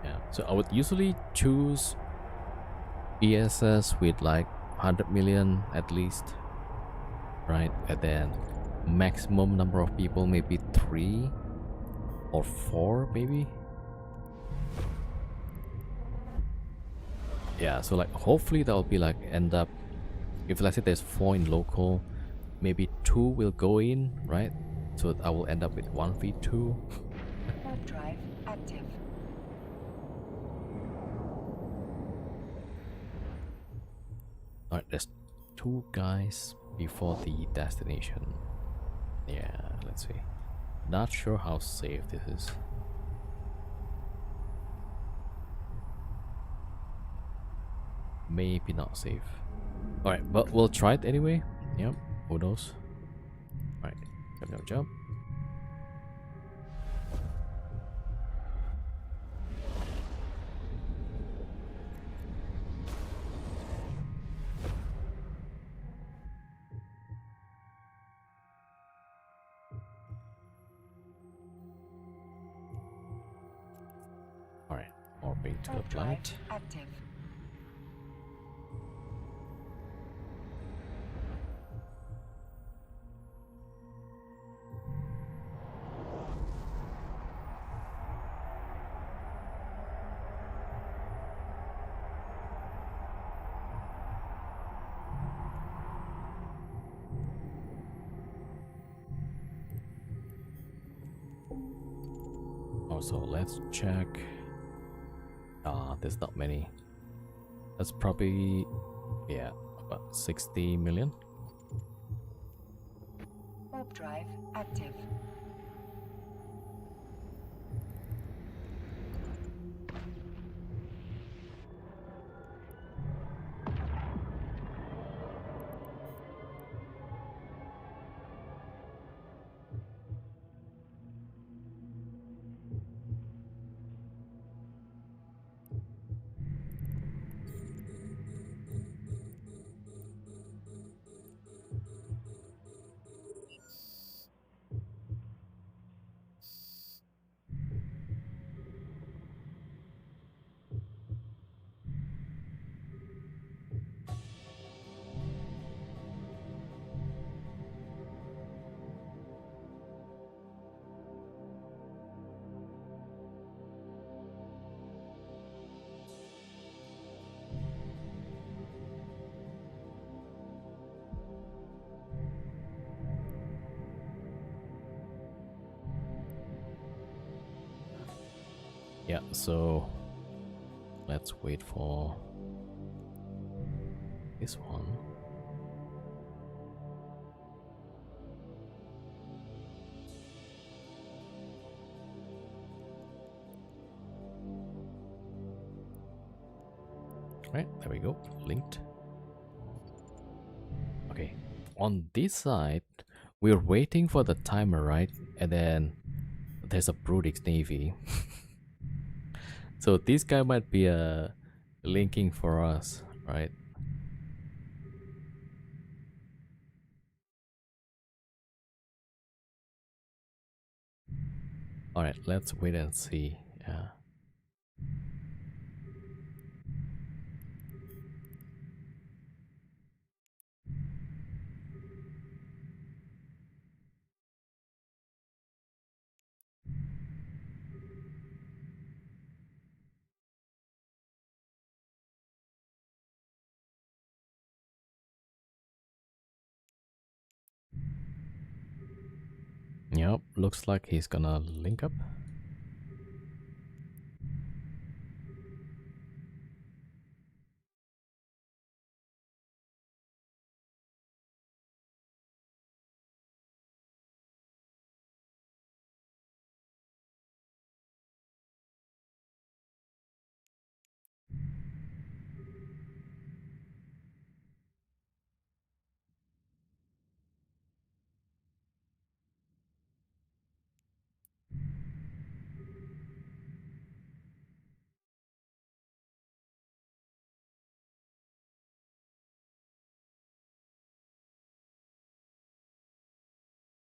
Yeah. So I would usually choose ESS with like 100 million at least. Right? And then maximum number of people maybe 3 or 4 maybe. Yeah, so like hopefully that'll be like end up, if let's say there's 4 in local, maybe 2 will go in, right? So I will end up with 1v2. Warp drive active. Alright, there's 2 guys before the destination. Yeah, let's see. Not sure how safe this is. Maybe not safe. Alright, but we'll try it anyway. Yep, who knows? Alright, jump. Alright, orbiting to the Warp drive planet. active. So let's check. There's not many. That's probably, yeah, about 60 million. Warp drive active. Yeah, so let's wait for this one. Right, there we go, linked. Okay, on this side, we're waiting for the timer, right? And then there's a Brudix Navy. So this guy might be linking for us, right? All right, let's wait and see. Yeah. Yep, looks like he's gonna link up.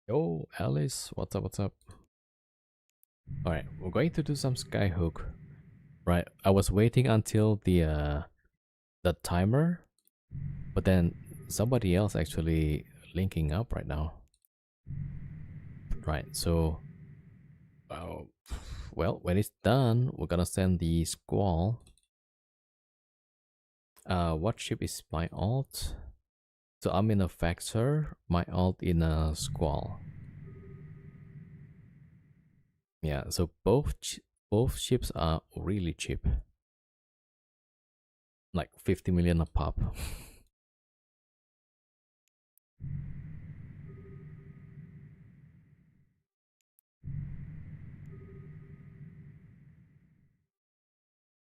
Yo, Alice, what's up, what's up? Alright, we're going to do some skyhook. Right, I was waiting until the timer, but then somebody else actually linking up right now. Right, so well, when it's done, we're gonna send the squall. What ship is my alt? So I'm in a Vexor, my alt in a Squall. Yeah, so both ships are really cheap. Like 50 million a pop.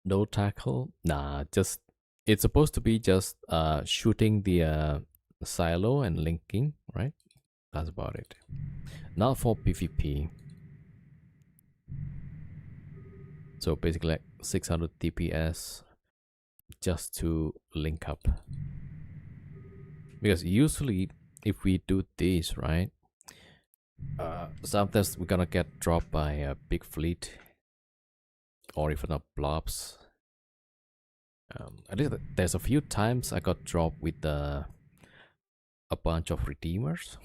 No tackle? Nah, just it's supposed to be just shooting the silo and linking, right? That's about it. Not for PvP. So basically like 600 DPS just to link up. Because usually if we do this, right, sometimes we're gonna get dropped by a big fleet or even a blobs. At least there's a few times I got dropped with a bunch of redeemers,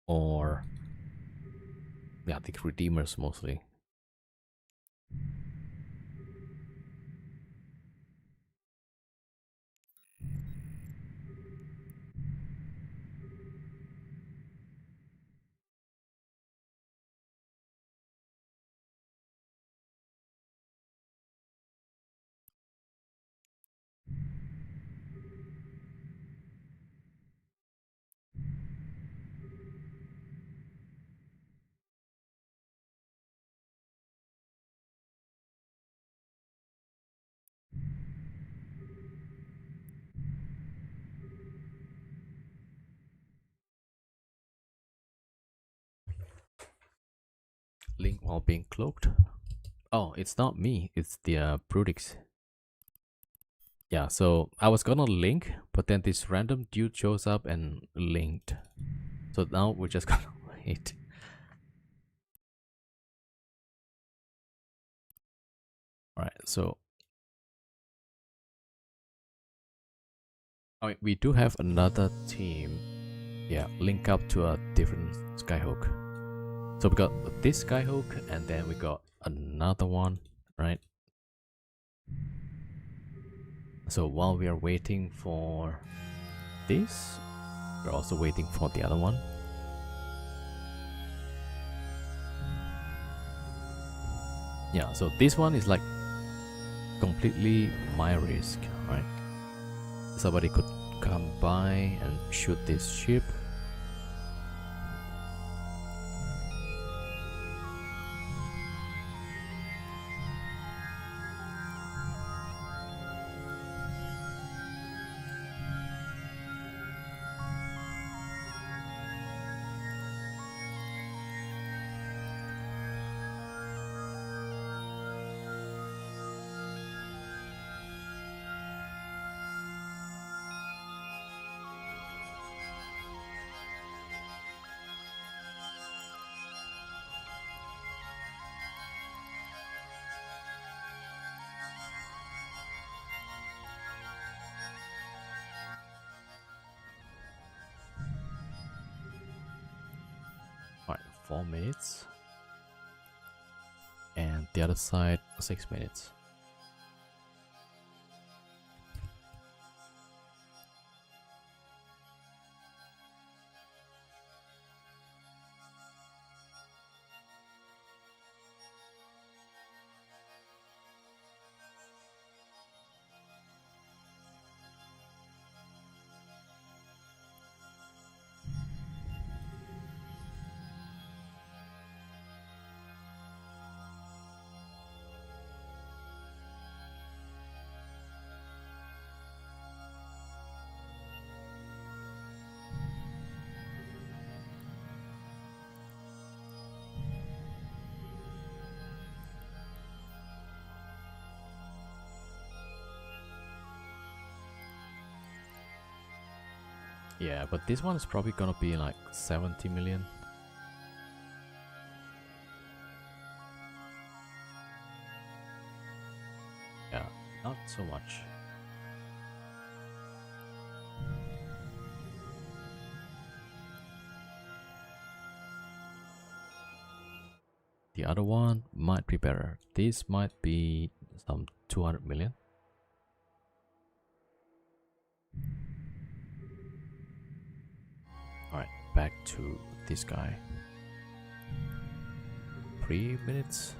or yeah, I think redeemers mostly. while being cloaked. Oh, it's not me. It's the Brutix. Yeah, so I was gonna link, but then this random dude shows up and linked. So now we're just gonna wait. Alright, so I mean, we do have another team. Yeah, link up to a different Skyhook. So we got this Skyhook and then we got another one, right? So while we are waiting for this, we're also waiting for the other one. Yeah, so this one is like completely my risk, right? Somebody could come by and shoot this ship. Alright, 4 minutes. And the other side, 6 minutes. Yeah, but this one is probably gonna be like 70 million. Yeah, not so much. The other one might be better. This might be some 200 million. Alright, back to this guy. 3 minutes.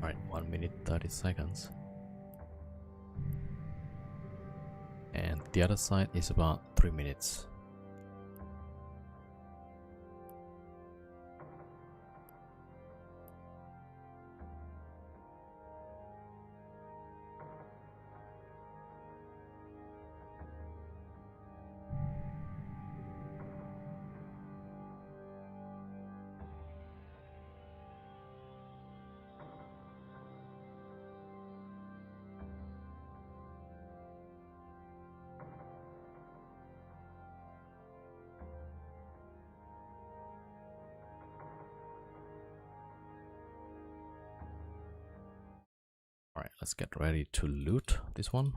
Alright, 1 minute 30 seconds. And the other side is about 3 minutes. let's get ready to loot this one.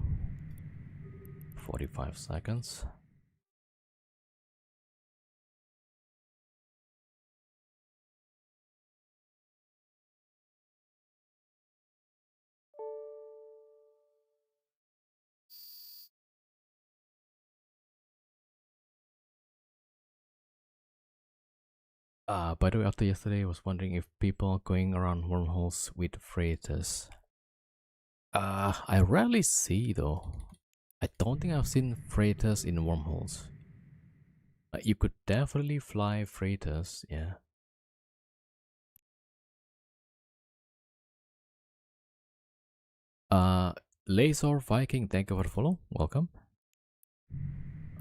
45 seconds. By the way, after yesterday, I was wondering if people are going around wormholes with freighters. I rarely see though. I don't think I've seen freighters in wormholes. You could definitely fly freighters, yeah. Laser Viking, thank you for the follow. Welcome.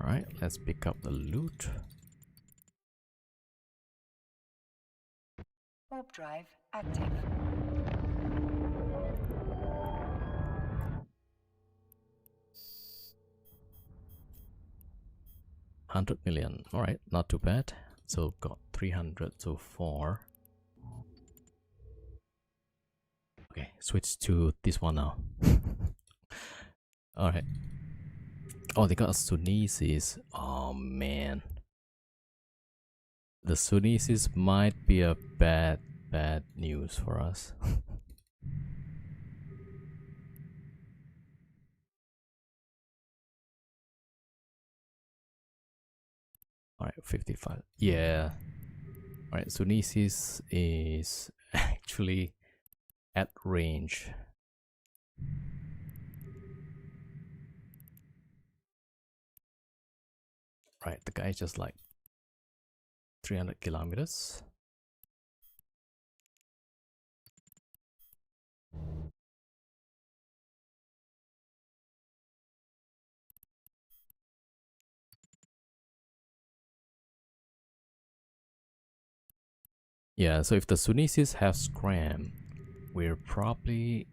Alright, let's pick up the loot. Warp drive active. $100 million. Alright, not too bad. So got 300 so far. Okay, switch to this one now. Alright. Oh, they got a Sunesis. Oh man. The Sunesis might be a bad news for us. Alright, 55. Yeah. Alright, Sunesis is actually at range. Right, the guy is just like 300 kilometers. Yeah, so if the Sunesis have scram, we're probably...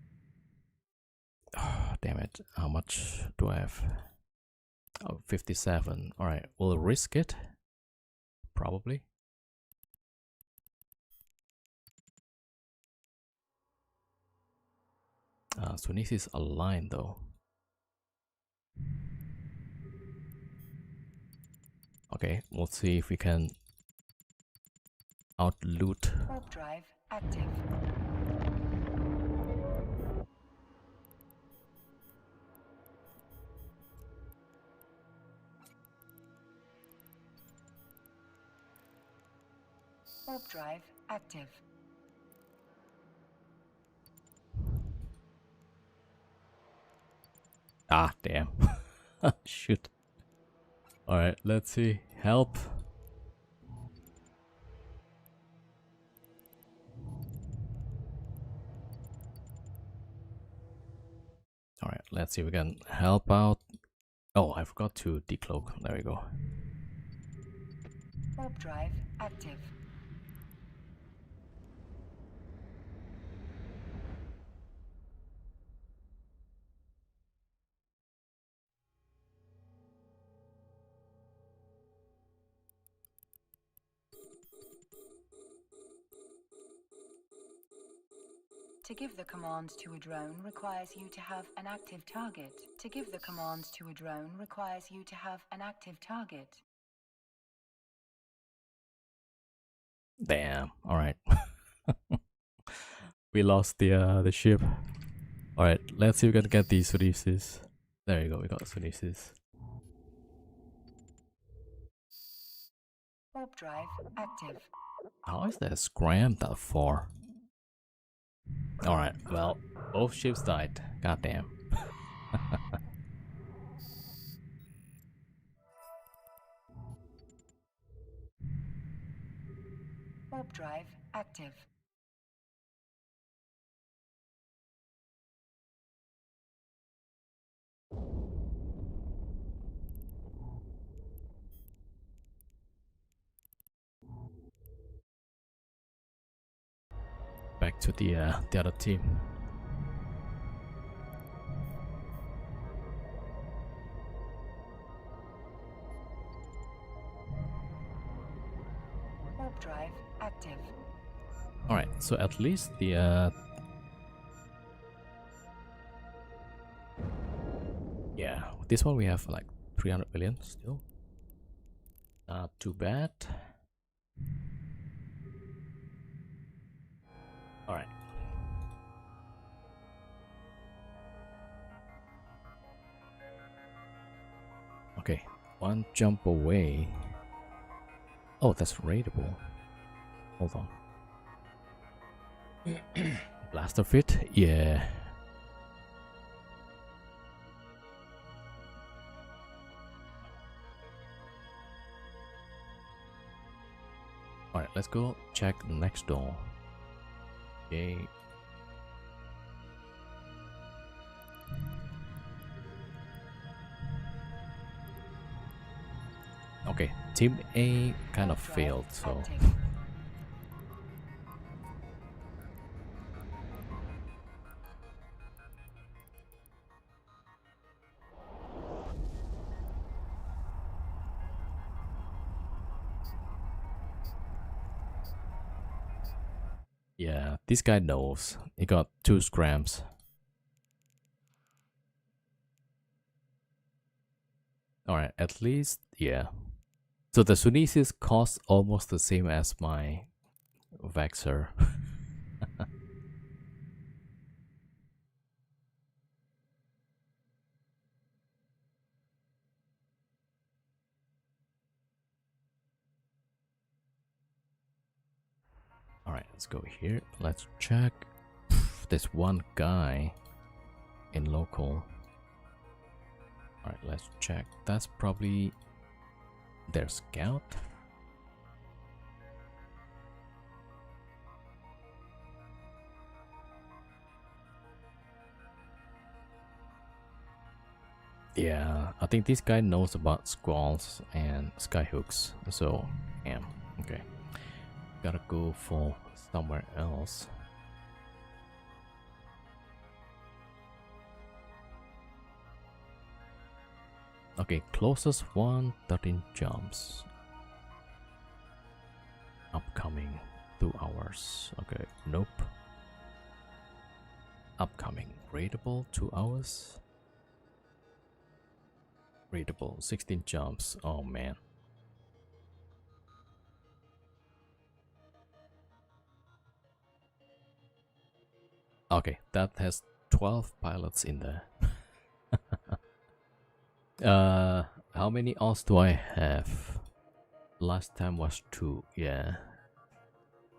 Oh, damn it. How much do I have? Oh, 57. Alright, we'll risk it. Probably. Sunesis aligned though. Okay, we'll see if we can out loot. Warp drive active. Warp drive active. Ah, damn. Shoot. Alright, let's see. Help. Alright, let's see if we can help out. Oh, I forgot to decloak. There we go. Warp drive active. To give the commands to a drone requires you to have an active target. To give the commands to a drone requires you to have an active target. Damn. Alright. We lost the ship. Alright, let's see if we can get these Sunesis. There you go, we got Sunesis. Warp drive active. How is that scram that far? Alright, well, both ships died. Goddamn. Warp drive active. Back to the other team. Warp drive active. Alright, so at least the Yeah, this one we have like 300 million still. Not too bad. All right. Okay, one jump away. Oh, that's raidable. Hold on. Blaster fit? Yeah. Alright, let's go check the next door. Okay. Okay, team A kind of failed, so Active. yeah, this guy knows. He got 2 scrams. Alright, at least, yeah. So the Sunesis cost almost the same as my Vexer. Alright, let's go here. Let's check. There's one guy in local. Alright, let's check. That's probably their scout. Yeah, I think this guy knows about squalls and skyhooks. So, yeah, okay. Gotta go for somewhere else. Okay, closest one, 13 jumps. Upcoming, 2 hours. Okay, nope. Upcoming, raidable, 2 hours. Readable, 16 jumps. Oh man. Okay, that has 12 pilots in there. How many odds do I have? Last time was 2. Yeah.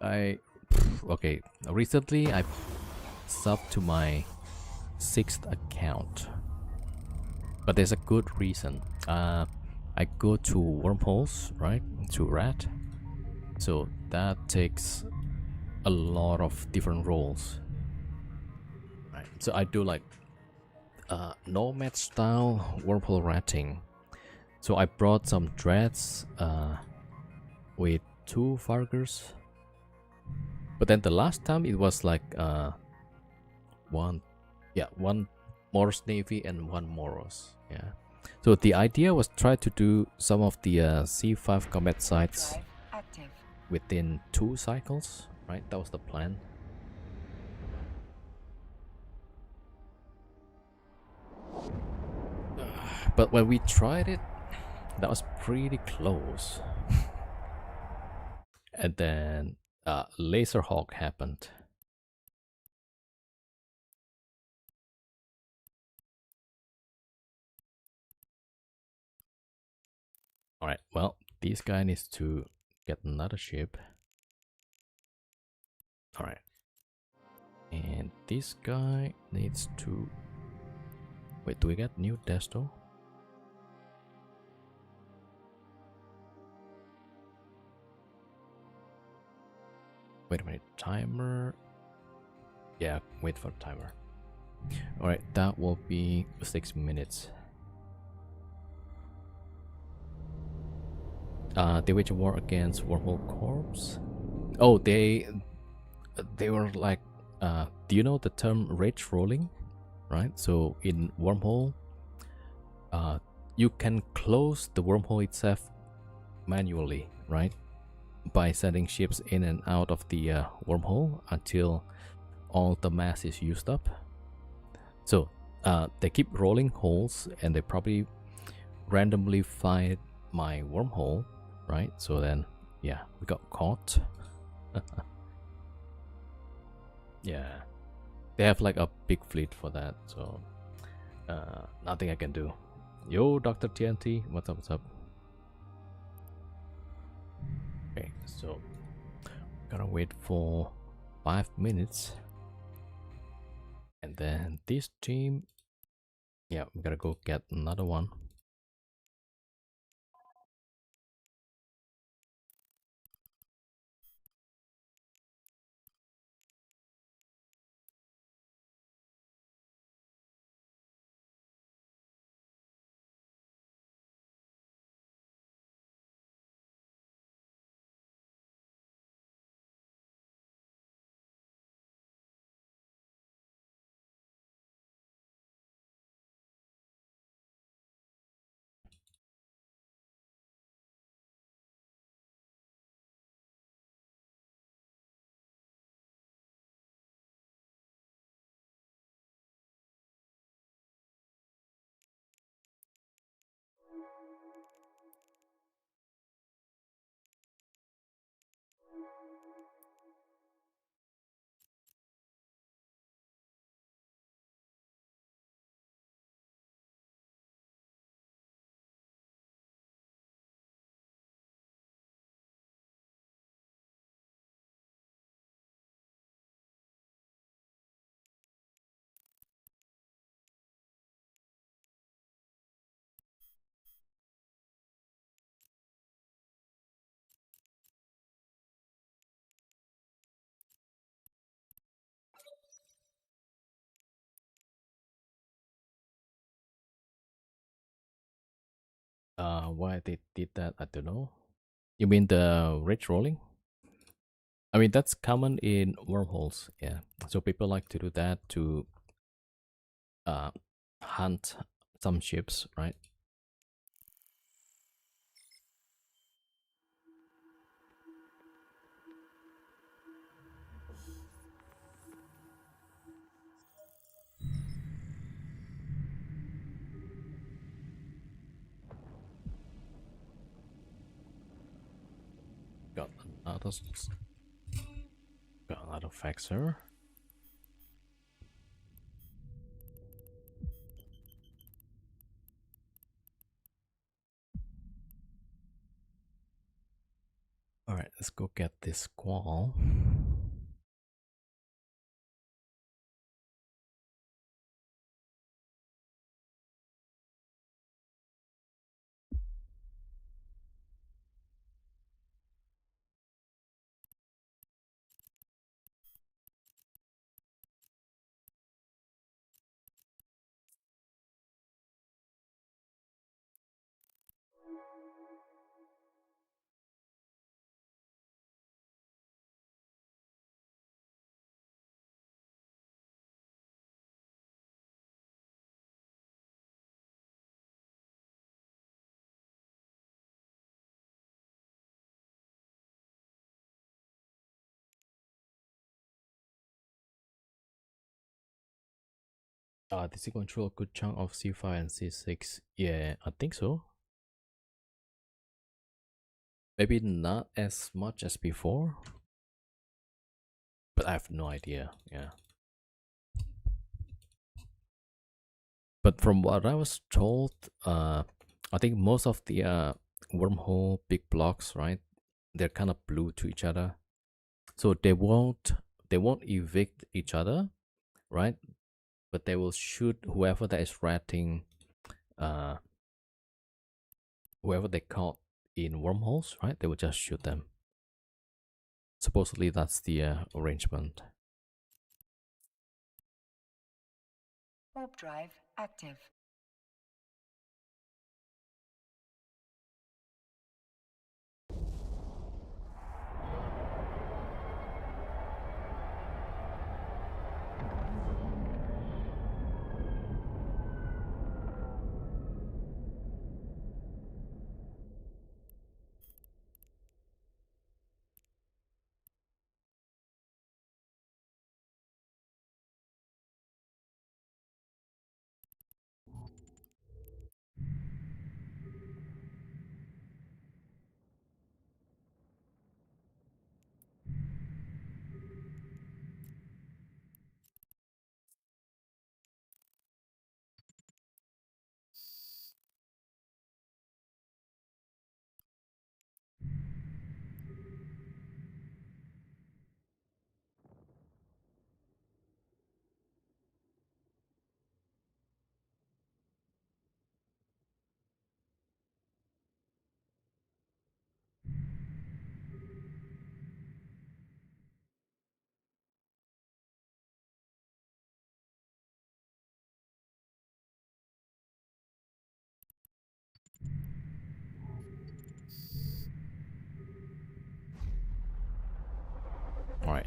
Okay, recently I subbed to my 6th account. But there's a good reason. I go to wormholes, right? To rat. So that takes a lot of different roles. Right. So I do like nomad style wormhole ratting. So I brought some dreads with 2 Fargers. But then the last time it was like one Moros Navy and 1 Moros. Yeah. So the idea was try to do some of the C5 combat sites Drive active. within 2 cycles, right? That was the plan. But when we tried it, that was pretty close. And then Laserhawk happened. Alright, well, this guy needs to get another ship. Alright. And this guy needs to... Wait, do we get new Desto? Wait a minute, timer... Yeah, wait for the timer. Alright, that will be 6 minutes. They wage a war against Wormhole Corps. Oh, they were like, do you know the term rage rolling? Right? So in Wormhole, you can close the wormhole itself manually, right? By sending ships in and out of the wormhole until all the mass is used up. So they keep rolling holes, and they probably randomly find my wormhole, right? So then, yeah, we got caught. Yeah, they have like a big fleet for that, so nothing I can do. Yo, Dr. TNT, what's up, what's up? Okay, so gotta wait for 5 minutes, and then this team, yeah, we gotta go get another one. Why they did that, I don't know. You mean the rage rolling? I mean, that's common in wormholes, yeah. So people like to do that to uh, hunt some ships, right? Got another, got another faxer. All right, let's go get this squall. Does it control a good chunk of C5 and C6? Yeah, I think so. Maybe not as much as before, but I have no idea. Yeah. But from what I was told, I think most of the wormhole big blocks, right? They're kind of blue to each other, so they won't evict each other, right? But they will shoot whoever that is ratting, uh, whoever they caught in wormholes, right? They will just shoot them. Supposedly that's the arrangement. Warp drive active.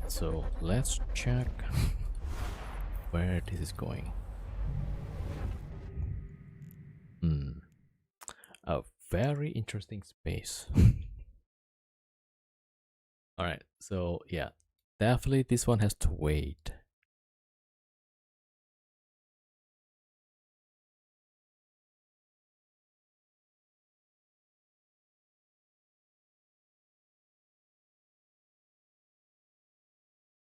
so let's check where this is going. A very interesting space. Alright, so yeah, definitely this one has to wait.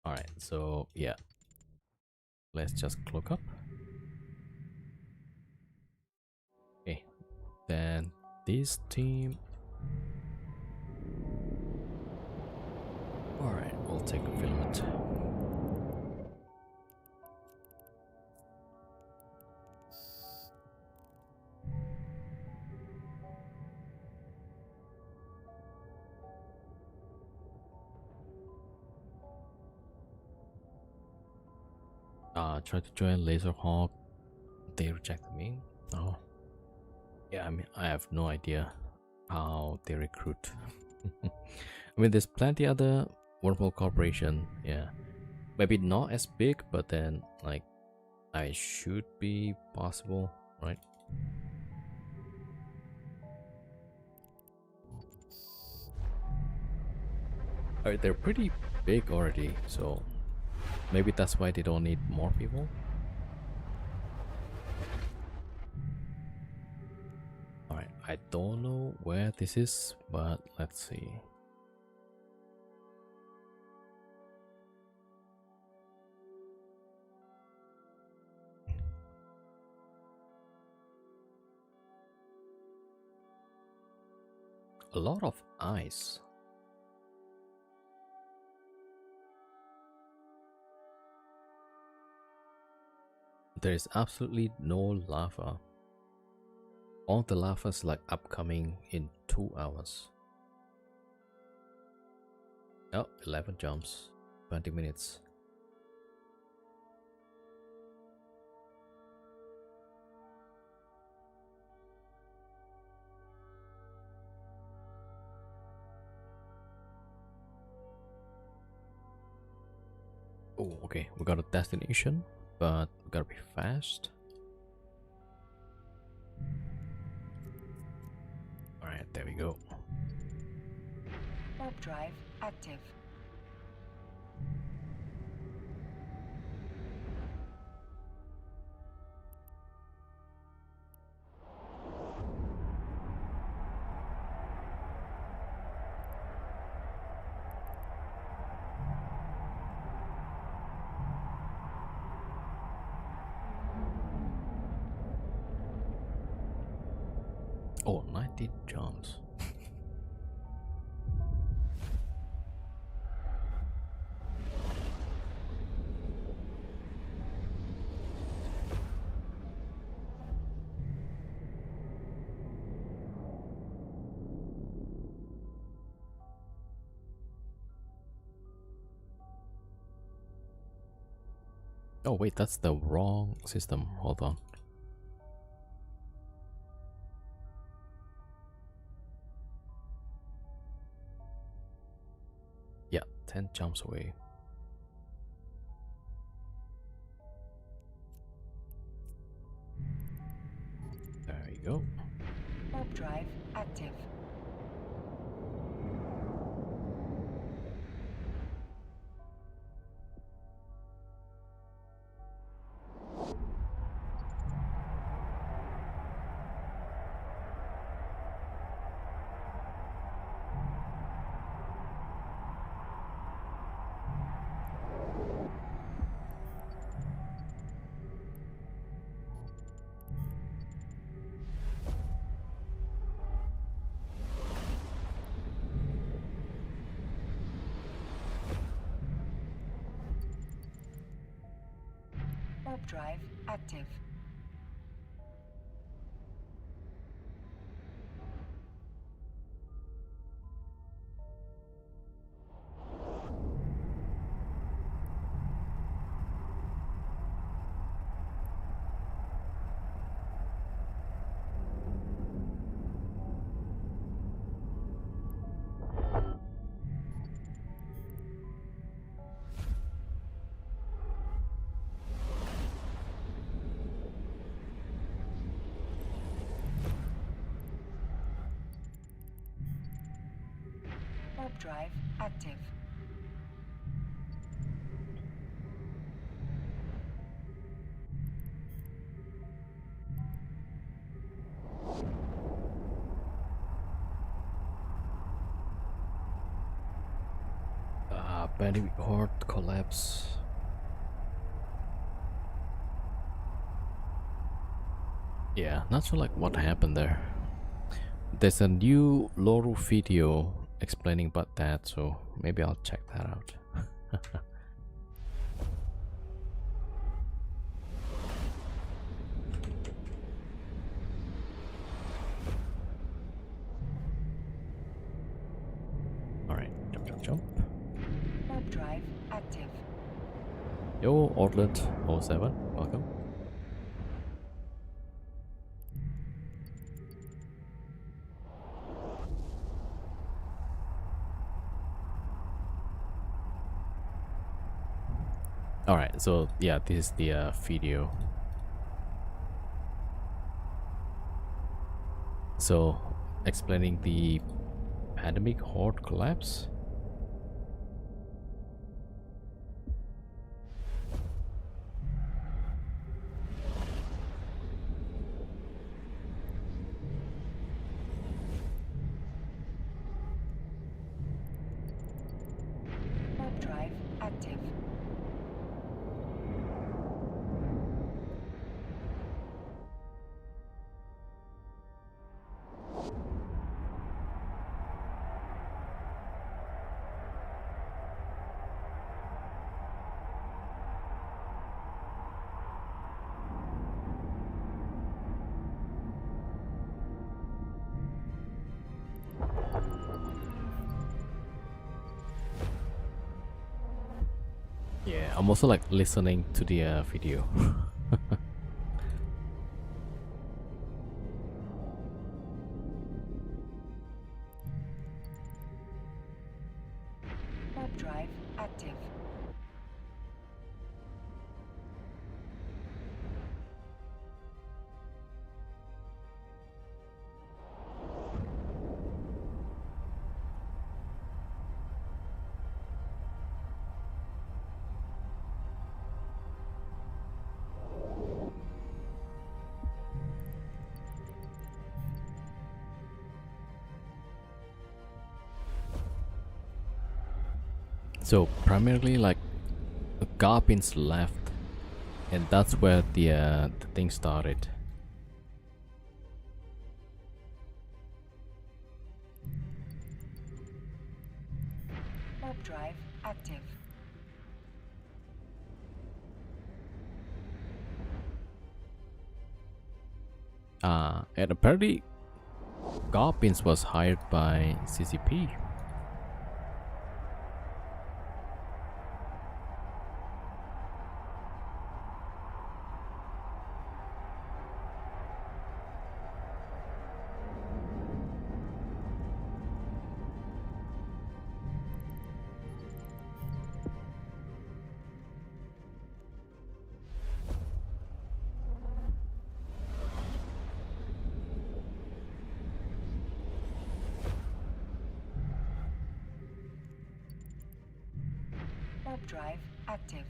Alright, so yeah, let's just cloak up. Okay, then this team. Alright, we'll take a filament. Try to join Laserhawk. They rejected me. Oh. Yeah, I mean, I have no idea how they recruit. I mean, there's plenty other Wormhole Corporation. Yeah. Maybe not as big, but then, like, I should be possible, right? Alright, they're pretty big already, so maybe that's why they don't need more people. Alright, I don't know where this is, but let's see. A lot of ice. There is absolutely no lava. All the lava is like upcoming in 2 hours. Oh, 11 jumps, 20 minutes. Oh, okay, we got a destination, but we gotta be fast. Alright, there we go. Warp drive active. Oh, 19 jumps. Oh wait, that's the wrong system. Hold on. Yeah, 10 jumps away. There you go. Warp drive active. Warp drive active. Warp drive active. Pandemic horde collapse. Yeah, not sure like what happened there. There's a new Loru video explaining about that, so maybe I'll check that out. Alright, jump. Warp drive active. Yo, Orlet 07, welcome. Alright, so yeah, this is the video. So, explaining the pandemic horde collapse. Warp drive active. Yeah, I'm also like listening to the video. Warp drive active. So primarily like Garpins left, and that's where the thing started. Warp drive active. And apparently Garpins was hired by CCP. Warp drive active.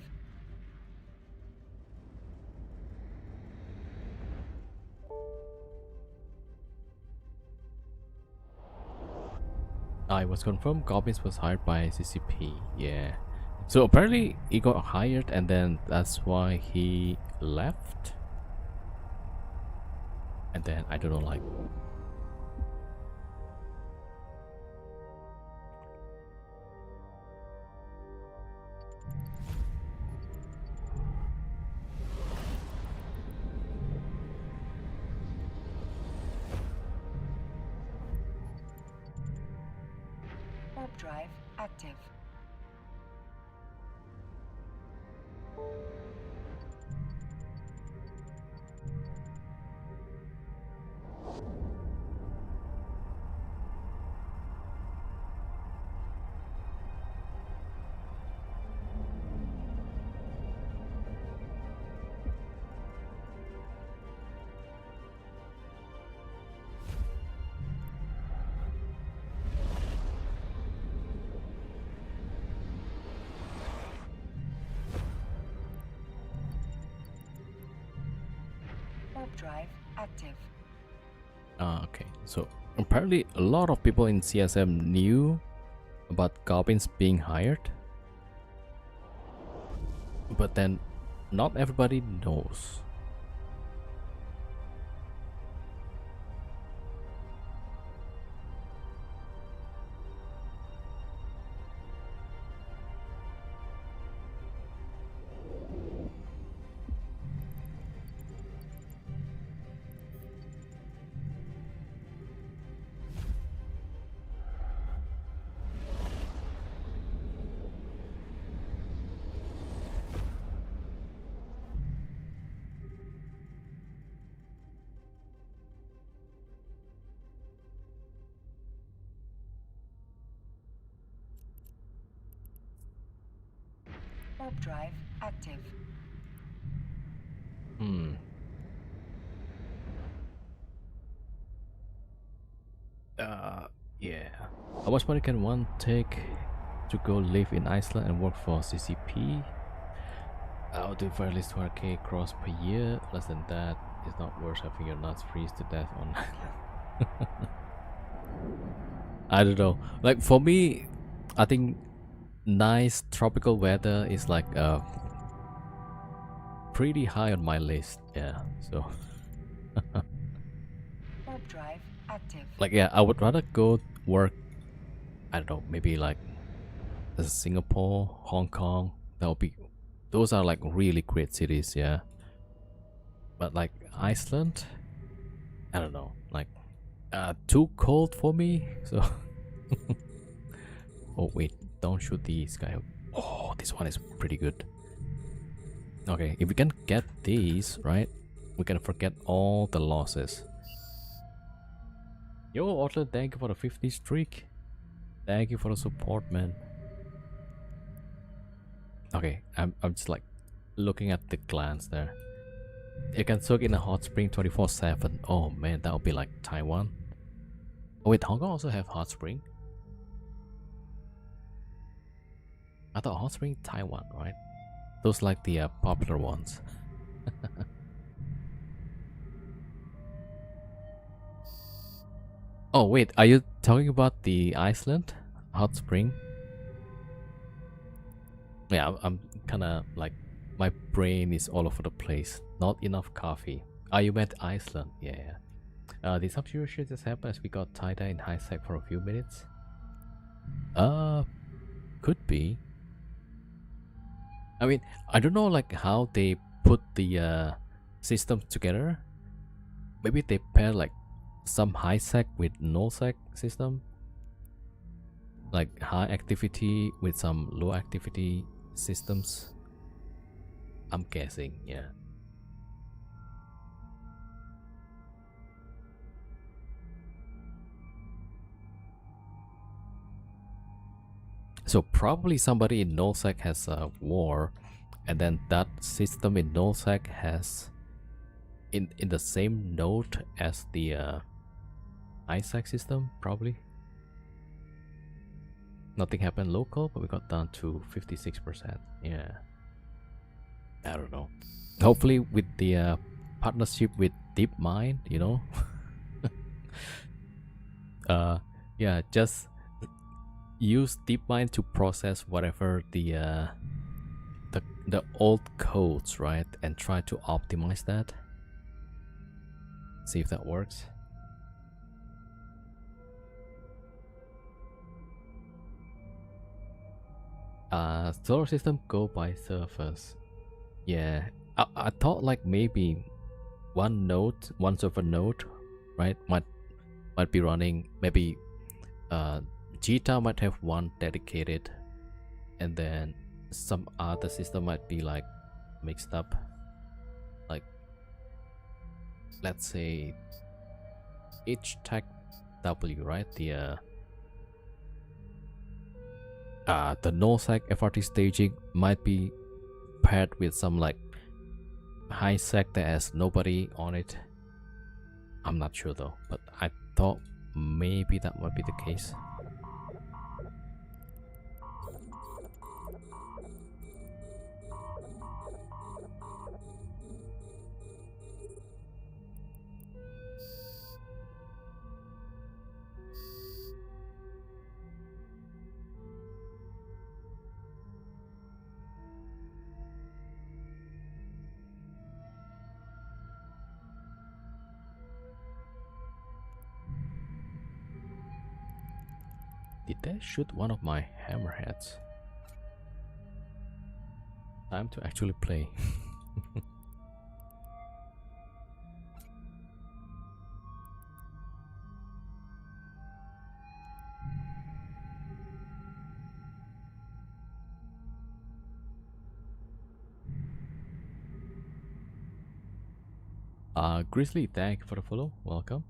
I was confirmed Garpins was hired by CCP. Yeah. So apparently he got hired, and then that's why he left. And then I don't know, like. Warp drive active. drive active. Okay, so apparently a lot of people in CSM knew about goblins being hired, but then not everybody knows. Warp drive active. Yeah. How much money can one take to go live in Iceland and work for CCP? I'll do for at least 200k cross per year. Less than that, it's not worth having your nuts freeze to death on island. I don't know. Like for me, I think nice tropical weather is like pretty high on my list. Yeah. So. Warp drive active. Like yeah, I would rather go work. I don't know. Maybe like Singapore, Hong Kong. That would be. Those are like really great cities. Yeah. But like Iceland, I don't know. Like too cold for me. So. Oh wait, don't shoot this guy. Oh, this one is pretty good. Okay, if we can get these right, we can forget all the losses. Yo, Otler, thank you for the 50 streak. Thank you for the support, man. Okay, I'm just like looking at the clans there. You can soak in a hot spring 24/7. Oh man, that would be like Taiwan. Oh wait, Hong Kong also have hot spring. I thought hot spring Taiwan, right? Those like the popular ones. Oh wait, are you talking about the Iceland hot spring? Yeah, I'm kind of like my brain is all over the place. Not enough coffee. Are you at Iceland? Yeah. Did some serious shit just happen as we got tie-dye in high sec for a few minutes? Could be. I mean, I don't know like how they put the system together. Maybe they pair like some high sec with no sec system, like high activity with some low activity systems. I'm guessing, yeah. So probably somebody in nullsec has a war, and then that system in nullsec has in the same node as the ISAC system, probably. Nothing happened local, but we got down to 56%. Yeah. I don't know. Hopefully with the partnership with DeepMind, you know. Yeah, just use DeepMind to process whatever the old codes, right, and try to optimize that. See if that works. Solar system go by surface. Yeah, I thought like maybe one server node, right, might be running. Maybe Jita might have one dedicated, and then some other system might be like mixed up. Like let's say HTech W, right? The nullsec FRT staging might be paired with some like high sec that has nobody on it. I'm not sure though, but I thought maybe that might be the case. Did they shoot one of my hammerheads? Time to actually play. Grizzly, thank you for the follow. Welcome.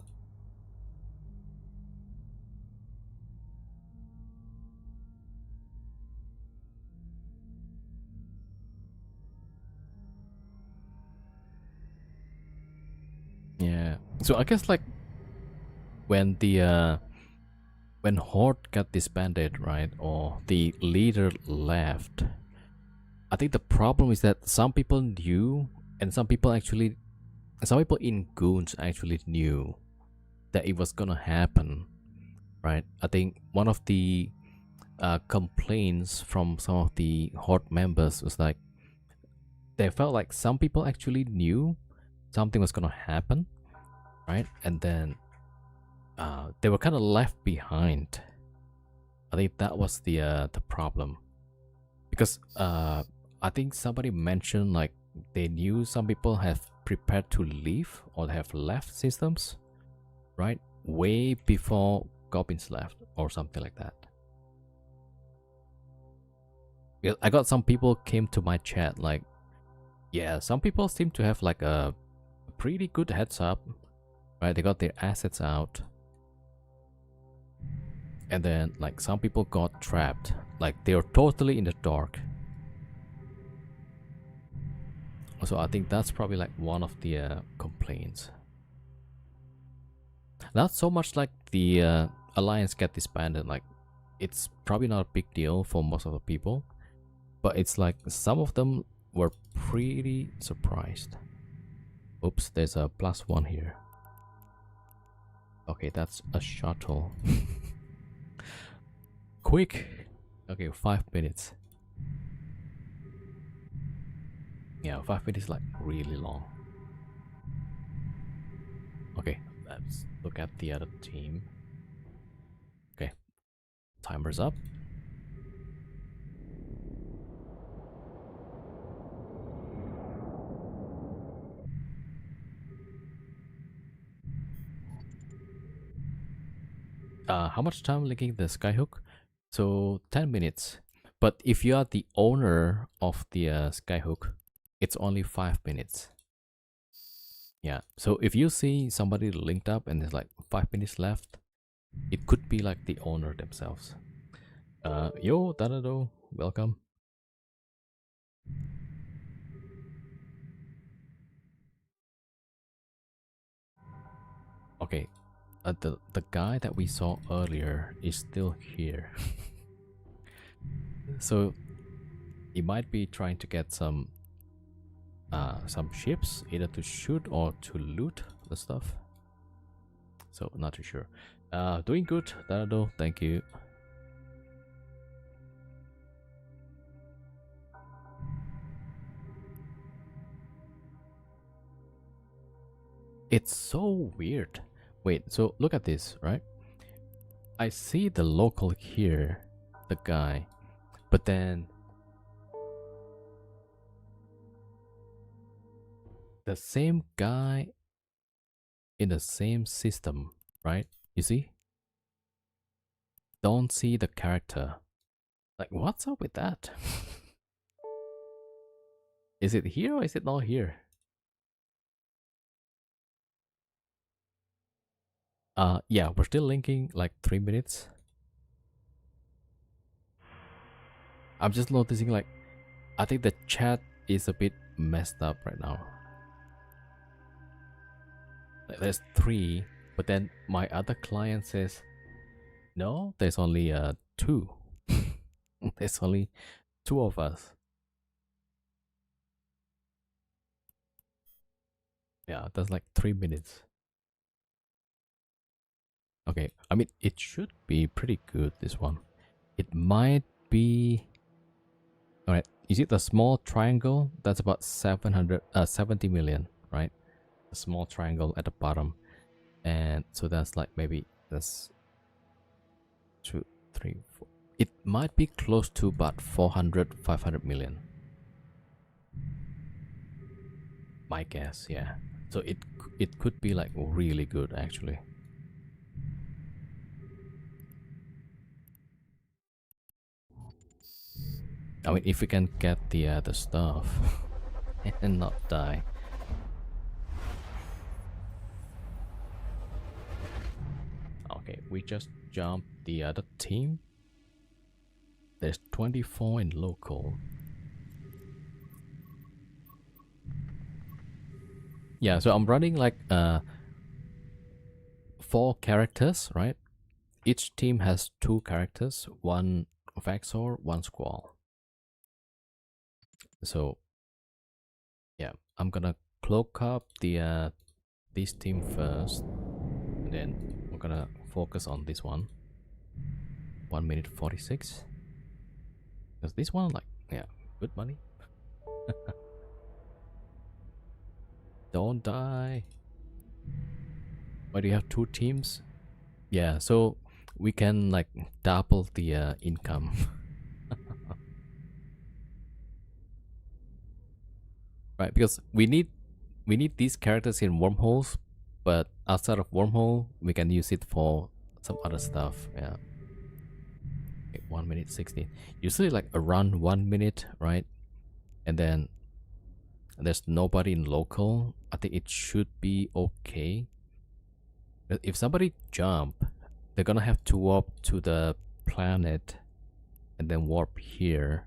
Yeah. So I guess like when the when Horde got disbanded, right, or the leader left, I think the problem is that some people knew, and some people in Goons actually knew that it was gonna happen, right? I think one of the complaints from some of the Horde members was like they felt like some people actually knew something was gonna happen, right? And then they were kind of left behind. I think that was the problem, because I think somebody mentioned like they knew some people have prepared to leave or have left systems, right? Way before Goblins left or something like that. Yeah, I got some people came to my chat like, yeah, some people seem to have like a pretty good heads up, right? They got their assets out. And then like some people got trapped, like they were totally in the dark. So I think that's probably like one of the complaints. Not so much like the alliance get disbanded, like it's probably not a big deal for most of the people, but it's like some of them were pretty surprised. Oops, there's a +1 here. Okay, that's a shuttle. Quick. Okay, 5 minutes. Yeah, 5 minutes is like really long. Okay, let's look at the other team. Okay, timer's up. How much time linking the Skyhook? So 10 minutes. But if you are the owner of the Skyhook, it's only 5 minutes. Yeah, so if you see somebody linked up and there's like 5 minutes left, it could be like the owner themselves. Yo, Danado, welcome. Okay, the guy that we saw earlier is still here. So he might be trying to get some ships, either to shoot or to loot the stuff. So not too sure. Doing good, Danado, thank you. It's so weird. Wait, so look at this, right? I see the local here, the guy, but then the same guy in the same system, right? You see? Don't see the character. Like, what's up with that? Is it here or is it not here? Yeah, we're still linking like 3 minutes. I'm just noticing like, I think the chat is a bit messed up right now. Like, there's 3, but then my other client says, no, there's only 2. There's only 2 of us. Yeah, that's like 3 minutes. Okay, I mean, it should be pretty good, this one. It might be... Alright, you see the small triangle? That's about 70 million, right? A small triangle at the bottom. And so that's like maybe that's 2, 3, 4. It might be close to about 400, 500 million. My guess, yeah. So it could be like really good actually. I mean, if we can get the other stuff and not die. Okay, we just jumped the other team. There's 24 in local. Yeah, so I'm running like 4 characters, right? Each team has 2 characters, 1 Vaxor, 1 Squall. So yeah, I'm gonna cloak up the this team first, and then we're gonna focus on this one. 1 minute 46. Because this one, like, yeah, good money. Don't die. Why do you have 2 teams? Yeah, so we can like double the income. Right, because we need these characters in wormholes, but outside of wormhole we can use it for some other stuff. Yeah. Okay, 1 minute 16. Usually like around 1 minute, right? And then there's nobody in local. I think it should be okay. But if somebody jump, they're gonna have to warp to the planet and then warp here,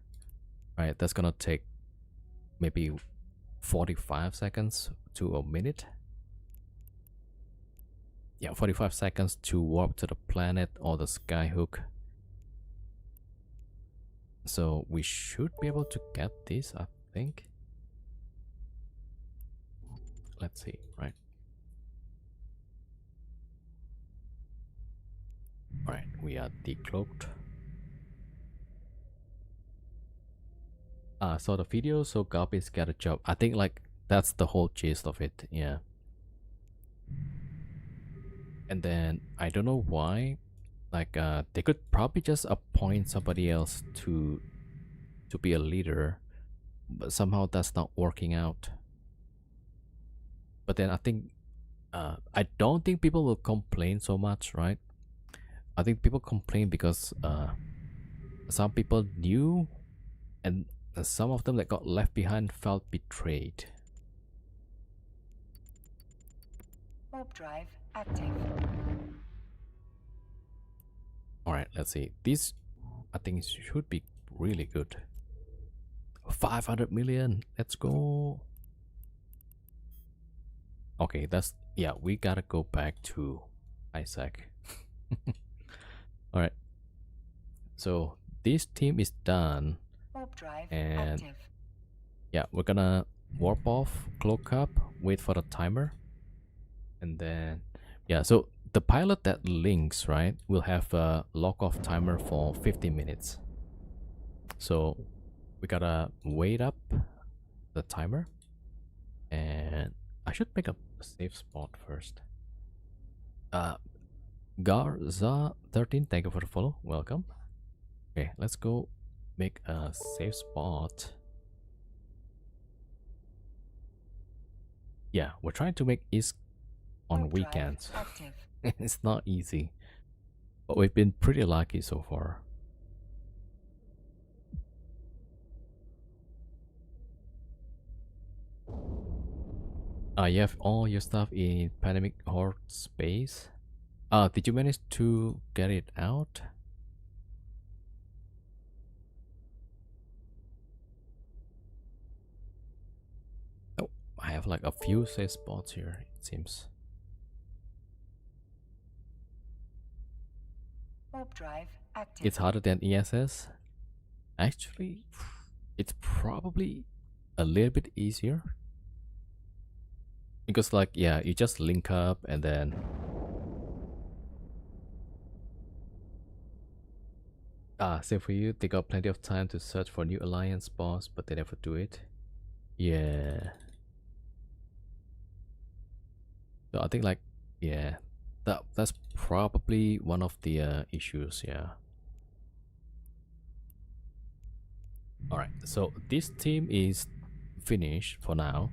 right? That's gonna take maybe 45 seconds to a minute. Yeah, 45 seconds to warp to the planet or the skyhook. So we should be able to get this, I think. Let's see, right? Alright, we are decloaked. So the video, so Goblins get a job. I think like that's the whole gist of it, yeah. And then I don't know why, like they could probably just appoint somebody else to be a leader, but somehow that's not working out. But then I think I don't think people will complain so much, right? I think people complain because some people knew, and some of them that got left behind felt betrayed. Warp drive active. Alright, let's see. This, I think, should be really good. 500 million. Let's go. Okay, that's... yeah, we gotta go back to Isaac. Alright. So, this team is done. Warp drive And active. yeah, we're gonna warp off, cloak up, wait for the timer. And then... yeah, so the pilot that links, right, will have a lock off timer for 50 minutes. So we gotta wait up the timer, and I should make a safe spot first. Garza13, thank you for the follow, welcome. Okay, let's go make a safe spot. Yeah, we're trying to make East on Warp drive weekends. active. It's not easy, but we've been pretty lucky so far. You have all your stuff in Pandemic Horde space. Did you manage to get it out? Oh, I have like a few safe spots here, it seems. Warp drive active. It's harder than ESS. Actually, it's probably a little bit easier. Because like, yeah, you just link up and then... same for you, they got plenty of time to search for new alliance boss, but they never do it. Yeah. So I think like, yeah, that's probably one of the issues, yeah. Alright, so this team is finished for now.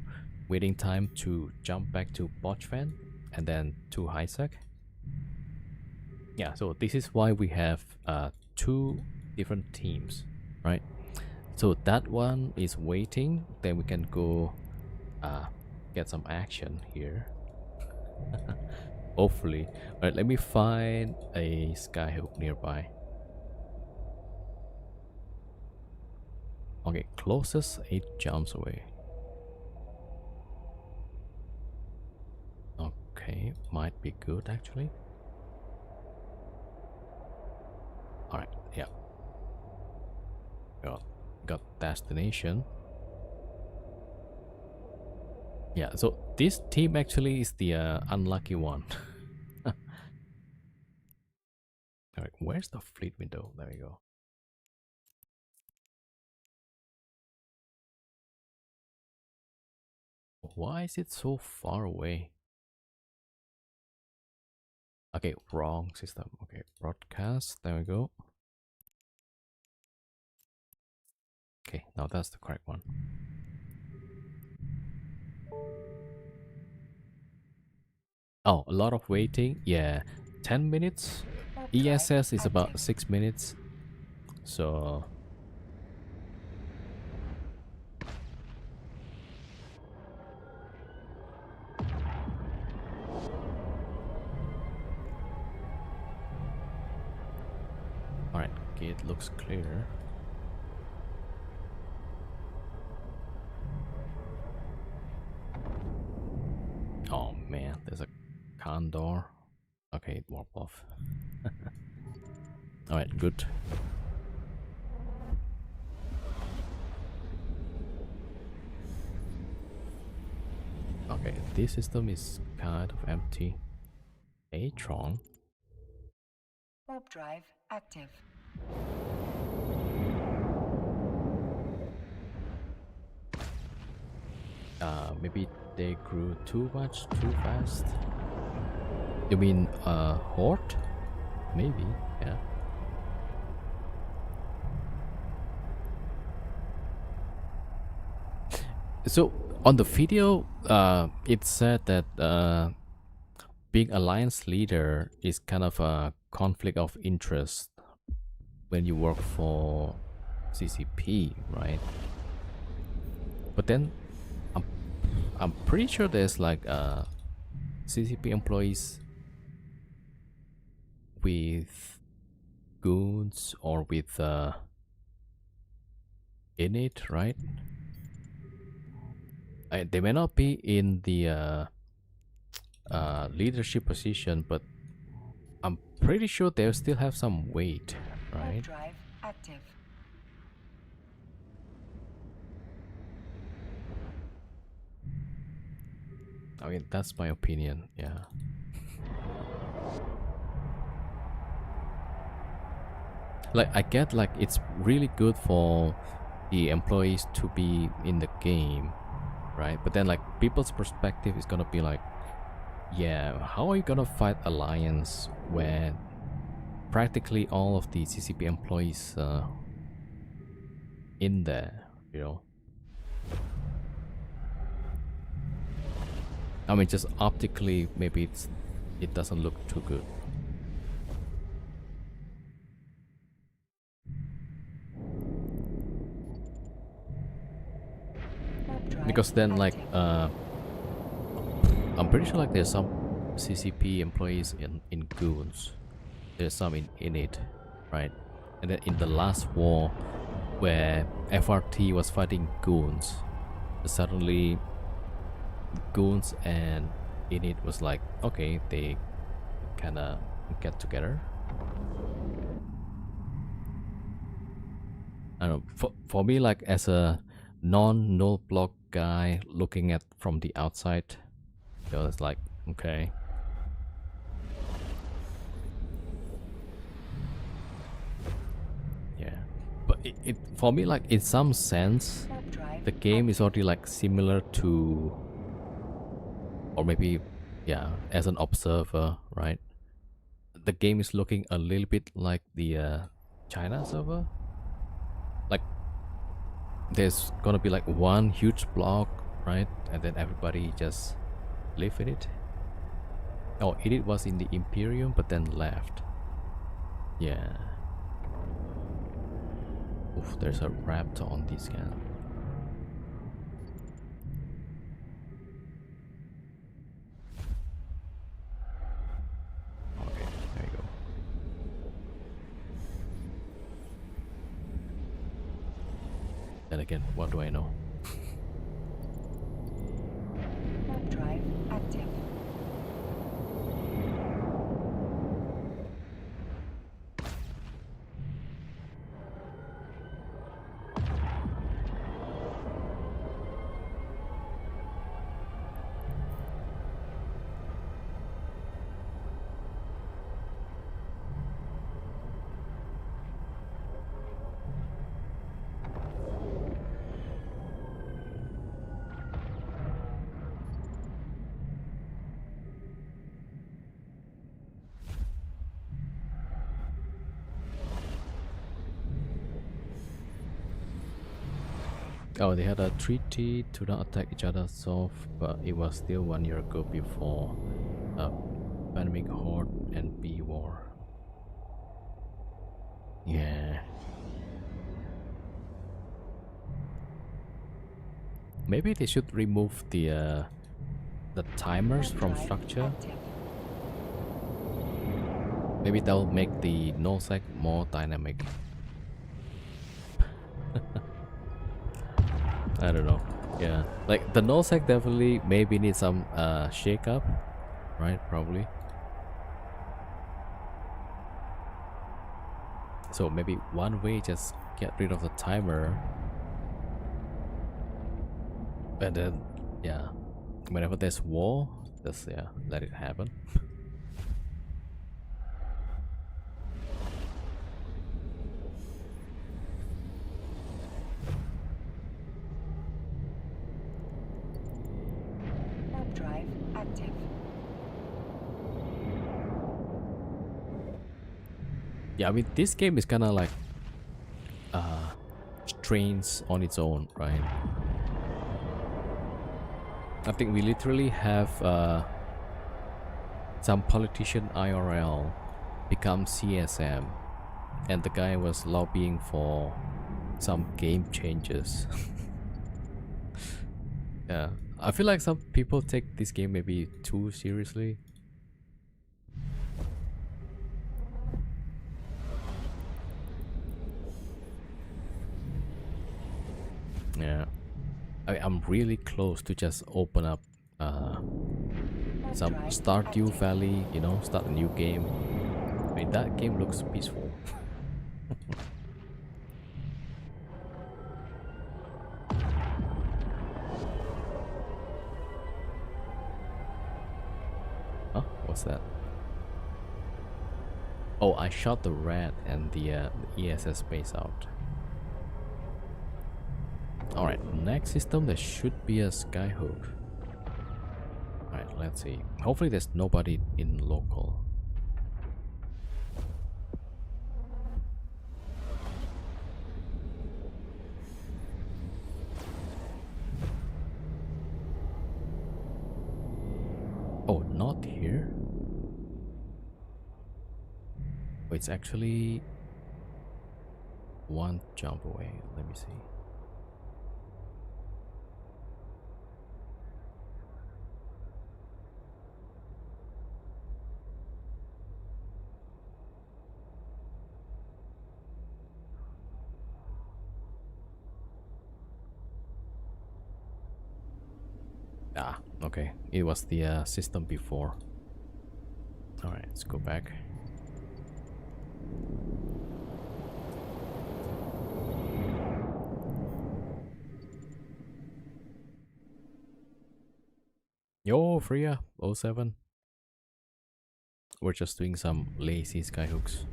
Waiting time to jump back to Botchfan and then to Isaac. Yeah, so this is why we have two different teams, right? So that one is waiting, then we can go get some action here. Hopefully. Alright, let me find a skyhook nearby. Okay, closest 8 jumps away. Okay, might be good actually. Alright, yeah. Got destination. Yeah, so this team actually is the unlucky one. Alright, where's the fleet window? There we go. Why is it so far away? Okay, wrong system. Okay, broadcast. There we go. Okay, now that's the correct one. Oh, a lot of waiting. Yeah, 10 minutes. ESS is about 6 minutes. So alright, gate looks clear. Oh man, there's a condor. Okay, it warped off. Alright, good. Okay, this system is kind of empty. Atron. Warp drive active. Maybe they grew too much, too fast. You mean Horde? Maybe, yeah. So on the video, it said that being alliance leader is kind of a conflict of interest when you work for CCP, right? But then I'm pretty sure there's like CCP employees with goons or with innate, right? They may not be in the leadership position, but I'm pretty sure they'll still have some weight, right? Warp drive active. I mean, that's my opinion, yeah. Like, I get like it's really good for the employees to be in the game, right? But then like people's perspective is gonna be like, yeah, how are you gonna fight alliance when practically all of the CCP employees in there, you know? I mean, just optically, maybe it doesn't look too good. Because then, like, I'm pretty sure like there's some CCP employees in goons. There's some in it, right? And then in the last war, where FRT was fighting goons, suddenly goons and init was like, okay, they kind of get together. I don't know, for me, like as a non-null block guy looking at from the outside, you know, it's like, okay. Yeah, but it for me, like in some sense, the game is already like similar to, or maybe, yeah, as an observer, right? The game is looking a little bit like the China server. Like, there's gonna be like one huge block, right? And then everybody just live in it. Oh, it was in the Imperium, but then left. Yeah. Oof, there's a raptor on this scan. Okay, there you go. Then again, what do I know? Warp drive active. Oh, they had a treaty to not attack each other, so but it was still 1 year ago before Pandemic Horde and B War. Yeah. Maybe they should remove the timers Warp from drive structure. active. Maybe that'll make the nullsec more dynamic. I don't know. Yeah, like the nullsec definitely maybe needs some shake up, right? Probably. So maybe one way, just get rid of the timer, and then yeah, whenever there's war, just let it happen. Warp drive active. Yeah, I mean this game is kind of like strange on its own, right? I think we literally have some politician IRL become CSM, and the guy was lobbying for some game changes. Yeah, I feel like some people take this game maybe too seriously. Yeah, I'm really close to just open up some Stardew Valley, you know, start a new game. I mean, that game looks peaceful. Huh? What's that? Oh, I shot the rat and the ESS space out. Alright, next system, there should be a skyhook. Alright, let's see. Hopefully there's nobody in local. Oh, not here? Oh, it's actually one jump away. Let me see. Ah, okay. It was the system before. Alright, let's go back. Yo, Freya, 07. We're just doing some lazy skyhooks.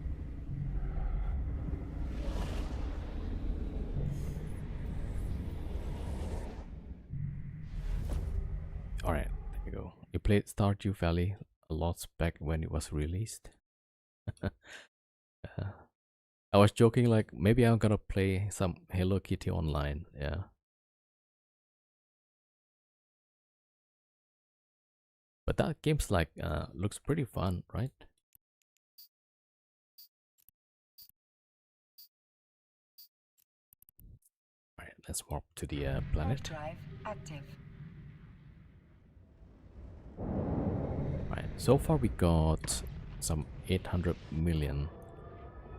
Alright, there we go. You played Stardew Valley a lot back when it was released. I was joking like maybe I'm gonna play some Hello Kitty online. Yeah. But that game's like looks pretty fun, right? Alright, let's warp to the Warp planet. drive active. Right, so far we got some 800 million,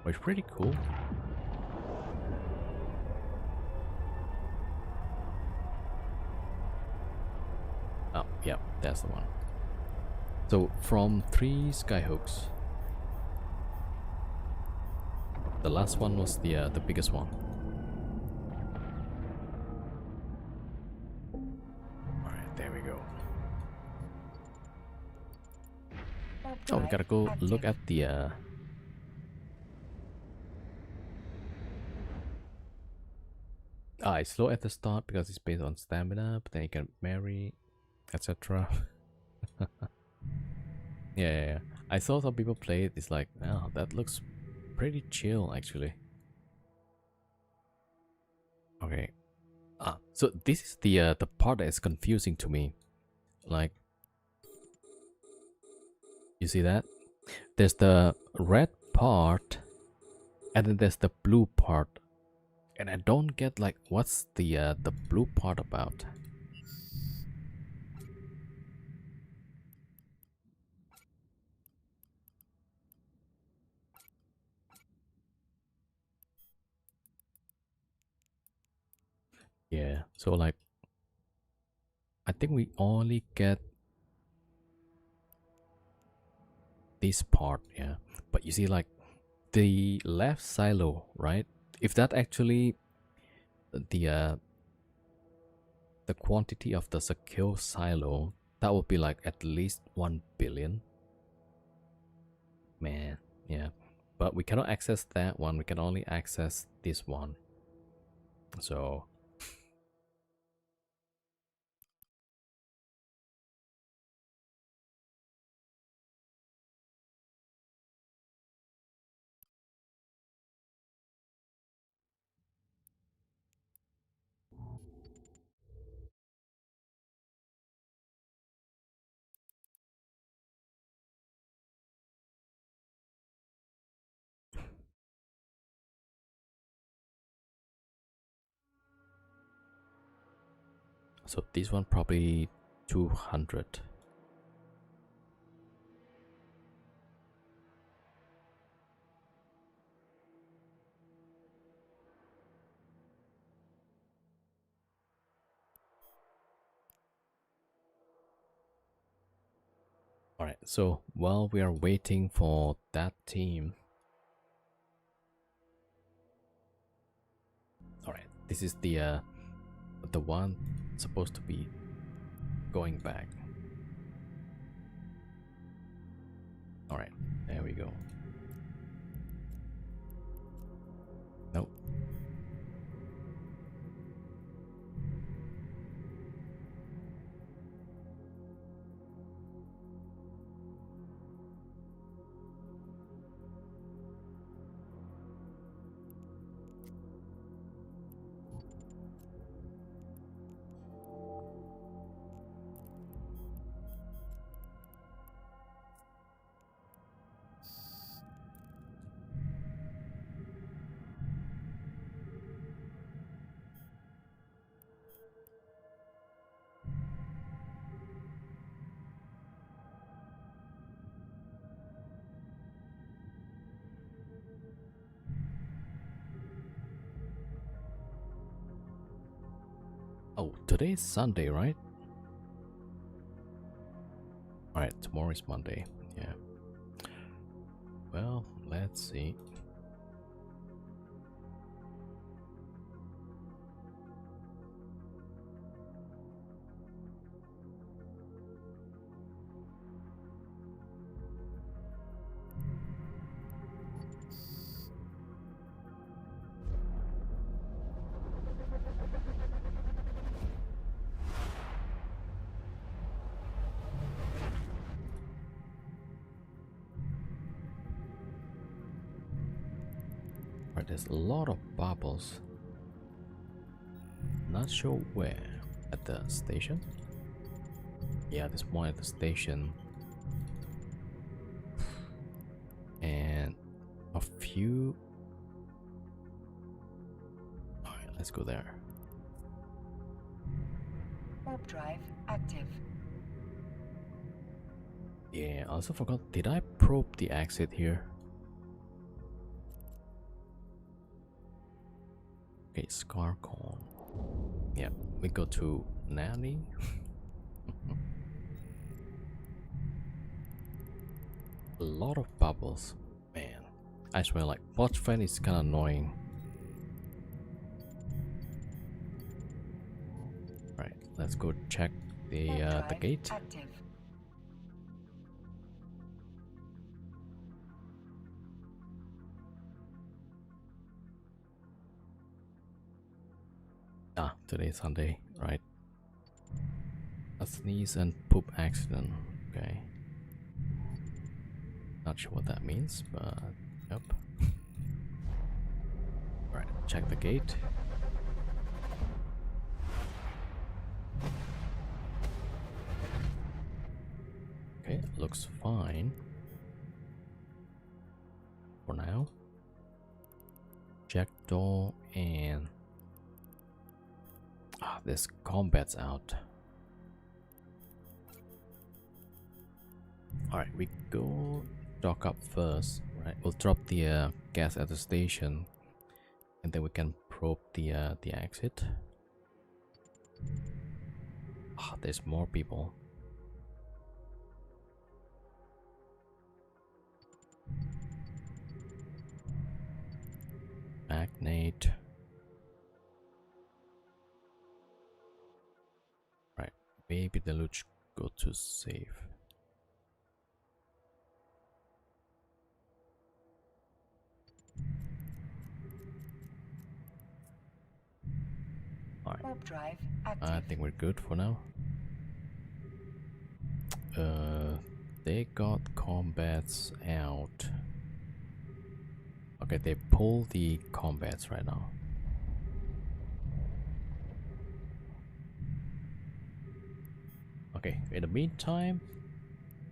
which is pretty cool. Oh, yeah, that's the one. So from 3 skyhooks, the last one was the biggest one. All right, there we go. Warp Oh, we drive gotta go active. look at the. It's slow at the start because it's based on stamina, but then you can marry, etc. Yeah. I saw some people play it. It's like, oh, that looks pretty chill actually. Okay. So this is the part that is confusing to me. Like, you see that? There's the red part, and then there's the blue part, and I don't get like what's the blue part about. Yeah. So like, I think we only get this part, yeah. But you see, like the left silo, right? If that actually the quantity of the secure silo, that would be like at least 1 billion. Man, yeah. But we cannot access that one. We can only access this one. So this one probably 200. All right. So while we are waiting for that team, all right, this is the one supposed to be going back. All right, there we go. Nope. Oh, today is Sunday, right? Alright, tomorrow is Monday. Yeah. Well, let's see. Right, there's a lot of bubbles. Not sure where. At the station? Yeah, there's one at the station. And a few. Alright, let's go there. Warp drive active. Yeah, I also forgot. Did I probe the exit here? Okay, Scarcorn. Yeah, we go to Nanny. A lot of bubbles. Man, I swear, like, Watch Fan is kinda annoying. Right, let's go check the Warp drive gate. active. Ah, today's Sunday, right? A sneeze and poop accident. Okay. Not sure what that means, but yep. Alright, check the gate. Okay, looks fine. For now. Check door and this combat's out. Alright, we go dock up first, right? We'll drop the gas at the station, and then we can probe the exit. There's more people. Magnate. Right, maybe the loot should go to safe. Alright, Warp drive active. I think we're good for now. They got combats out. Okay, they pull the combats right now. Okay, in the meantime,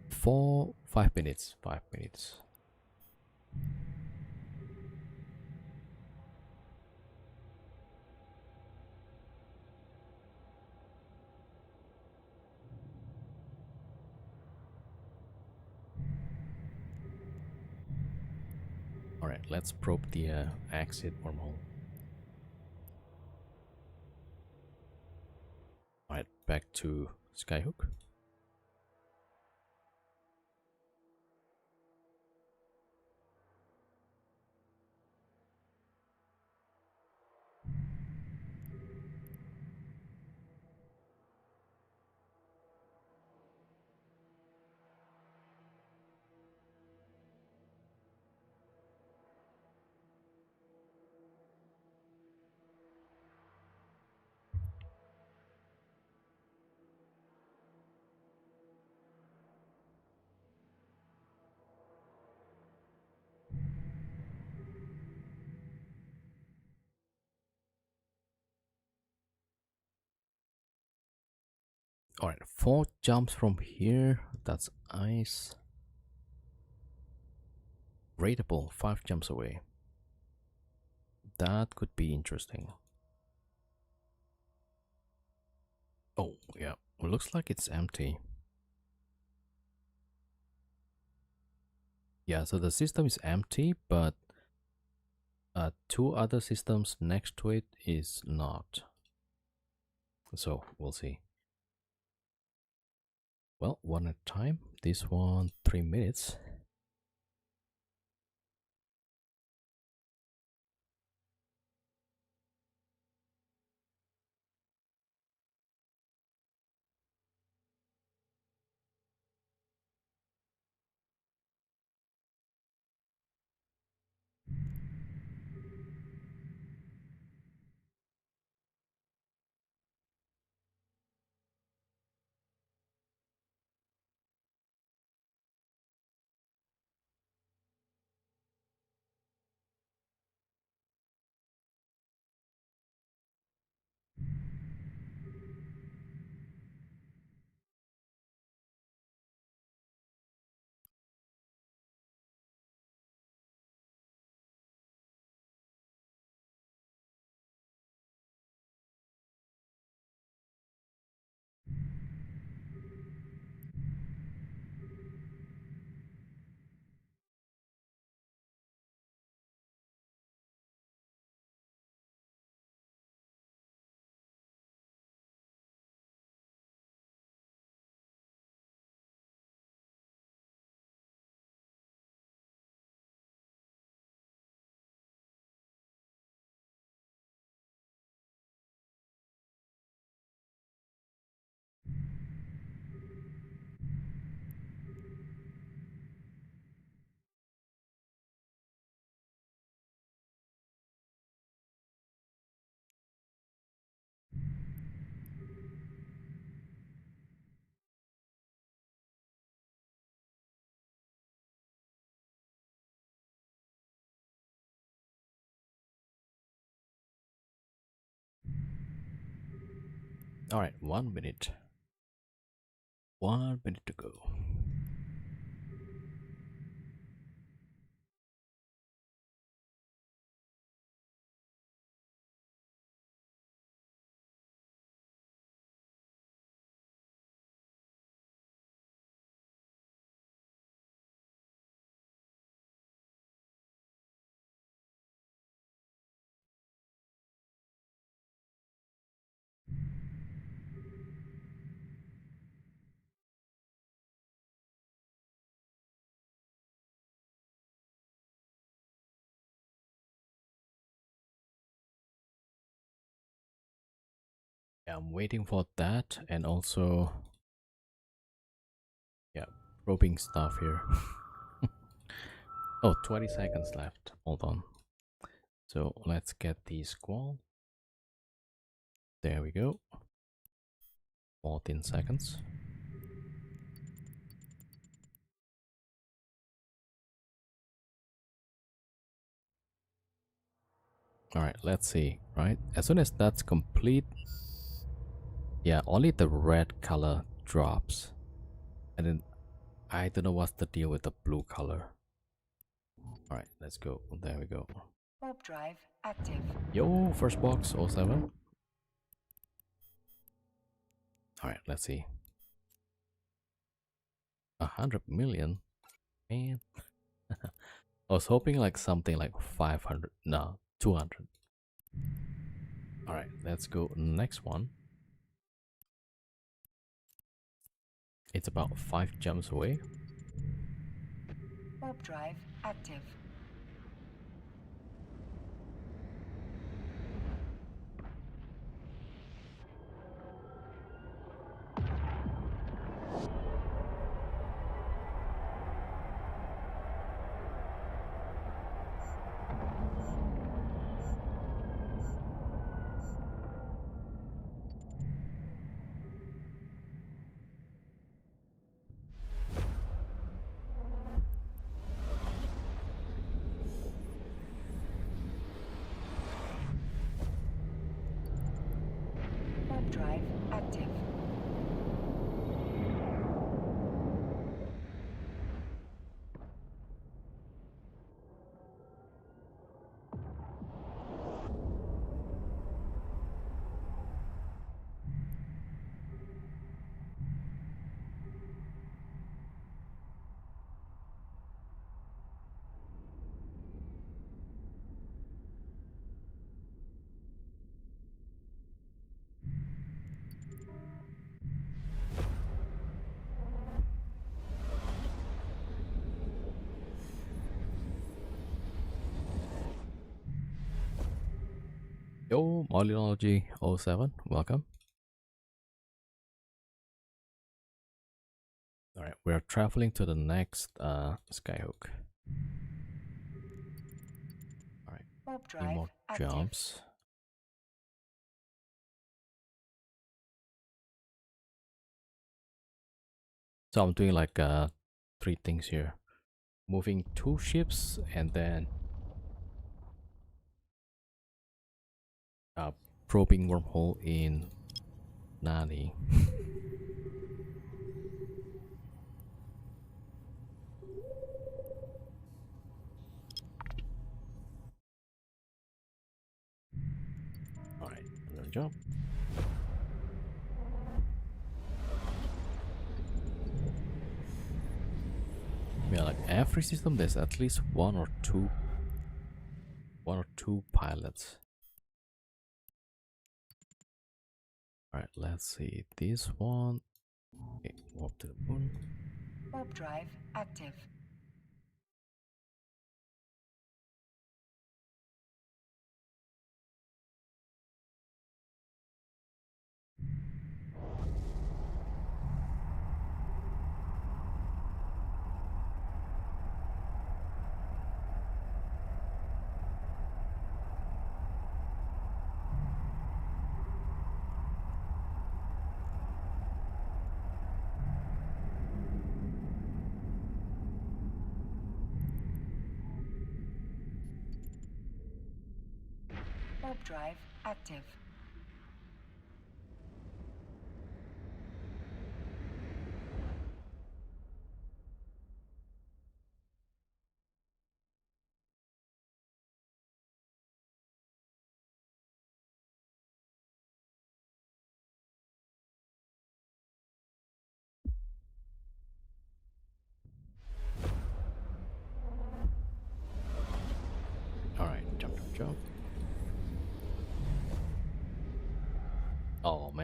5 minutes. 5 minutes. Alright, let's probe the exit wormhole. Alright, back to Skyhook. Alright, 4 jumps from here. That's nice. Rateable, 5 jumps away. That could be interesting. Oh, yeah. Looks like it's empty. Yeah, so the system is empty, but 2 other systems next to it is not. So, we'll see. Well, one at a time. This one, 3 minutes. All right, 1 minute. 1 minute to go. Yeah, I'm waiting for that, and also, yeah, probing stuff here. Oh, 20 seconds left. Hold on. So let's get the squall. There we go. 14 seconds. All right, let's see. Right, as soon as that's complete, yeah, only the red color drops, and then I don't know what's the deal with the blue color. All right, let's go. There we go. Warp drive active. Yo, first box 07. All right, let's see. 100 million, man. I was hoping like something like 500. No, 200. All right, let's go next one. It's about 5 jumps away. Warp drive active. Warp drive active. Yo, Molynology 07, welcome. All right, we're traveling to the next Skyhook. All right, Warp three drive more active. jumps. So I'm doing like 3 things here. Moving 2 ships and then probing wormhole in Nani. All right, I'm gonna jump. Yeah, like every system there's at least one or two pilots. All right, let's see this one. Okay, warp to the moon. Warp drive active. Warp drive active.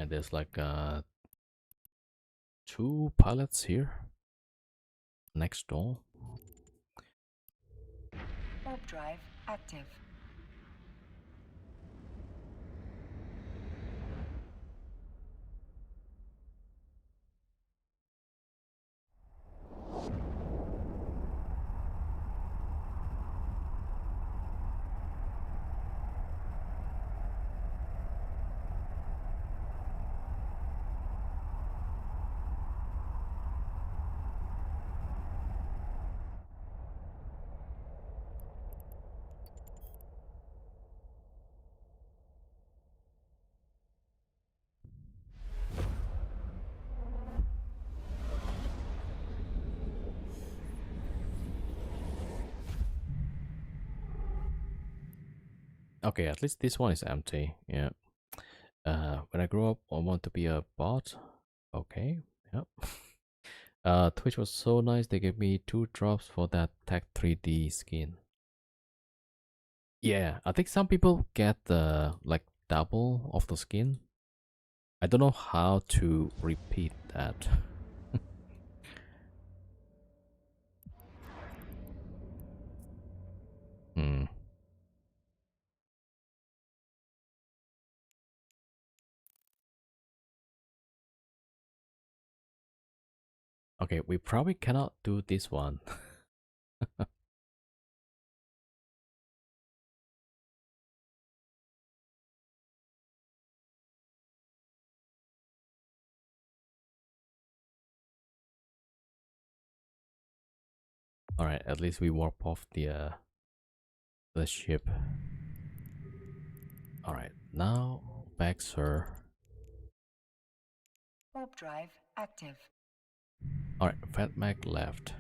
man, there's like 2 pilots here next door. Warp drive active. Okay, at least this one is empty. Yeah. When I grow up, I want to be a bot. Okay. Yep. Twitch was so nice. They gave me 2 drops for that Tech 3D skin. Yeah, I think some people get the like double of the skin. I don't know how to repeat that. Hmm. Okay, we probably cannot do this one. All right, at least we warp off the ship. All right, now back, sir. Warp drive active. All right, Fat Mac left.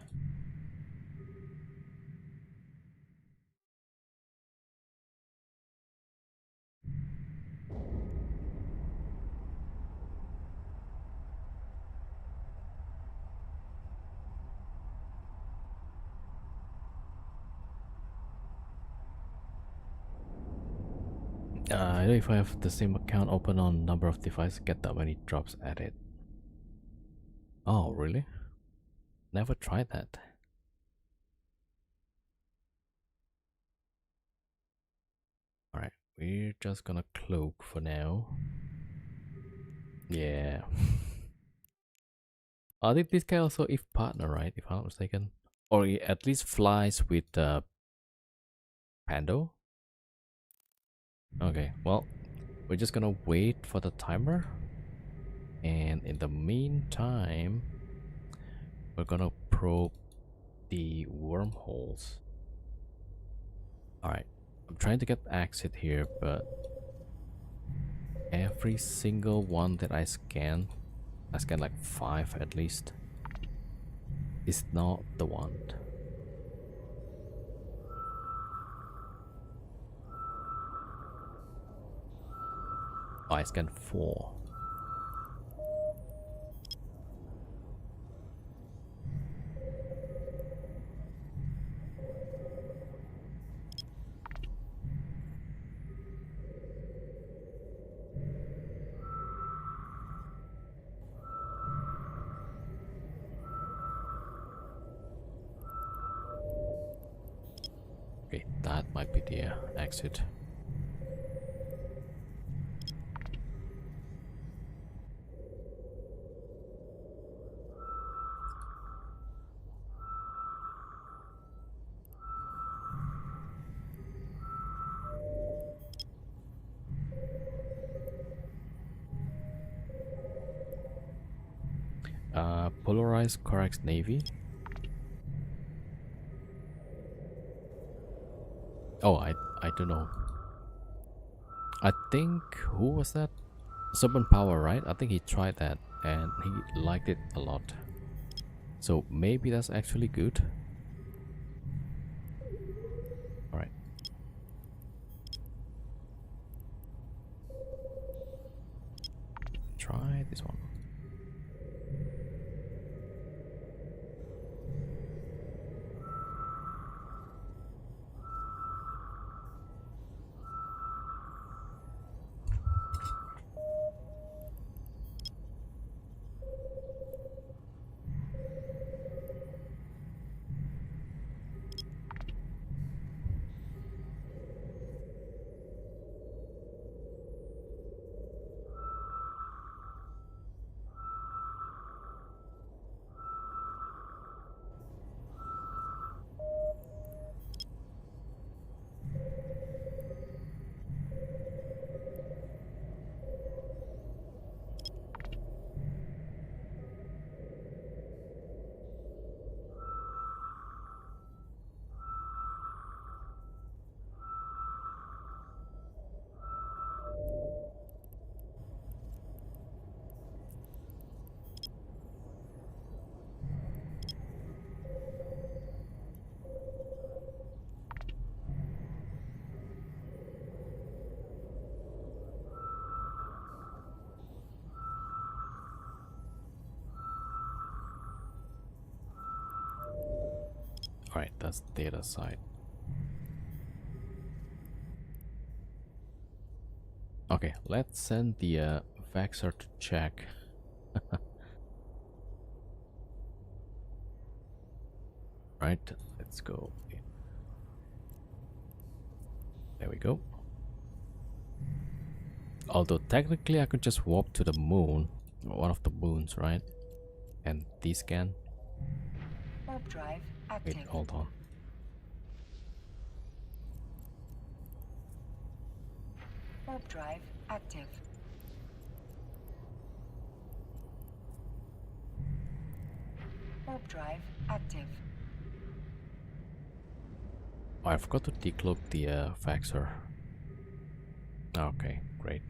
I know if I have the same account open on number of devices, get that many drops added. Oh, really? Never tried that. Alright, we're just gonna cloak for now. Yeah. I think this guy also if partner, right? If I'm not mistaken. Or he at least flies with Pando. Okay, well, we're just gonna wait for the timer. And in the meantime, we're gonna probe the wormholes. Alright, I'm trying to get exit here, but every single one that I scan like 5 at least, is not the one. Oh, I scanned 4. Okay, that might be the exit. Polarized Corax Navy. Oh, I don't know. I think, who was that? Summon Power, right? I think he tried that and he liked it a lot. So maybe that's actually good. Alright. Try this one. Alright, that's data side. Okay, let's send the Vaxxer to check. Right, let's go. There we go. Although technically I could just warp to the moon, one of the moons, right? And descan. Warp drive active. Wait, hold on. Warp drive active. Warp drive active. Oh, I forgot to decloak the Vaxxer. Okay, great.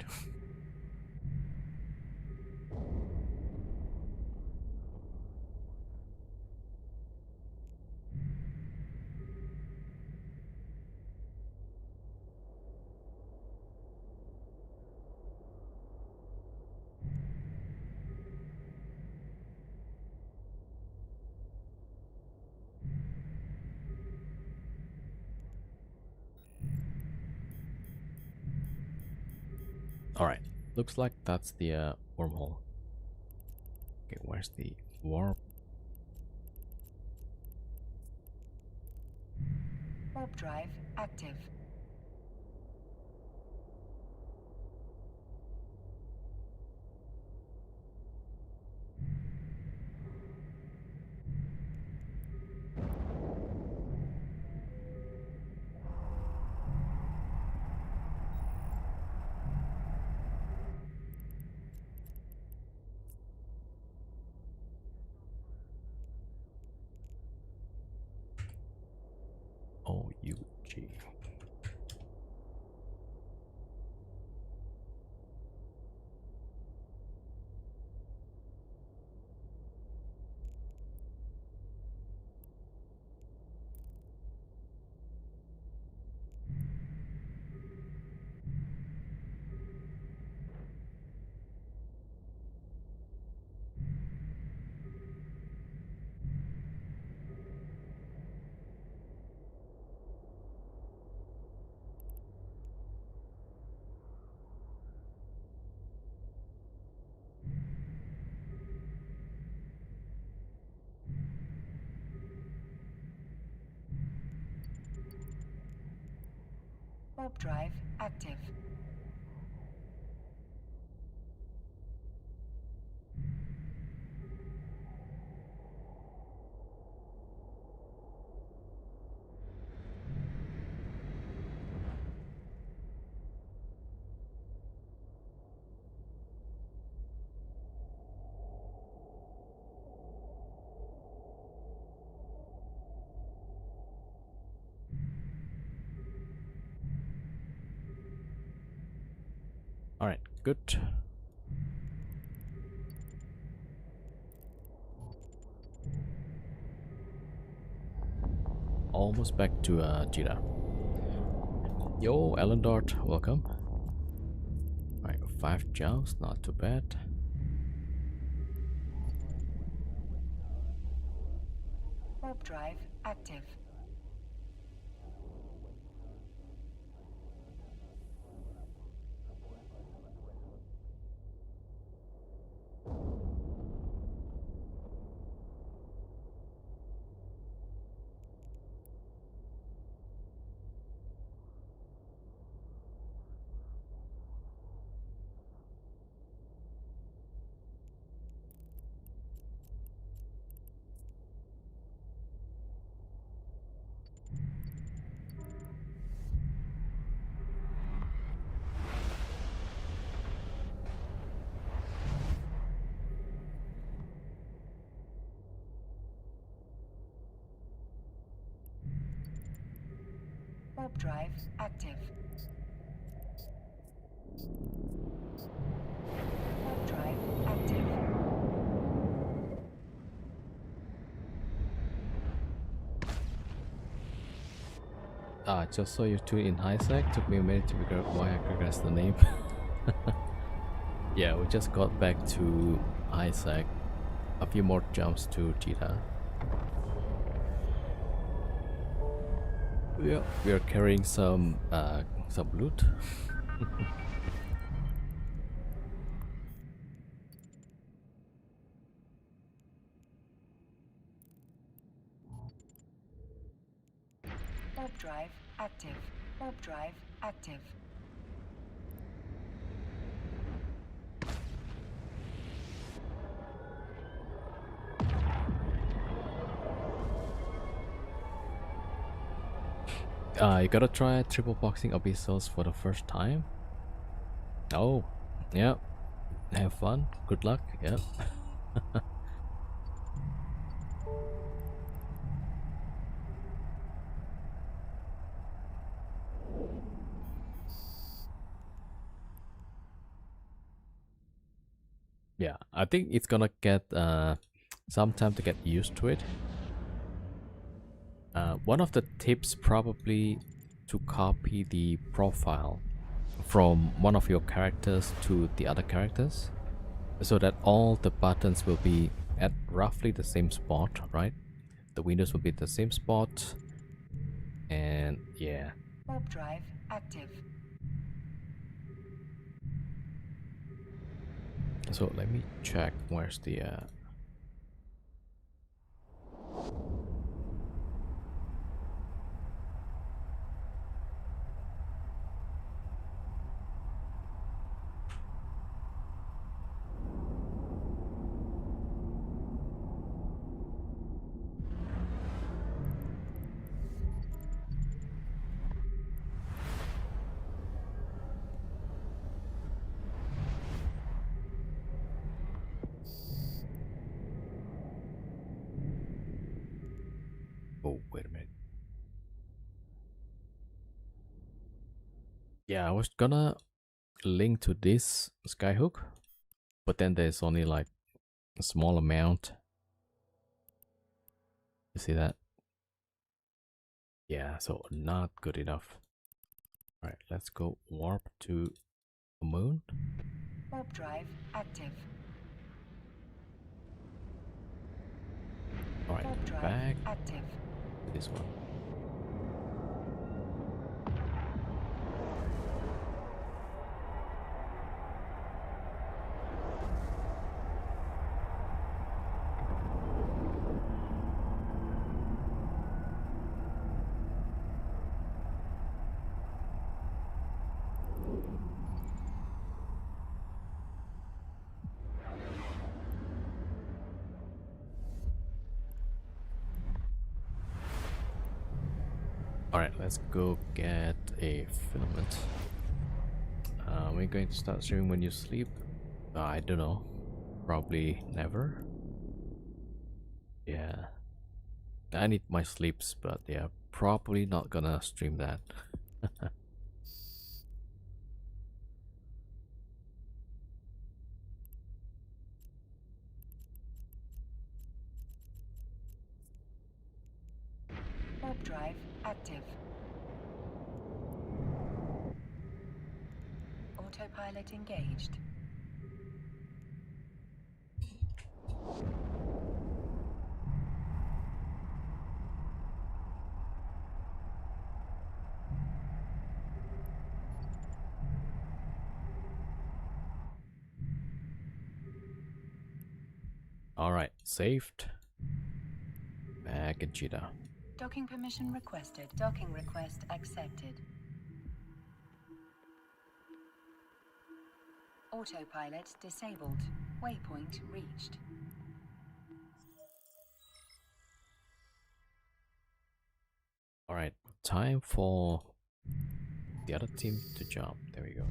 Alright, looks like that's the wormhole. Okay, where's the warp? Warp drive active. OUG. Warp drive active. Alright, good. Almost back to Jira. Yo, Elendart, welcome. Alright, 5 jumps, not too bad. Warp drive active. Warp drive active. Warp drive active. Just saw you two in high sec. Took me a minute to figure out why I progressed the name. Yeah, we just got back to high sec. A few more jumps to Cheetah. Yeah, we are carrying some loot. Warp drive active. Warp drive active. You gotta try triple boxing abyssals for the first time. Oh, yeah. Have fun. Good luck. Yeah. Yeah, I think it's gonna get some time to get used to it. One of the tips probably to copy the profile from one of your characters to the other characters, so that all the buttons will be at roughly the same spot, right? The windows will be the same spot, and yeah. Warp drive active. So let me check where's the oh, wait a minute. Yeah, I was gonna link to this skyhook, but then there's only like a small amount. You see that? Yeah, so not good enough. Alright, let's go warp to the moon. Warp drive active. Alright, Warp drive back active. to this one. Alright, let's go get a filament. We're going to start streaming when you sleep. I don't know. Probably never. Yeah. I need my sleeps, but yeah, probably not gonna stream that. Warp drive active. Autopilot engaged. Alright, saved. Back in Cheetah. Docking permission requested. Docking request accepted. Autopilot disabled. Waypoint reached. Alright, time for the other team to jump. There we go.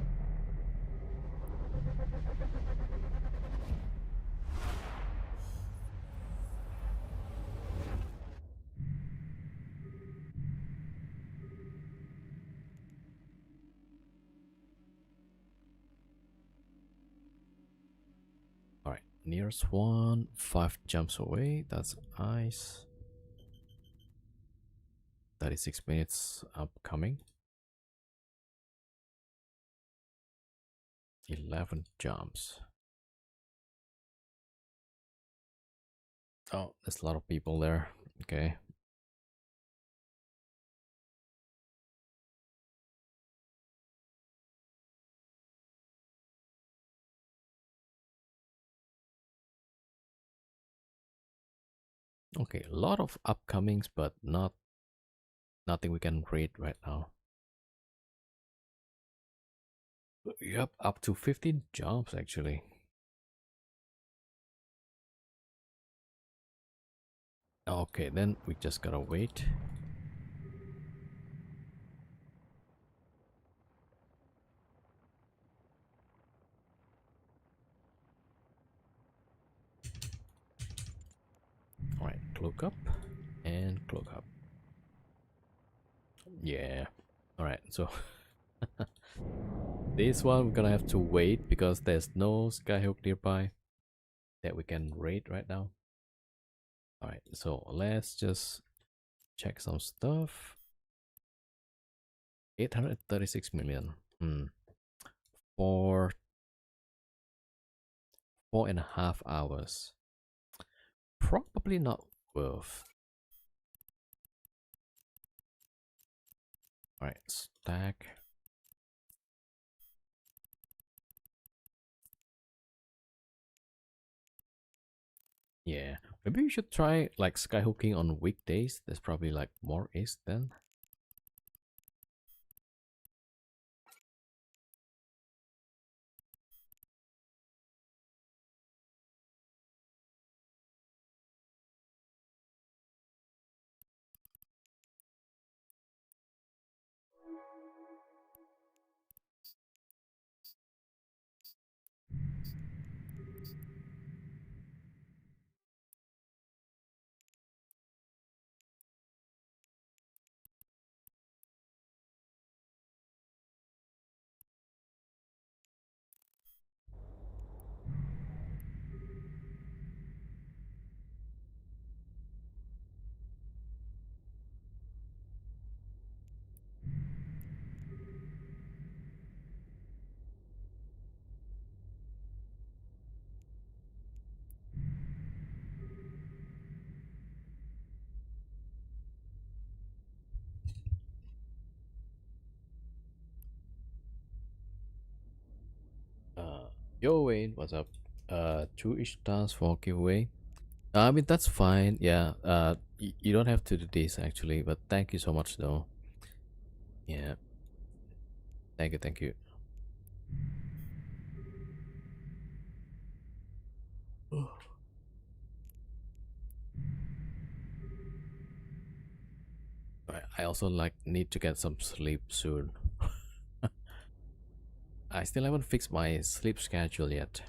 Alright, nearest one, 5 jumps away. That's nice. 36 minutes upcoming. 11 jumps. Oh, there's a lot of people there. Okay. Okay, a lot of upcomings, but nothing we can rate right now. Yep, up to 15 jobs actually. Okay, then we just gotta wait. Alright, cloak up and cloak up. Yeah. Alright, so this one we're gonna have to wait because there's no skyhook nearby that we can raid right now. Alright, so let's just check some stuff. 836 million. For 4.5 hours. Probably not worth. Alright, stack. Yeah, maybe we should try like skyhooking on weekdays. There's probably like more ace then. Yo Wayne, what's up? 2 each stars for giveaway. I mean that's fine. Yeah. You don't have to do this actually, but thank you so much though. Yeah. Thank you, thank you. I also like need to get some sleep soon. I still haven't fixed my sleep schedule yet.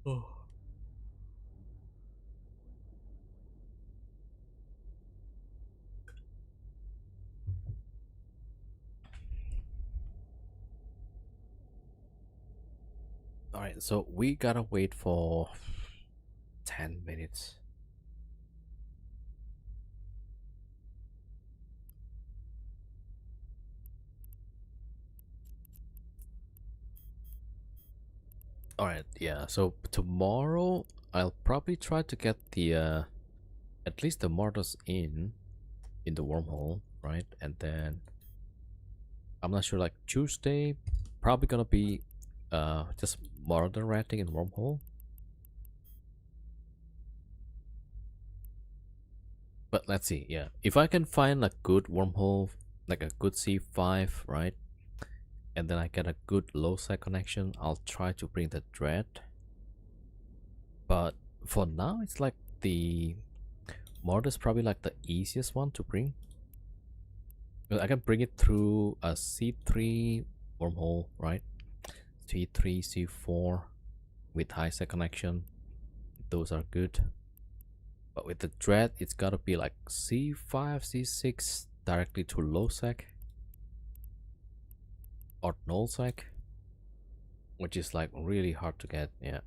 Oh. Alright, so we gotta wait for 10 minutes. Alright, yeah, so tomorrow I'll probably try to get the at least the mortars in the wormhole, right? And then I'm not sure, like Tuesday probably gonna be just mortar ratting in wormhole. But let's see, yeah. If I can find a good wormhole, like a good C5, right? And then I get a good low side connection, I'll try to bring the dread. But for now, it's like the mortar is probably like the easiest one to bring. I can bring it through a C3 wormhole, right? C3, C4 with high side connection. Those are good. But with the dread, it's gotta be like C5, C6 directly to low sec or null sec, which is like really hard to get. Yeah.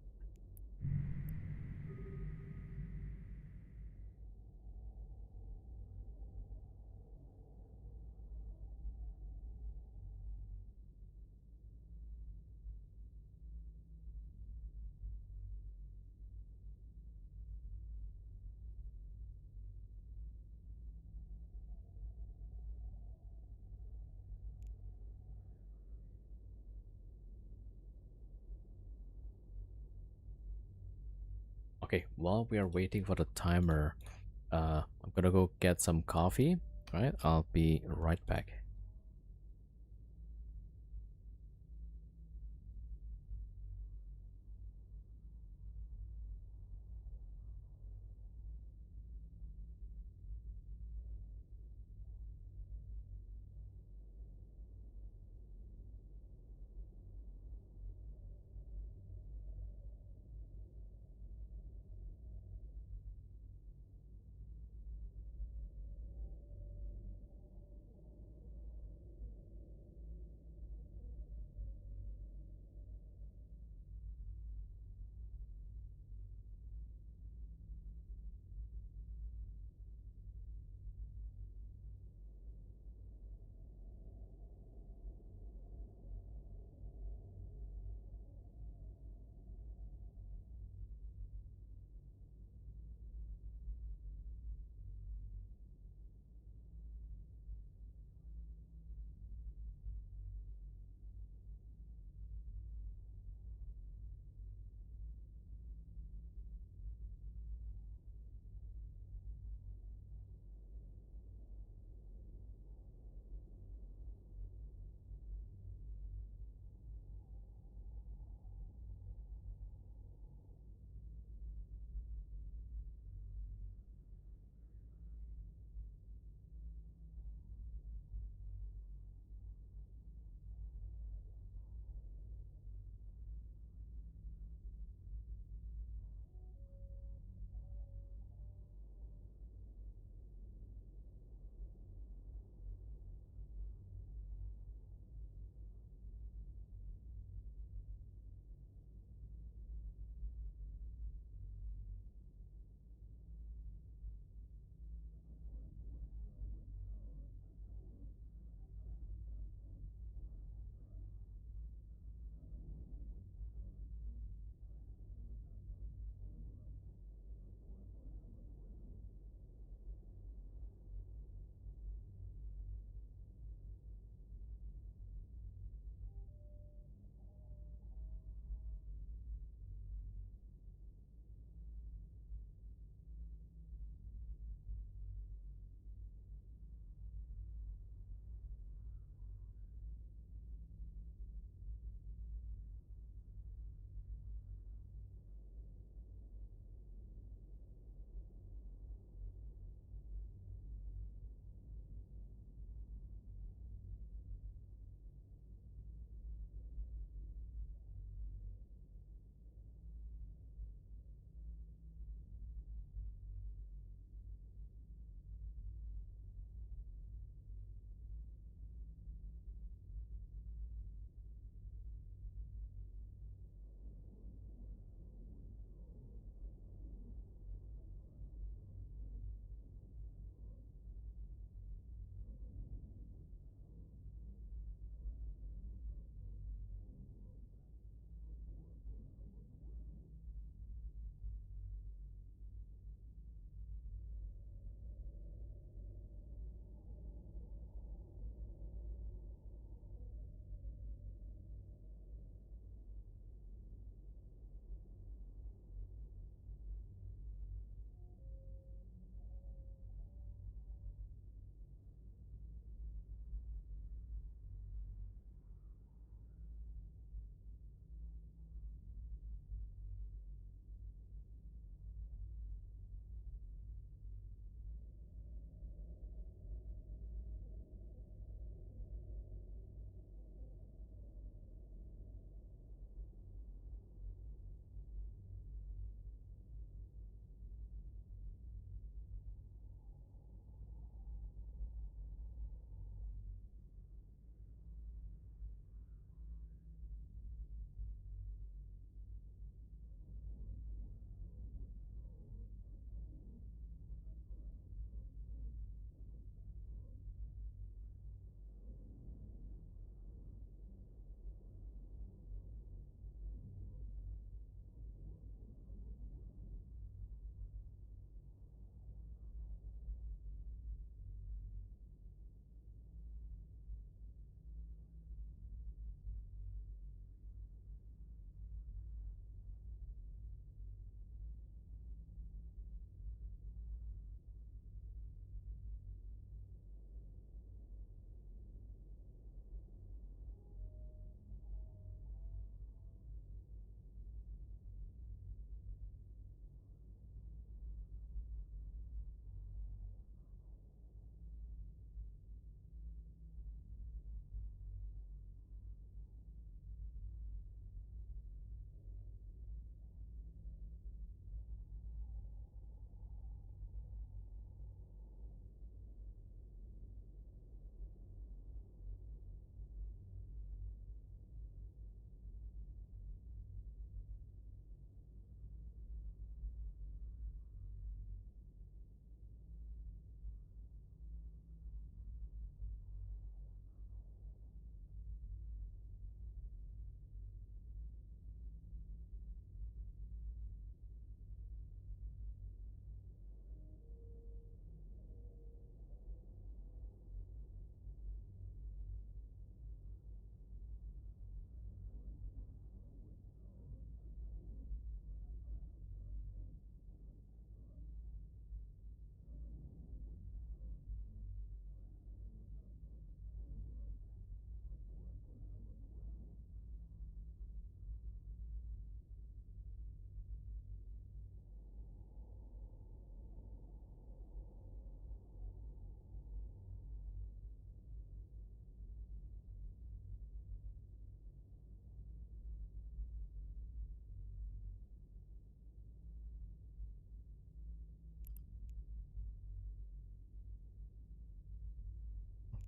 Okay, while we are waiting for the timer, I'm gonna go get some coffee. All right, I'll be right back.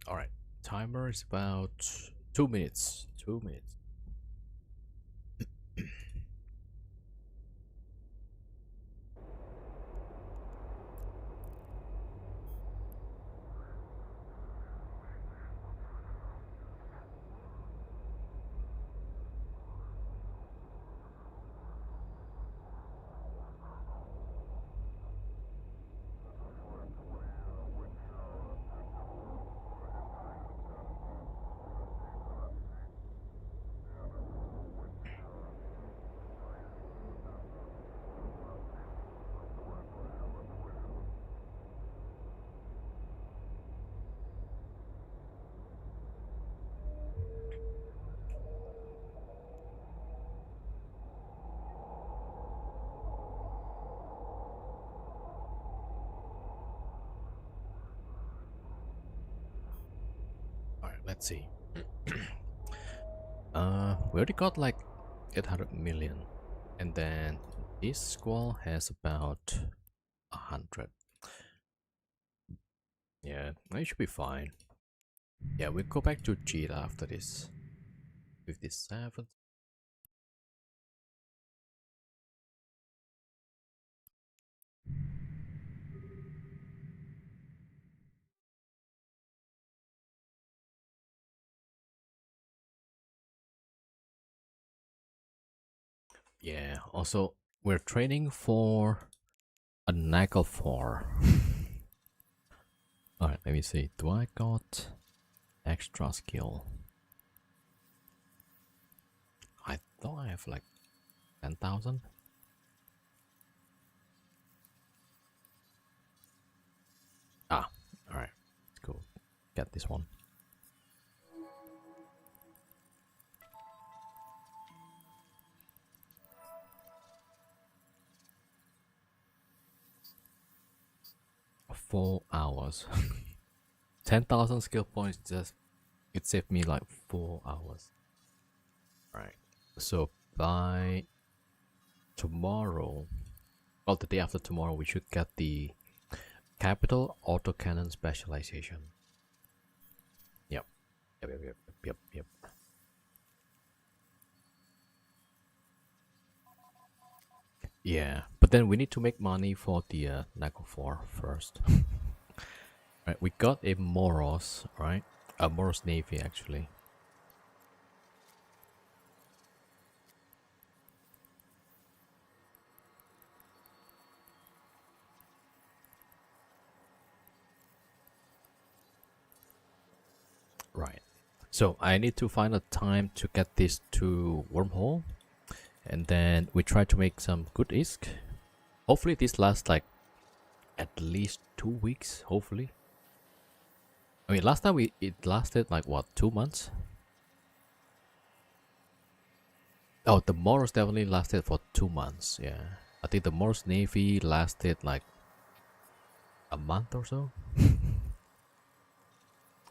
All right, timer is about 2 minutes. 2 minutes. All right, let's see. We already got like 800 million, and then this squall has about 100. Yeah, it should be fine. Yeah, we'll go back to Cheetah after this. 57. Yeah, also, we're training for a Nagel 4. Alright, let me see. Do I got extra skill? I thought I have like 10,000. Ah, alright. Let's go get this one. Four hours. 10,000 skill points, just it saved me like 4 hours. Right. So by tomorrow, or the day after tomorrow, we should get the capital autocannon specialization. Yep. Yep. Yeah, but then we need to make money for the Nagel 4 first. Right, we got a Moros, right? A Moros Navy actually. Right. So I need to find a time to get this to wormhole, and then we try to make some good ISK. Hopefully this lasts like at least 2 weeks. Hopefully. I mean, last time it lasted like what, 2 months? Oh, the Moros definitely lasted for 2 months. Yeah, I think the Moros Navy lasted like a month or so.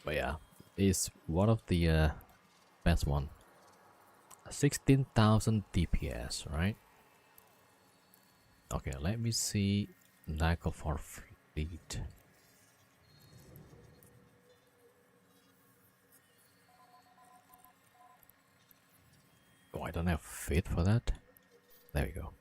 But yeah, it's one of the best one. 16,000 DPS, right? Okay, let me see Nagel for fleet. Oh, I don't have fit for that. There we go.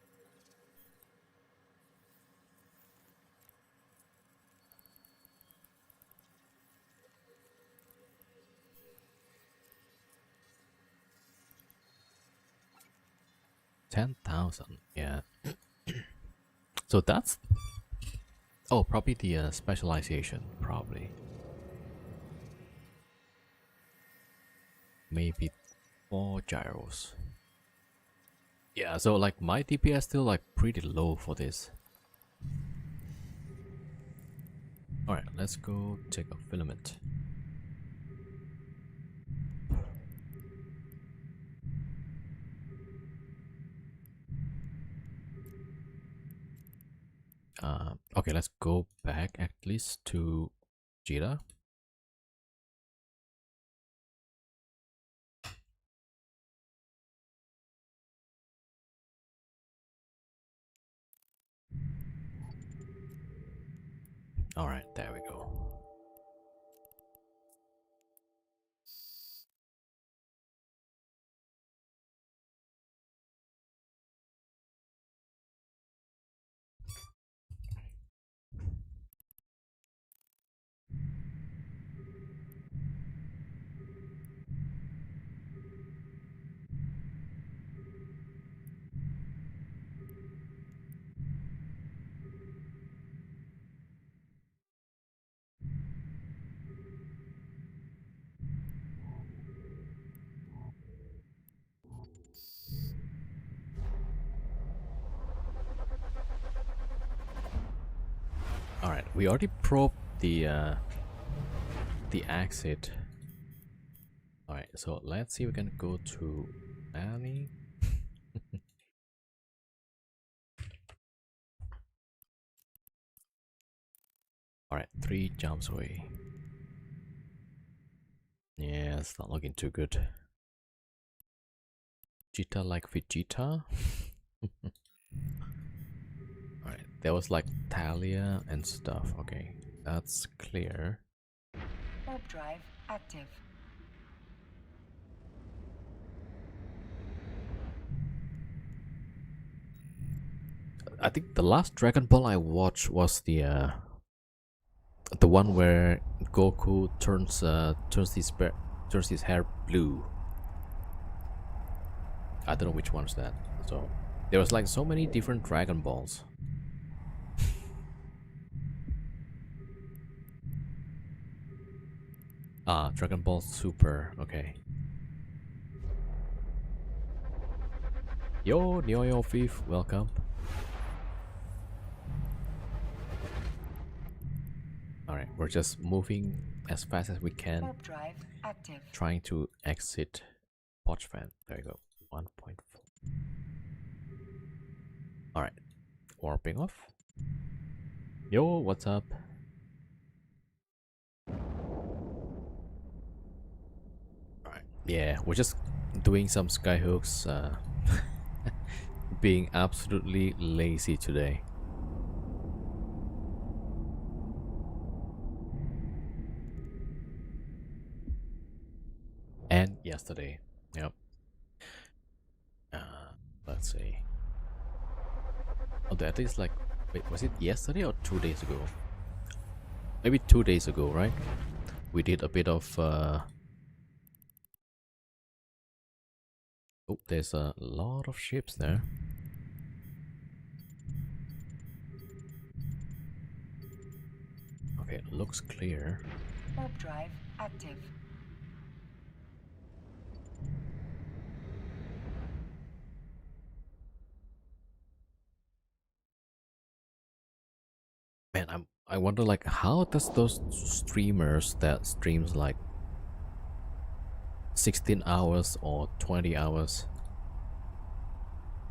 $10,000, yeah. So that's, oh, probably the specialization, probably. Maybe 4 gyros. Yeah, so like my DPS still like pretty low for this. Alright, let's go take a filament. Okay, let's go back at least to Jira. Alright, there we go. We already probed the exit. Alright, so let's see if we can go to Annie. Alright, 3 jumps away. Yeah, it's not looking too good. Vegeta like Vegeta. Alright, there was like Talia and stuff. Okay, that's clear. Warp drive active. I think the last Dragon Ball I watched was the one where Goku turns his hair blue. I don't know which one's that. So there was like so many different Dragon Balls. Ah, Dragon Ball Super. Okay. Yo, Neo Thief, welcome. Alright, we're just moving as fast as we can. Warp drive active. Trying to exit Pochfan. There you go. 1.4. Alright. Warping off. Yo, what's up? Alright. Yeah, we're just doing some skyhooks. Being absolutely lazy today. And yesterday. Yep. Let's see. Oh, that is like, wait, was it yesterday or 2 days ago? Maybe 2 days ago, right? We did a bit of oh, there's a lot of ships there. Okay, it looks clear. Warp drive active. Man, I wonder like how does those streamers that streams like 16 hours or 20 hours.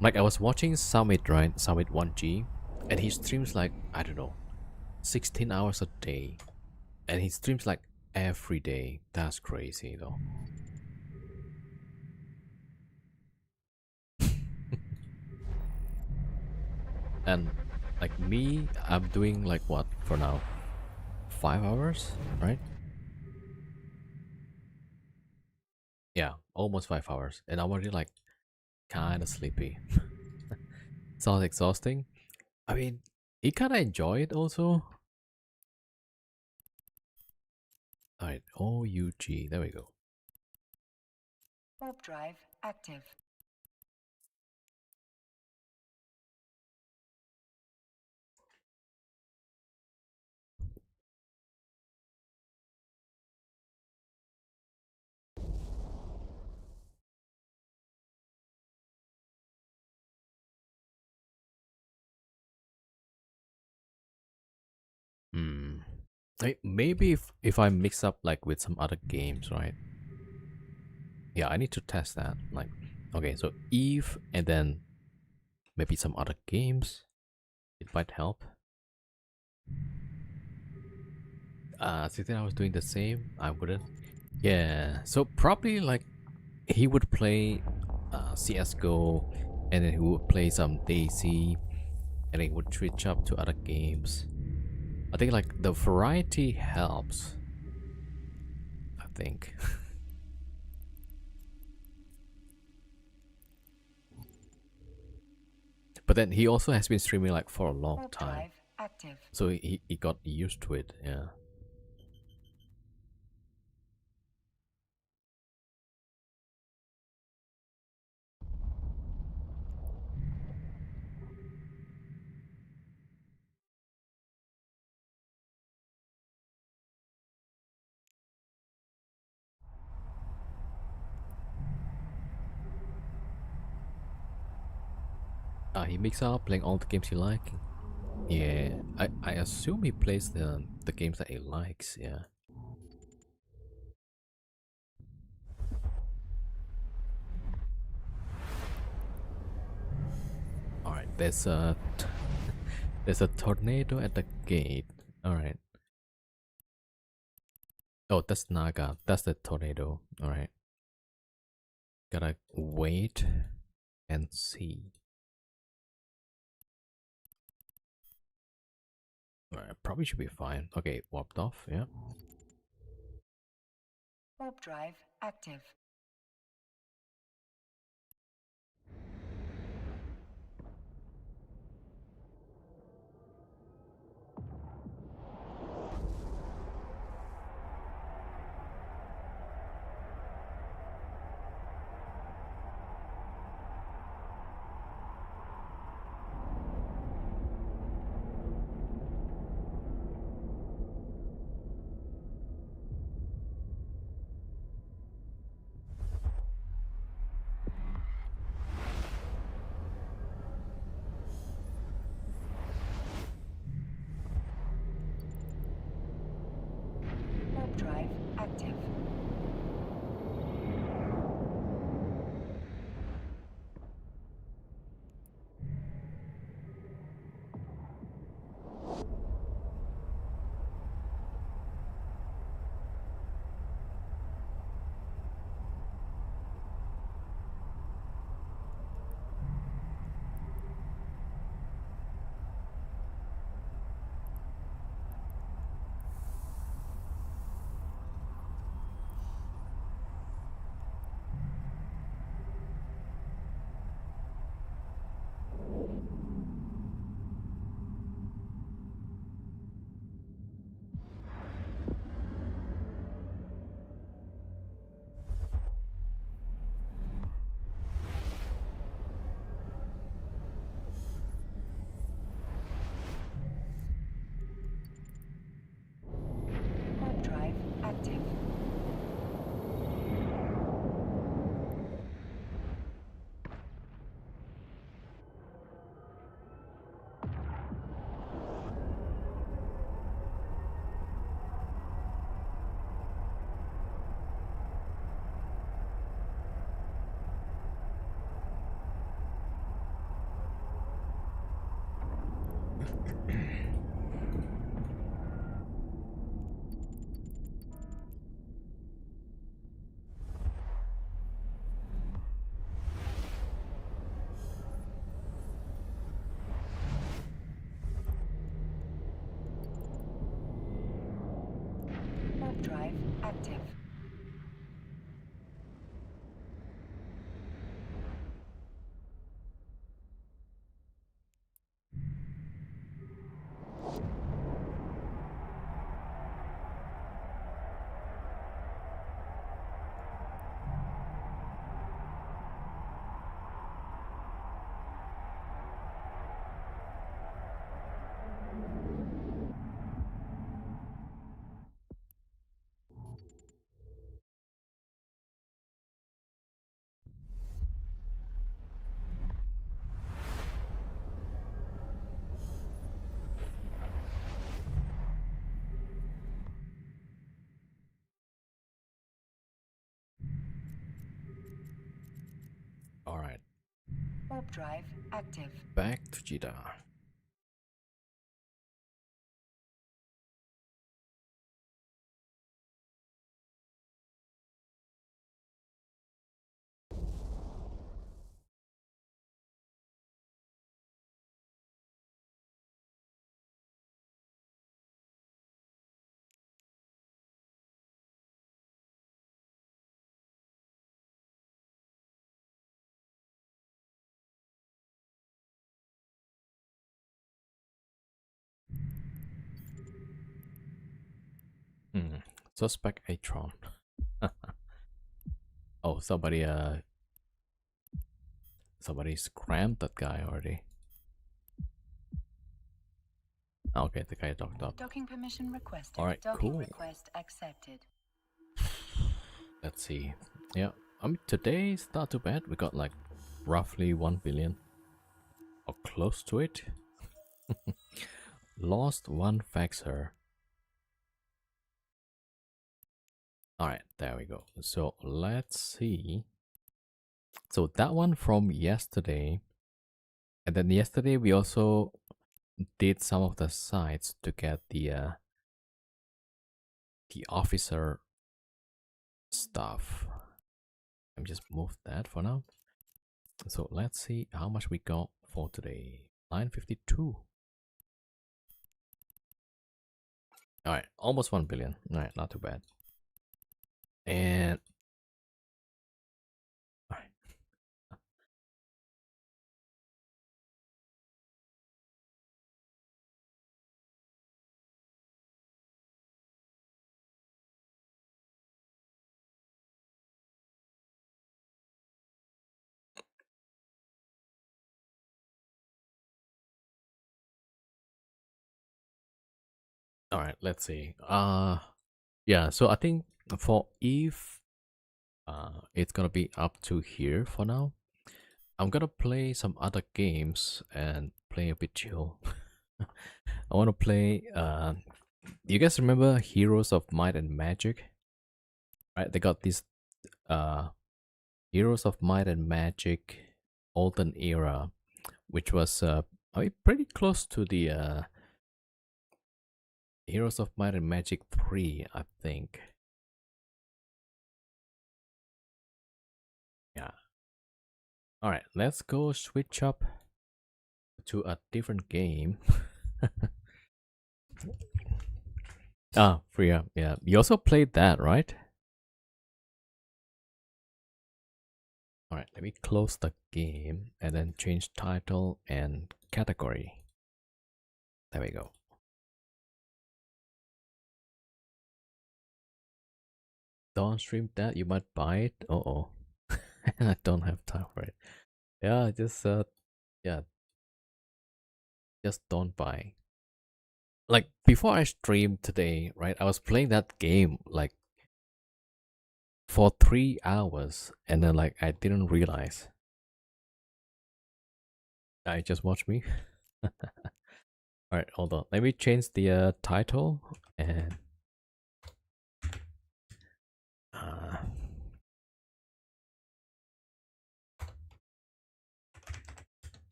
Like I was watching Summit, right? Summit 1G, and he streams like, I don't know, 16 hours a day. And he streams like every day. That's crazy though. And like me, I'm doing like what for now? 5 hours, right? Yeah, almost 5 hours. And I'm already like kind of sleepy. Sounds exhausting. I mean, you kind of enjoy it also. Alright, OUG, there we go. Warp drive active. Maybe if I mix up like with some other games, right? Yeah, I need to test that. Like, okay, so Eve and then maybe some other games. It might help. Since I was doing the same, I wouldn't. Yeah, so probably like he would play CS:GO, and then he would play some DayZ, and he would switch up to other games. I think like the variety helps. I think. But then he also has been streaming like for a long Warp time, drive active. so he got used to it. Yeah. He makes up playing all the games you like. Yeah, I assume he plays the games that he likes. Yeah. All right, there's a tornado at the gate. All right. Oh, that's Naga. That's the tornado. All right. Gotta wait and see. All right, probably should be fine. Okay, warped off. Yeah. Warp drive active. Warp drive active. Warp drive active. Warp drive active. All right. Warp drive active. Back to Jeddah. Hmm. Suspect Atron. Oh, somebody scrammed that guy already. Okay, the guy docked up. Docking permission requested. All right, Docking cool. request accepted. Let's see. Yeah, I mean today's not too bad. We got like roughly 1 billion or close to it. Lost one faxer. Alright, there we go. So let's see. So that one from yesterday. And then yesterday we also did some of the sites to get the officer stuff. Let me just move that for now. So let's see how much we got for today. 952. Alright, almost 1 billion. Alright, not too bad. And alright. Alright, let's see. Yeah, so I think for Eve, it's gonna be up to here for now. I'm gonna play some other games and play a bit chill. I wanna play you guys remember Heroes of Might and Magic? Right, they got this Heroes of Might and Magic Olden Era, which was I mean, pretty close to the Heroes of Might and Magic 3, I think. Yeah. Alright, let's go switch up to a different game. Free up, yeah. You also played that, right? Alright, let me close the game and then change title and category. There we go. Don't stream that, you might buy it. Uh-oh. I don't have time for it. Yeah, just yeah. Just don't buy. Like before I streamed today, right? I was playing that game like for 3 hours and then like I didn't realize. I just watched me. Alright, hold on. Let me change the title and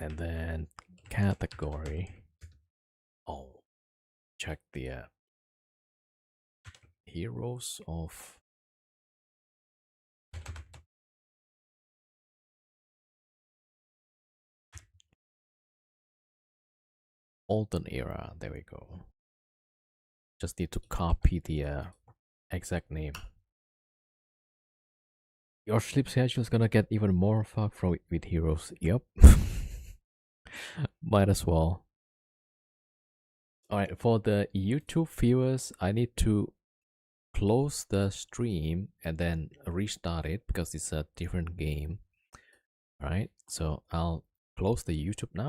and then category. Oh, check the Heroes of Olden Era. There we go. Just need to copy the exact name. Your sleep schedule is gonna get even more fucked from with Heroes. Yep. Might as well. Alright, for the YouTube viewers, I need to close the stream and then restart it because it's a different game. Alright, so I'll close the YouTube now.